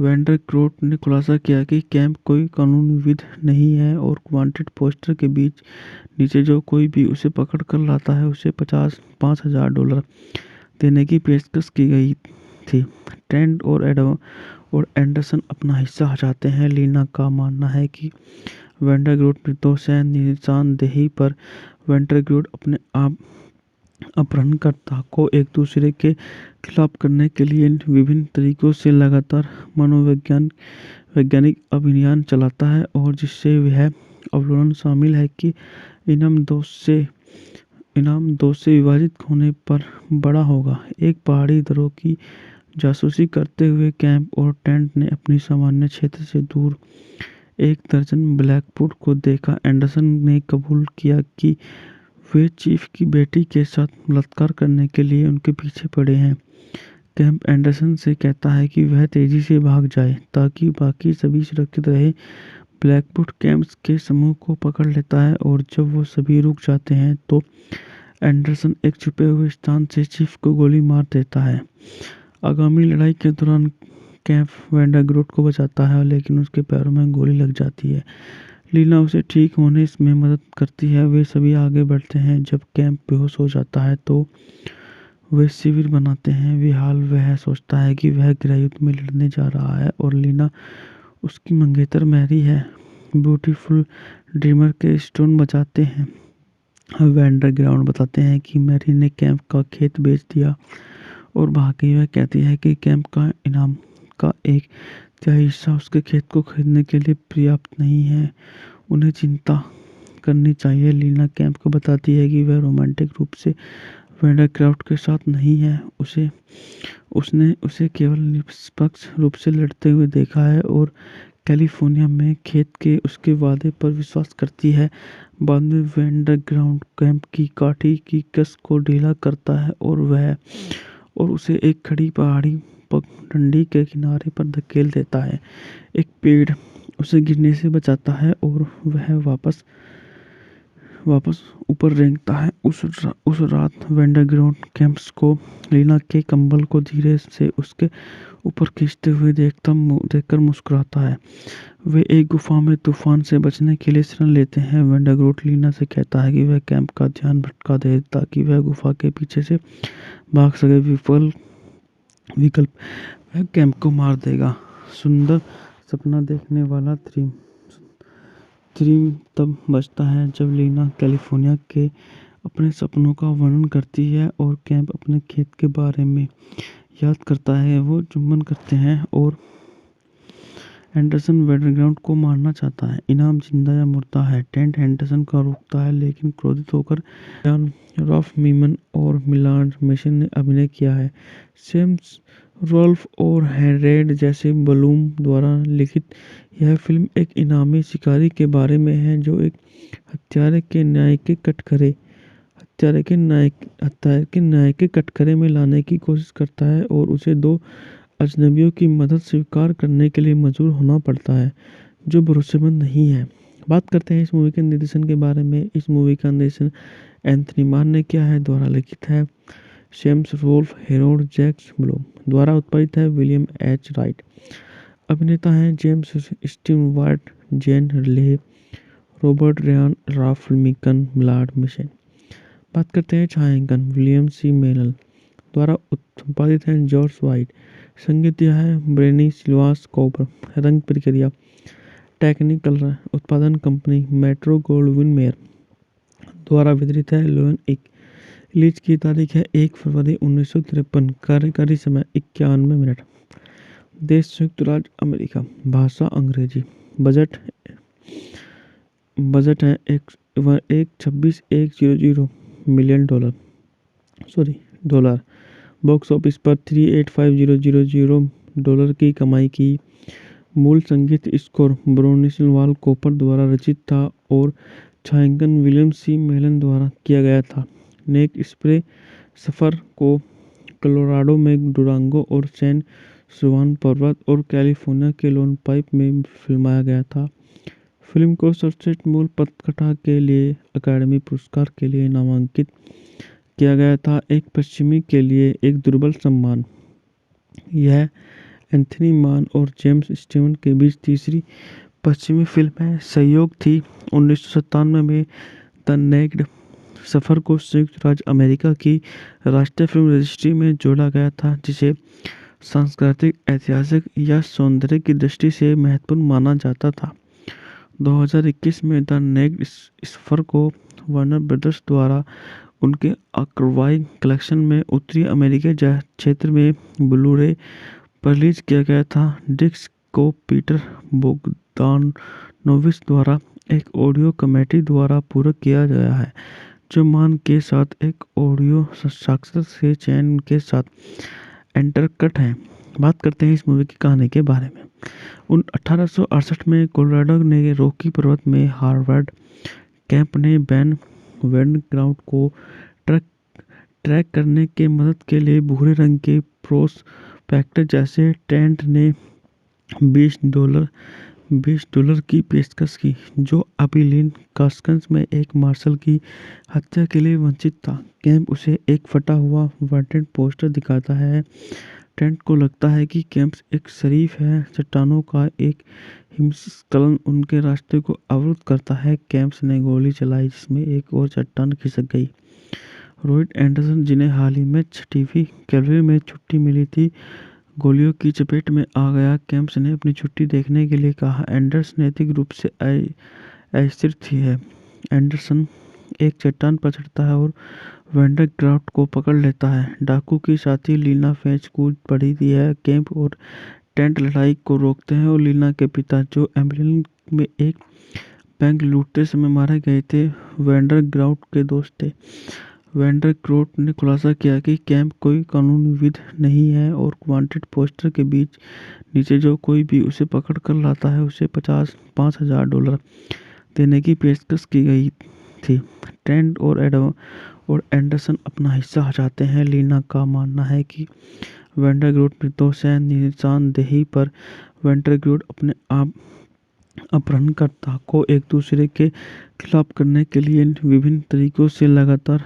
वेंडाग्राउट ने खुलासा किया कि कैंप कोई कानूनी विध नहीं है और वांटेड पोस्टर के नीचे जो कोई भी उसे पकड़ कर लाता है उसे $5,000 देने की पेशकश की गई थी। टेंट और एंडरसन अपना हिस्सा हटाते हैं। लीना का मानना है कि वेंडाग्राउट निर्दोष है। निशानदेही पर वेंडाग्राउट अपने आप अपहरणकर्ता को एक दूसरे के खिलाफ करने के लिए विभिन्न तरीकों से लगातार मनोवैज्ञानिक अभियान चलाता है और जिससे यह अवलोकन शामिल है कि इनाम दोष से इनाम 2 से विभाजित होने पर बड़ा होगा। एक पहाड़ी दरों की जासूसी करते हुए कैंप और टेंट ने अपनी सामान्य क्षेत्र से दूर एक दर्जन ब्लैकवुड को देखा। एंडरसन ने कबूल किया कि वे चीफ की बेटी के साथ बलात्कार करने के लिए उनके पीछे पड़े हैं। कैंप एंडरसन से कहता है कि वह तेजी से भाग जाए ताकि बाकी सभी सुरक्षित रहे। ब्लैकवुड कैंप्स के समूह को पकड़ लेता है और जब वो सभी रुक जाते हैं तो एंडरसन एक छुपे हुए स्थान से चीफ को गोली मार देता है। आगामी लड़ाई के दौरान कैंप वैंडरग्रोट को बचाता है लेकिन उसके पैरों में गोली लग जाती है। लीना उसे ठीक होने में मदद करती है। वे सभी आगे बढ़ते हैं। जब कैंप बेहोश हो जाता है तो वे शिविर बनाते हैं। वह सोचता है कि वह गृहयुद्ध में लड़ने जा रहा है और लीना उसकी मंगेतर मैरी है। ब्यूटीफुल ड्रीमर के स्टोन बजाते हैं। वैंडरग्राउंड बताते हैं कि मैरी ने कैंप का खेत बेच दिया और भाग गई। वह कहती है कि कैंप का इनाम का एक तिहाई हिस्सा उसके खेत को खरीदने के लिए पर्याप्त नहीं है। उन्हें चिंता करनी चाहिए। लीना कैंप को बताती है कि वह रोमांटिक रूप से वैंडरक्राफ्ट के साथ नहीं है। उसने उसे केवल निष्पक्ष रूप से लड़ते हुए देखा है और कैलिफोर्निया में खेत के उसके वादे पर विश्वास करती है। बाद में वैंडरग्राउंड कैंप की काठी की कस को ढीला करता है और उसे एक खड़ी पहाड़ी पगडंडी के किनारे पर धकेल देता है। एक पेड़ उसे गिरने से बचाता है और वह वापस ऊपर रेंगता है। उस रात वैंडरग्राउंड कैंप्स को लीना के कंबल को धीरे से उसके ऊपर खींचते हुए देखकर मुस्कुराता है। वे एक गुफा में तूफान से बचने के लिए शरण लेते हैं। वैंडरग्रोट लीना से कहता है कि वह कैंप का ध्यान भटका दे ताकि वह गुफा के पीछे से भाग सके। विकल्प वह कैंप को मार देगा। सुंदर सपना देखने वाला थ्रीम तब बचता है जब लीना कैलिफोर्निया के अपने सपनों का वर्णन करती है और कैंप अपने खेत के बारे में याद करता है। वो चुंबन करते हैं और एंडरसन वैंडरग्राउंड को मारना चाहता है। इनाम जिंदा या मुर्दा है। टेंट एंडरसन का रोकता है लेकिन क्रोधित होकर जॉन रॉल्फ मीमन और मिलान मेसन ने अभिनय किया है। सेम्स रोल्फ और हेरेड जैसे बलूम द्वारा लिखित यह फिल्म एक इनामी शिकारी के बारे में है जो एक हत्यारे के न्याय के कटघरे में लाने की कोशिश करता है और उसे 2 अजनबियों की मदद स्वीकार करने के लिए मजबूर होना पड़ता है जो भरोसेमंद नहीं है। बात करते हैं इस मूवी के निर्देशन के बारे में। इस मूवी का निर्देशन एंथनी मान ने किया है। द्वारा लिखित है Sam Rolfe, Harold Jack Bloom. द्वारा उत्पादित है विलियम एच राइट। अभिनेता हैं James Stewart, Jane Leigh, Robert Ryan, Ralph मीकन, मिलान मेसन। बात करते हैं छायांकन विलियम सी मेनल। द्वारा संपादित है जॉर्ज वाइट। संगीत दिया है ब्रेनी सिल्वास कॉपर। रंग प्रक्रिया टेक्निकल उत्पादन कंपनी मेट्रो गोल्डविन मेयर। द्वारा वितरित है लोन एक। रिलीज की तारीख है 1 फरवरी 1953। कार्यकारी समय 51 मिनट। देश संयुक्त राज्य अमेरिका। भाषा अंग्रेजी। बजट है 126,100 मिलियन डॉलर। बॉक्स ऑफिस पर 385,000 डॉलर की कमाई की। मूल संगीत स्कोर ब्रोनिस्लाव कॉपर द्वारा रचित था और छायांकन विलियम सी मेलन द्वारा किया गया था। नेक स्प्रे सफ़र को कोलोराडो में डुरांगो और सैन जुआन पर्वत और कैलिफोर्निया के लोन पाइप में फिल्माया गया था। फिल्म को सर्वश्रेष्ठ मूल पटकथा के लिए अकादमी पुरस्कार के लिए नामांकित किया गया था। एक पश्चिमी के लिए एक दुर्बल सम्मान। यह एंथनी मान और जेम्स स्टीवन के बीच तीसरी पश्चिमी फिल्म है। सहयोग थी 1997 में द नेक्ड सफ़र को संयुक्त राज्य अमेरिका की राष्ट्रीय फिल्म रजिस्ट्री में जोड़ा गया था जिसे सांस्कृतिक, ऐतिहासिक या सौंदर्य की दृष्टि से महत्वपूर्ण माना जाता था। 2021 में द नेक्ड सफ़र को वार्नर ब्रदर्स द्वारा उनके आर्काइव कलेक्शन में उत्तरी अमेरिकी क्षेत्र में ब्लू-रे पर रिलीज किया गया था। डिस्क को पीटर बोगदानोविच द्वारा एक ऑडियो कमेटी द्वारा पूरक किया गया है। जो मान के साथ एक ऑडियो साक्षात्कार से चैन के साथ एंटरकट है। बात करते हैं इस मूवी की कहानी के बारे में। 1868 में कोलोराडो ने रॉकी पर्वत में हार्वर्ड कैंप ने बेन वेंडग्राउंड को ट्रैक ट्रैक करने के मदद के लिए भूरे रंग के प्रोस्पेक्टर जैसे टेंट ने $20 $20 की पेशकश की, जो अबिलीन कास्कन्स में एक मार्शल की हत्या के लिए वंचित था। कैंप उसे एक फटा हुआ वांटेड पोस्टर दिखाता है। टेंट को लगता है कि कैंप एक शरीफ है। चट्टानों का एक हिमस्खलन उनके रास्ते को अवरुद्ध करता है। कैंप्स ने गोली चलाई जिसमें एक और चट्टान खिसक गई। रॉयड एंडरसन, जिन्हें हाल ही में 6वीं कैवलरी में छुट्टी मिली थी, गोलियों की चपेट में आ गया। कैंप्स ने अपनी छुट्टी देखने के लिए कहा। एंडरसन नैतिक रूप से अस्थिर है। एंडरसन एक चट्टान पर चढ़ता है और वेंडरग्राउंड को पकड़ लेता है। डाकू की साथी लीना फेंच कूद पड़ी थी है। कैंप और टेंट लड़ाई को रोकते हैं और लीना के पिता, जो एम्बुलेंस में एक बैंक लूटते समय मारे गए थे, वेंडरग्राउंड के दोस्त थे। वेंडरग्राउंड ने खुलासा किया कि कैंप कोई कानूनी विध नहीं है और वांटेड पोस्टर के बीच नीचे जो कोई भी उसे पकड़ कर लाता है उसे $5,000 देने की पेशकश की गई थी। टेंट और एंडरसन अपना हिस्सा चाहते हैं। लीना का मानना है कि वेंडरग्राउंड निर्दोष है। निशानदेही पर वेंडरग्राउंड अपने आप अपहरणकर्ता को एक दूसरे के खिलाफ करने के लिए विभिन्न तरीकों से लगातार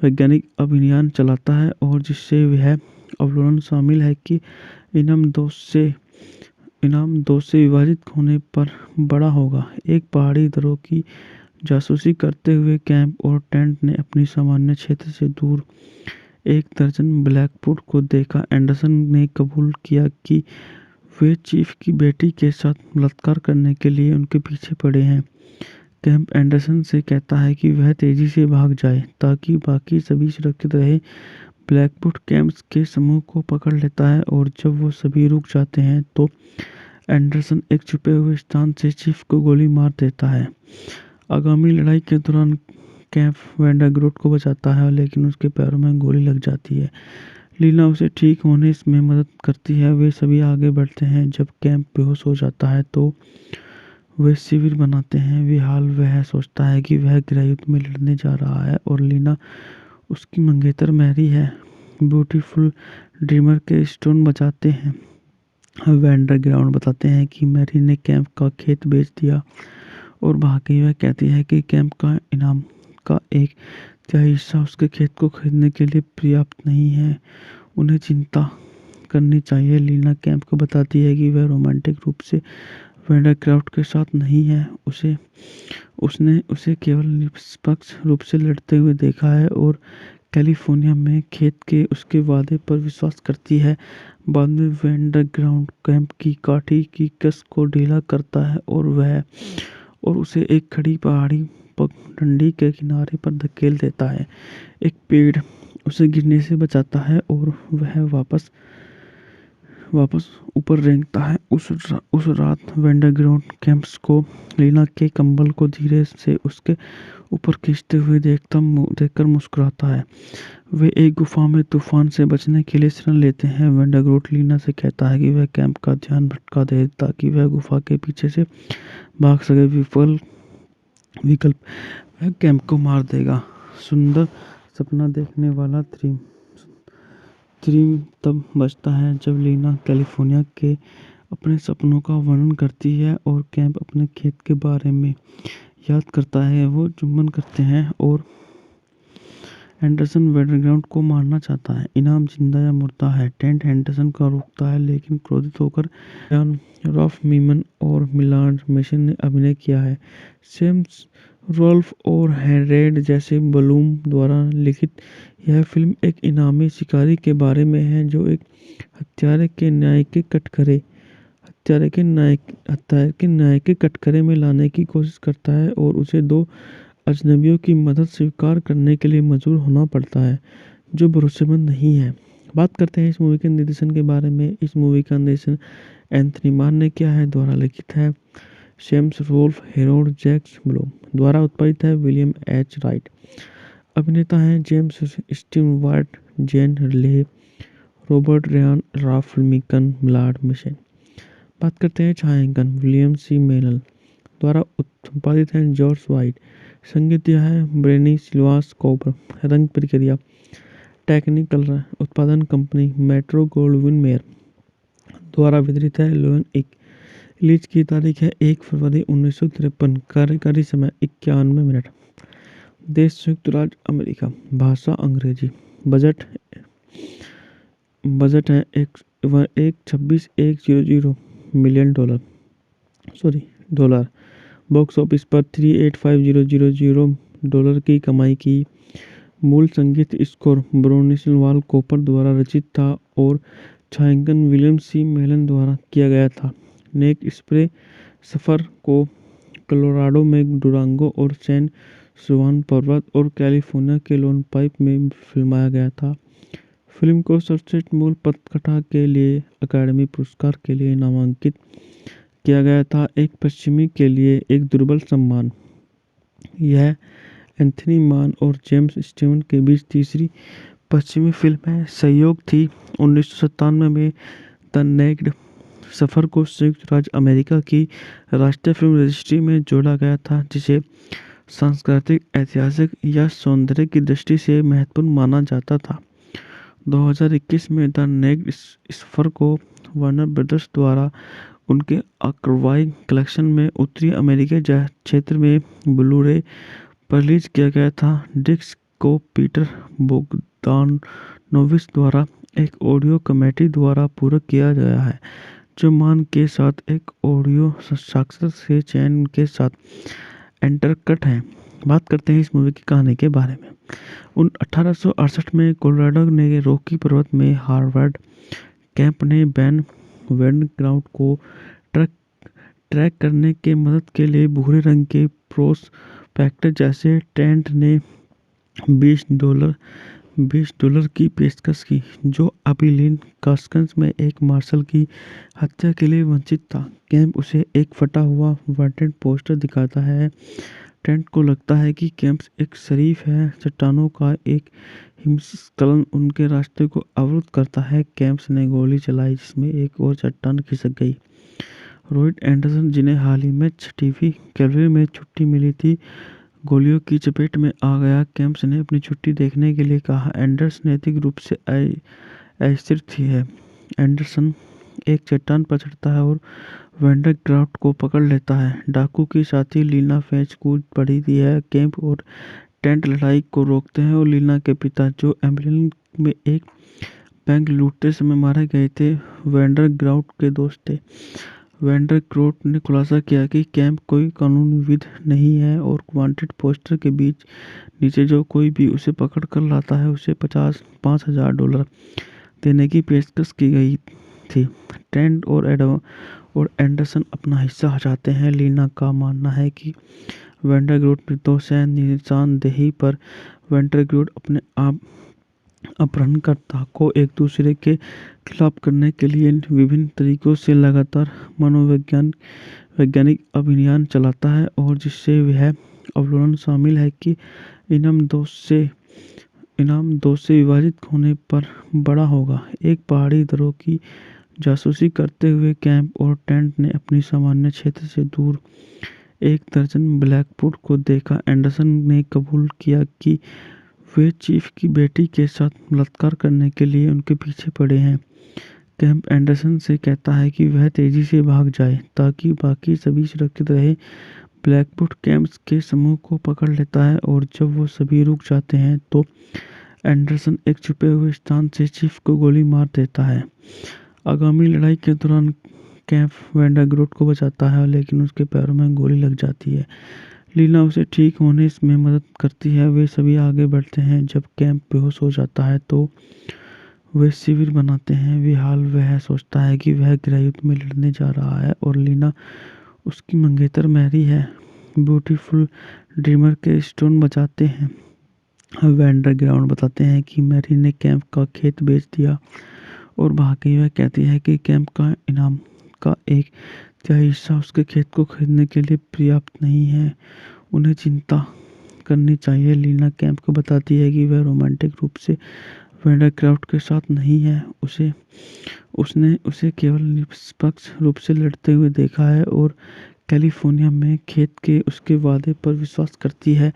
वैज्ञानिक अभियान चलाता है, और जिससे यह अवलोकन शामिल है कि इनाम दोष से विभाजित होने पर बड़ा होगा। एक पहाड़ी दरों की जासूसी करते हुए कैंप और टेंट ने अपनी सामान्य क्षेत्र से दूर एक दर्जन ब्लैकवुड को देखा। एंडरसन ने कबूल किया कि वे चीफ की बेटी के साथ बलात्कार करने के लिए उनके पीछे पड़े हैं। कैंप एंडरसन से कहता है कि वह तेजी से भाग जाए ताकि बाकी सभी सुरक्षित रहे। ब्लैकवुड कैंप्स के समूह को पकड़ लेता है और जब वो सभी रुक जाते हैं तो एंडरसन एक छुपे हुए स्थान से चीफ को गोली मार देता है। आगामी लड़ाई के दौरान कैंप वेंडरग्राउंड को बचाता है, लेकिन उसके पैरों में गोली लग जाती है। लीना उसे ठीक होने में मदद करती है। वे सभी आगे बढ़ते हैं। जब कैंप बेहोश हो जाता है तो वे शिविर बनाते हैं। वह सोचता है कि वह गृहयुद्ध में लड़ने जा रहा है और लीना उसकी मंगेतर मैरी है। ब्यूटीफुल ड्रीमर के स्टोन बचाते हैं। वेंडरग्राउंड बताते हैं कि मैरी ने कैंप का खेत बेच दिया और भागी। वह कहती है कि कैंप का इनाम का एक तिहाई हिस्सा उसके खेत को खरीदने के लिए पर्याप्त नहीं है। उन्हें चिंता करनी चाहिए। लीना कैंप को बताती है कि वह रोमांटिक रूप से वेंडरग्राउंड के साथ नहीं है। उसने उसे केवल निष्पक्ष रूप से लड़ते हुए देखा है और कैलिफोर्निया में खेत के उसके वादे पर विश्वास करती है। बाद में वेंडरग्राउंड कैंप की काठी की कस को ढीला करता है और उसे एक खड़ी पहाड़ी पगडंडी के किनारे पर धकेल देता है। एक पेड़ उसे गिरने से बचाता है और वह वापस ऊपर रेंगता है। उस रात वेंडरग्राउंड कैंप्स को लीना के कंबल को धीरे से उसके ऊपर खींचते हुए देखकर मुस्कुराता है। वे एक गुफा में तूफान से बचने के लिए शरण लेते हैं। वेंडरग्राउंड लीना से कहता है कि वह कैंप का ध्यान भटका दे ताकि वह गुफा के पीछे से भाग सके। विकल्प वह कैंप को मार देगा। सुंदर सपना देखने वाला थ्रीम तब बचता है जब लीना कैलिफोर्निया के अपने सपनों का वर्णन करती है और कैंप अपने खेत के बारे में याद करता है। वो चुंबन करते हैं और एंडरसन वेंडरग्राउंड को मारना चाहता है। इनाम जिंदा या मुर्दा है। टेंट एंडरसन का रोकता है, लेकिन क्रोधित होकर रॉफ मीमन और मिलान मेसन ने अभिनय किया है। सेम्स रॉल्फ और हेरेड जैसे ब्लूम द्वारा लिखित यह फिल्म एक इनामी शिकारी के बारे में है जो एक हत्यारे के न्याय के कटघरे में लाने की कोशिश करता है और उसे दो अजनबियों की मदद स्वीकार करने के लिए मजबूर होना पड़ता है जो भरोसेमंद नहीं है। बात करते हैं इस मूवी के निर्देशन के बारे में। इस मूवी का निर्देशन एंथनी मान ने किया है, द्वारा लिखित है। Sam Rolfe Harold Jack Bloom द्वारा उत्पादित है। William H Wright. अभिनेता हैं James Stewart, Jane Leigh, Robert Ryan, Ralph Meeker, Millard Mitchell. बात करते हैं छायांकन। विलियम सी मेनल द्वारा उत्पादित है। George white. संगीत दिया है ब्रेनी सिल्वास कोबर। रंग प्रक्रिया टेक्निकल उत्पादन कंपनी मेट्रो गोल्डविन मेयर द्वारा वितरित है। लोन एक रिलीज की तारीख है 1 फरवरी 1953। कार्यकारी समय 91 मिनट। देश संयुक्त राज्य अमेरिका। भाषा अंग्रेजी। बजट बजट है एक 26,100 मिलियन डॉलर। बॉक्स ऑफिस पर 385,000 डॉलर की कमाई की। मूल संगीत स्कोर ब्रोनिस्लाव कोपर द्वारा रचित था और छायांकन विलियम सी मेलन द्वारा किया गया था। नेक स्प्रे सफ़र को कोलोराडो में डुरांगो और सैन जुआन पर्वत और कैलिफोर्निया के लोन पाइप में फिल्माया गया था। फिल्म को सर्वश्रेष्ठ मूल पटकथा के लिए अकादमी पुरस्कार के लिए नामांकित किया गया था, एक पश्चिमी के लिए एक दुर्बल सम्मान। यह एंथनी मान और जेम्स स्टीवन के बीच तीसरी पश्चिमी फिल्म है। सहयोग थी 1997 में द नेक्ड सफ़र को संयुक्त राज्य अमेरिका की राष्ट्रीय फिल्म रजिस्ट्री में जोड़ा गया था, जिसे सांस्कृतिक, ऐतिहासिक या सौंदर्य की दृष्टि से महत्वपूर्ण माना जाता था। 2021 में द नेक्ड सफ़र को वार्नर ब्रदर्स द्वारा उनके आर्काइव कलेक्शन में उत्तरी अमेरिकी क्षेत्र में ब्लू-रे पर रिलीज किया गया था। डिस्क को पीटर बोगदानोविच द्वारा एक ऑडियो कमेटी द्वारा पूरक किया गया है, जो मान के साथ एक ऑडियो साक्षात्कार के चयन के साथ इंटरकट है। बात करते हैं इस मूवी की कहानी के बारे में। 1868 में कोलोराडो के रॉकी पर्वत में हार्वर्ड कैंप ने बैन ग्राउंड को ट्रैक करने के मदद के लिए भूरे रंग के प्रोस्पेक्टर जैसे टेंट ने $20 की पेशकश की, जो अबिलीन कास्कन्स में एक मार्शल की हत्या के लिए वंचित था। कैंप उसे एक फटा हुआ वांटेड पोस्टर दिखाता है। टेंट को लगता है कि कैंप एक शरीफ है। चट्टानों का एक हिमस्खलन उनके रास्ते को अवरुद्ध करता है। कैंप्स ने गोली चलाई, जिसमें एक और चट्टान खिसक गई। रॉयड एंडरसन, जिन्हें हाल ही में 6वीं कैवलरी में छुट्टी मिली थी, गोलियों की चपेट में आ गया। कैंप्स ने अपनी छुट्टी देखने के लिए कहा। एंडरसन नैतिक रूप से अस्थिर है। एंडरसन एक चट्टान पर चढ़ता है और वैंडरग्राफ्ट को पकड़ लेता है। डाकू की साथी लीना फेंच कूद पड़ी थी है। कैंप और टेंट लड़ाई को रोकते हैं और लीना के पिता, जो एम्बुलेंस में एक बैंक लूटते समय मारे गए थे, वैंडरग्राफ्ट के दोस्त थे। वैंडरग्राफ्ट ने खुलासा किया कि कैंप कोई कानूनी विध नहीं है और वांटेड पोस्टर के बीच नीचे जो कोई भी उसे पकड़ कर लाता है, उसे $5,000 देने की पेशकश की गई थी। टेंट और एंडरसन अपना हिस्सा हटाते हैं। लीना का मानना है कि वैंडरग्राफ्ट निर्दोष है। निशानदेही पर वैंडरग्राफ्ट अपने आप अपहरणकर्ता को एक दूसरे के खिलाफ करने के लिए विभिन्न तरीकों से लगातार वैज्ञानिक अभियान चलाता है, और जिससे वह अवलोकन शामिल है कि इनाम दोष से विभाजित होने पर बड़ा होगा। एक पहाड़ी दरों की जासूसी करते हुए कैंप और टेंट ने अपनी सामान्य क्षेत्र से दूर 1 दर्जन ब्लैकवुड को देखा। एंडरसन ने कबूल किया कि वे चीफ की बेटी के साथ बलात्कार करने के लिए उनके पीछे पड़े हैं। कैंप एंडरसन से कहता है कि वह तेजी से भाग जाए ताकि बाकी सभी सुरक्षित रहे। ब्लैकवुड कैंप्स के समूह को पकड़ लेता है और जब वो सभी रुक जाते हैं तो एंडरसन एक छुपे हुए स्थान से चीफ को गोली मार देता है। आगामी लड़ाई के दौरान कैंप वैंडरग्राफ्ट को बचाता है, लेकिन उसके पैरों में गोली लग जाती है। लीना उसे ठीक होने में मदद करती है। वे सभी आगे बढ़ते हैं। जब कैंप बेहोश हो जाता है तो वे शिविर बनाते हैं। वह सोचता है कि वह गृहयुद्ध में लड़ने जा रहा है और लीना उसकी मंगेतर मैरी है। ब्यूटीफुल ड्रीमर के स्टोन बचाते हैं। वैंडरग्राफ्ट बताते हैं कि मैरी ने कैंप का खेत बेच दिया और भाग गई। वह कहती है कि कैंप का इनाम का एक क्या हिस्सा उसके खेत को खरीदने के लिए पर्याप्त नहीं है। उन्हें चिंता करनी चाहिए। लीना कैंप को बताती है कि वह रोमांटिक रूप से वैंडरक्राफ्ट के साथ नहीं है। उसने उसे केवल निष्पक्ष रूप से लड़ते हुए देखा है और कैलिफोर्निया में खेत के उसके वादे पर विश्वास करती है।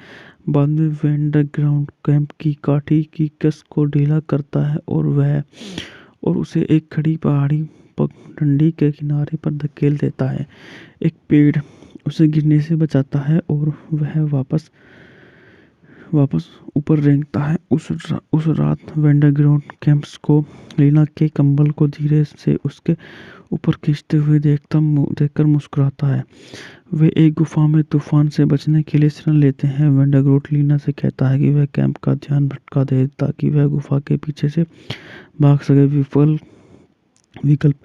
बाद में वैंडरग्राउंड कैंप की काठी की कस को ढीला करता है और उसे एक खड़ी पहाड़ी पगडंडी के किनारे पर धकेल देता है। एक पेड़ उसे गिरने से बचाता है और वह वापस ऊपर रेंगता है। उस रात वैंडरग्राउंड कैंप्स को लीना के कंबल को धीरे से उसके ऊपर खींचते हुए देखकर मुस्कुराता है। वे एक गुफा में तूफान से बचने के लिए शरण लेते हैं। वैंडरग्राउंड लीना से कहता है कि वह कैंप का ध्यान भटका दे ताकि वह गुफा के पीछे से भाग सके। विकल्प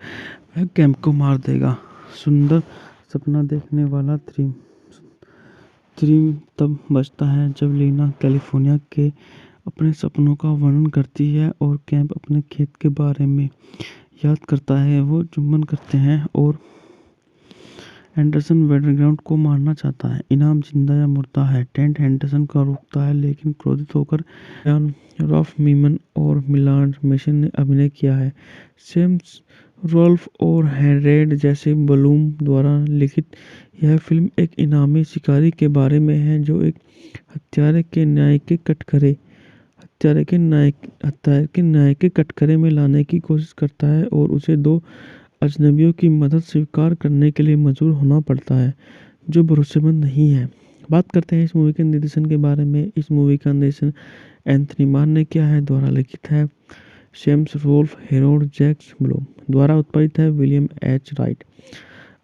वह कैंप को मार देगा। सुंदर सपना देखने वाला थ्रीम तब बचता है जब लीना कैलिफोर्निया के अपने सपनों का वर्णन करती है और कैंप अपने खेत के बारे में याद करता है। वो चुंबन करते हैं और एंडरसन वैंडरग्राउंड को मारना चाहता है। इनाम जिंदा या मुर्दा है। टेंट एंडरसन का रोकता है लेकिन क्रोधित होकर यान रॉफ मीमन और मिलान मेशन ने अभिनय किया है। सेम्स रोल्फ और हेरेड जैसे बलूम द्वारा लिखित यह फिल्म एक इनामी शिकारी के बारे में है जो एक हत्यारे के न्याय के कटघरे में लाने की कोशिश करता है और उसे दो अजनबियों की मदद स्वीकार करने के लिए मजबूर होना पड़ता है जो भरोसेमंद नहीं है। बात करते हैं इस मूवी के निर्देशन के बारे में। इस मूवी का निर्देशन एंथनी मान ने किया है। द्वारा लिखित है Sam Rolfe Harold Jack Bloom. द्वारा उत्पादित है विलियम एच राइट।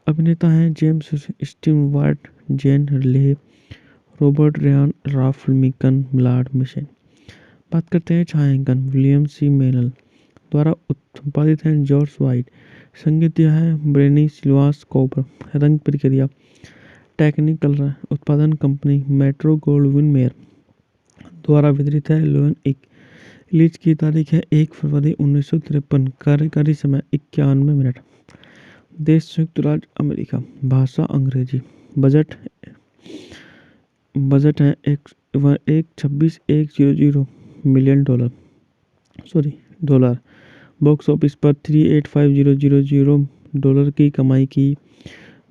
अभिनेता हैं James Stewart, Jane Leigh, Robert Ryan, Ralph Meeker, Millard Mitchell. बात करते हैं छायांकन विलियम सी मेनल। द्वारा उत्पादित है जॉर्ज वाइट। संगीत दिया है ब्रेनी सिल्वास कोबर। रंग प्रक्रिया टेक्निकल उत्पादन कंपनी मेट्रो गोल्डविन मेयर। द्वारा वितरित है लोन इक। रिलीज की तारीख है 1 फरवरी 1953। कार्यकारी समय 91 मिनट। देश संयुक्त राज्य अमेरिका। भाषा अंग्रेजी। बजट है एक 26,100 मिलियन डॉलर। बॉक्स ऑफिस पर 385,000 डॉलर की कमाई की।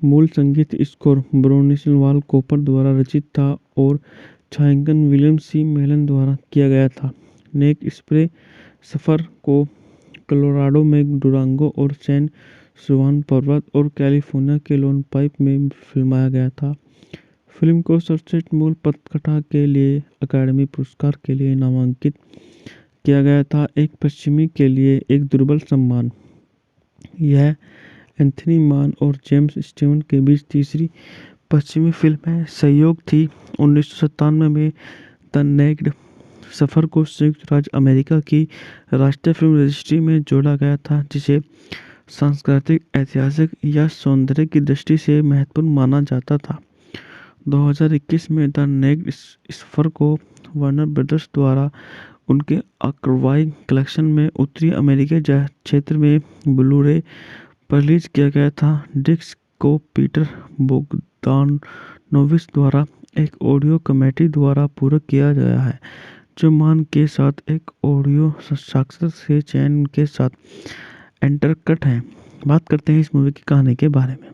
मूल संगीत स्कोर ब्रोनिस्लाव कोपर द्वारा रचित था और छायांकन विलियम सी मेलन द्वारा किया गया था। नेक स्प्रे सफ़र को कोलोराडो में डुरांगो और सैन जुआन पर्वत और कैलिफोर्निया के लोन पाइप में फिल्माया गया था। फिल्म को सर्वश्रेष्ठ मूल पटकथा के लिए अकादमी पुरस्कार के लिए नामांकित किया गया था। एक पश्चिमी के लिए एक दुर्बल सम्मान। यह एंथनी मान और जेम्स स्टीवन के बीच तीसरी पश्चिमी फिल्म है। सहयोग थी 1997 में द नेक्ड सफ़र को संयुक्त राज्य अमेरिका की राष्ट्रीय फिल्म रजिस्ट्री में जोड़ा गया था जिसे सांस्कृतिक, ऐतिहासिक या सौंदर्य की दृष्टि से महत्वपूर्ण माना जाता था। 2021 में द नेक्ड सफ़र को वार्नर ब्रदर्स द्वारा उनके आर्काइव कलेक्शन में उत्तरी अमेरिकी क्षेत्र में ब्लू-रे पर रिलीज किया गया था। डिस्क को पीटर बोगदानोविच द्वारा एक ऑडियो कमेटी द्वारा पूरक किया गया है जो मान के साथ एक ऑडियो साक्षात्कार से चयन के साथ इंटरकट है। बात करते हैं इस मूवी की कहानी के बारे में।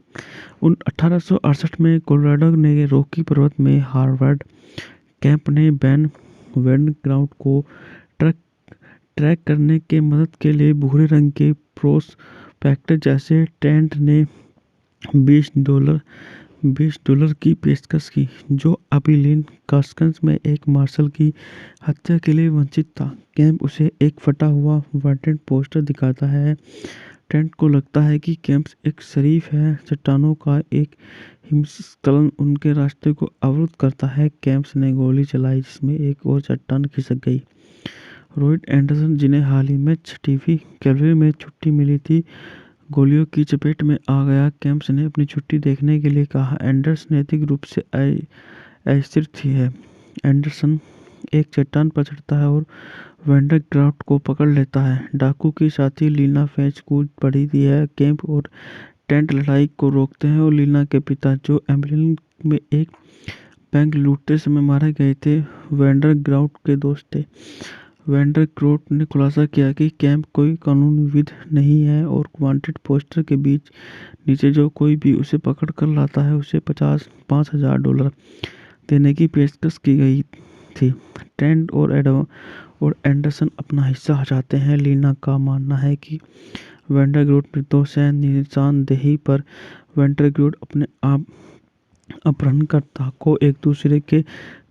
1868 में कोलोराडो ने रॉकी पर्वत में हार्वर्ड कैंप ने बैन वैंडरग्राउंड को ट्रैक करने के मदद के लिए भूरे रंग के प्रोस्पेक्टर जैसे टेंट ने $20 की पेशकश की जो अबिलीन कास्कन्स में एक मार्शल की हत्या के लिए वंचित था। कैंप उसे एक फटा हुआ वांटेड पोस्टर दिखाता है। टेंट को लगता है कि कैंप एक शरीफ है। चट्टानों का एक हिमस्खलन उनके रास्ते को अवरुद्ध करता है। कैंप्स ने गोली चलाई जिसमें एक और चट्टान खिसक गई। रॉयड एंडरसन, जिन्हें हाल ही में 6वीं कैवलरी में छुट्टी मिली थी, गोलियों की चपेट में आ गया। कैंप्स ने अपनी छुट्टी देखने के लिए कहा। एंडरसन नैतिक रूप से अस्थिर थी है। एंडरसन एक चट्टान पर चढ़ता है और वैंडरग्राउंड को पकड़ लेता है। डाकू की साथी लीना फेंच कूद पड़ी थी है। कैंप और टेंट लड़ाई को रोकते हैं और लीना के पिता, जो एम्बुलेंस में एक बैंक लूटते समय मारे गए थे, वेंडर ग्राउट के दोस्त थे। वेंडर ग्राउट ने खुलासा किया कि कैंप कोई कानूनी विध नहीं है और वांटेड पोस्टर के बीच नीचे जो कोई भी उसे पकड़ कर लाता है उसे $5,000 देने की पेशकश की गई थी। ट्रेंट और एंडरसन अपना हिस्सा चाहते हैं। लीना का मानना है कि वेंडरग्रुड निर्दोष है। निशानदेही पर वेंडरग्रुड अपने आप अपहरणकर्ता को एक दूसरे के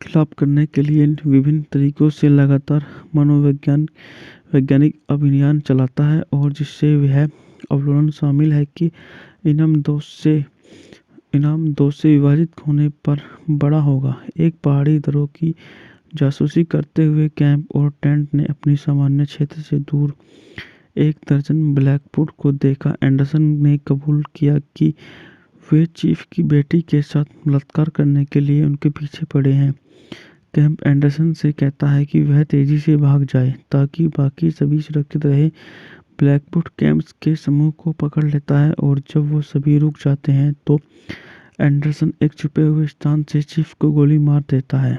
खिलाफ करने के लिए विभिन्न तरीकों से लगातार वैज्ञानिक अभियान चलाता है और जिससे वह अवलोकन शामिल है कि इनाम दोष से विभाजित होने पर बड़ा होगा। एक पहाड़ी दरों की जासूसी करते हुए कैंप और टेंट ने अपनी सामान्य क्षेत्र से दूर एक दर्जन ब्लैकवुड को देखा। एंडरसन ने कबूल किया कि वे चीफ की बेटी के साथ बलात्कार करने के लिए उनके पीछे पड़े हैं। कैंप एंडरसन से कहता है कि वह तेजी से भाग जाए ताकि बाकी सभी सुरक्षित रहे। ब्लैकवुड कैंप्स के समूह को पकड़ लेता है और जब वो सभी रुक जाते हैं तो एंडरसन एक छुपे हुए स्थान से चीफ को गोली मार देता है।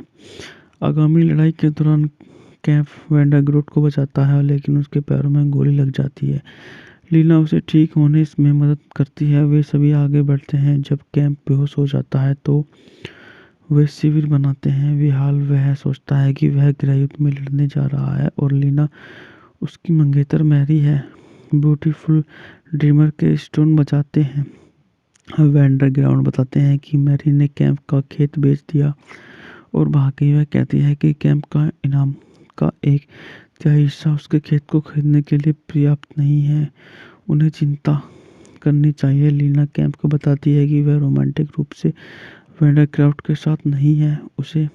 आगामी लड़ाई के दौरान कैंप वेंडरग्रुड को बचाता है लेकिन उसके पैरों में गोली लग जाती है। लीना उसे ठीक होने में मदद करती है। वे सभी आगे बढ़ते हैं। जब कैंप बेहोश हो जाता है तो वे शिविर बनाते हैं। वह सोचता है कि वह गृहयुद्ध में लड़ने जा रहा है और लीना उसकी मंगेतर मैरी है। ब्यूटीफुल ड्रीमर के स्टोन बचाते हैं। वेंडरग्राउंड बताते हैं कि मैरी ने कैंप का खेत बेच दिया और भाग गई। वह कहती है कि कैंप का इनाम का एक तिहाई हिस्सा उसके खेत को खरीदने के लिए पर्याप्त नहीं है। उन्हें चिंता करनी चाहिए। लीना कैंप को बताती है कि वह रोमांटिक रूप से वेंडरग्राउट के साथ नहीं है। उसे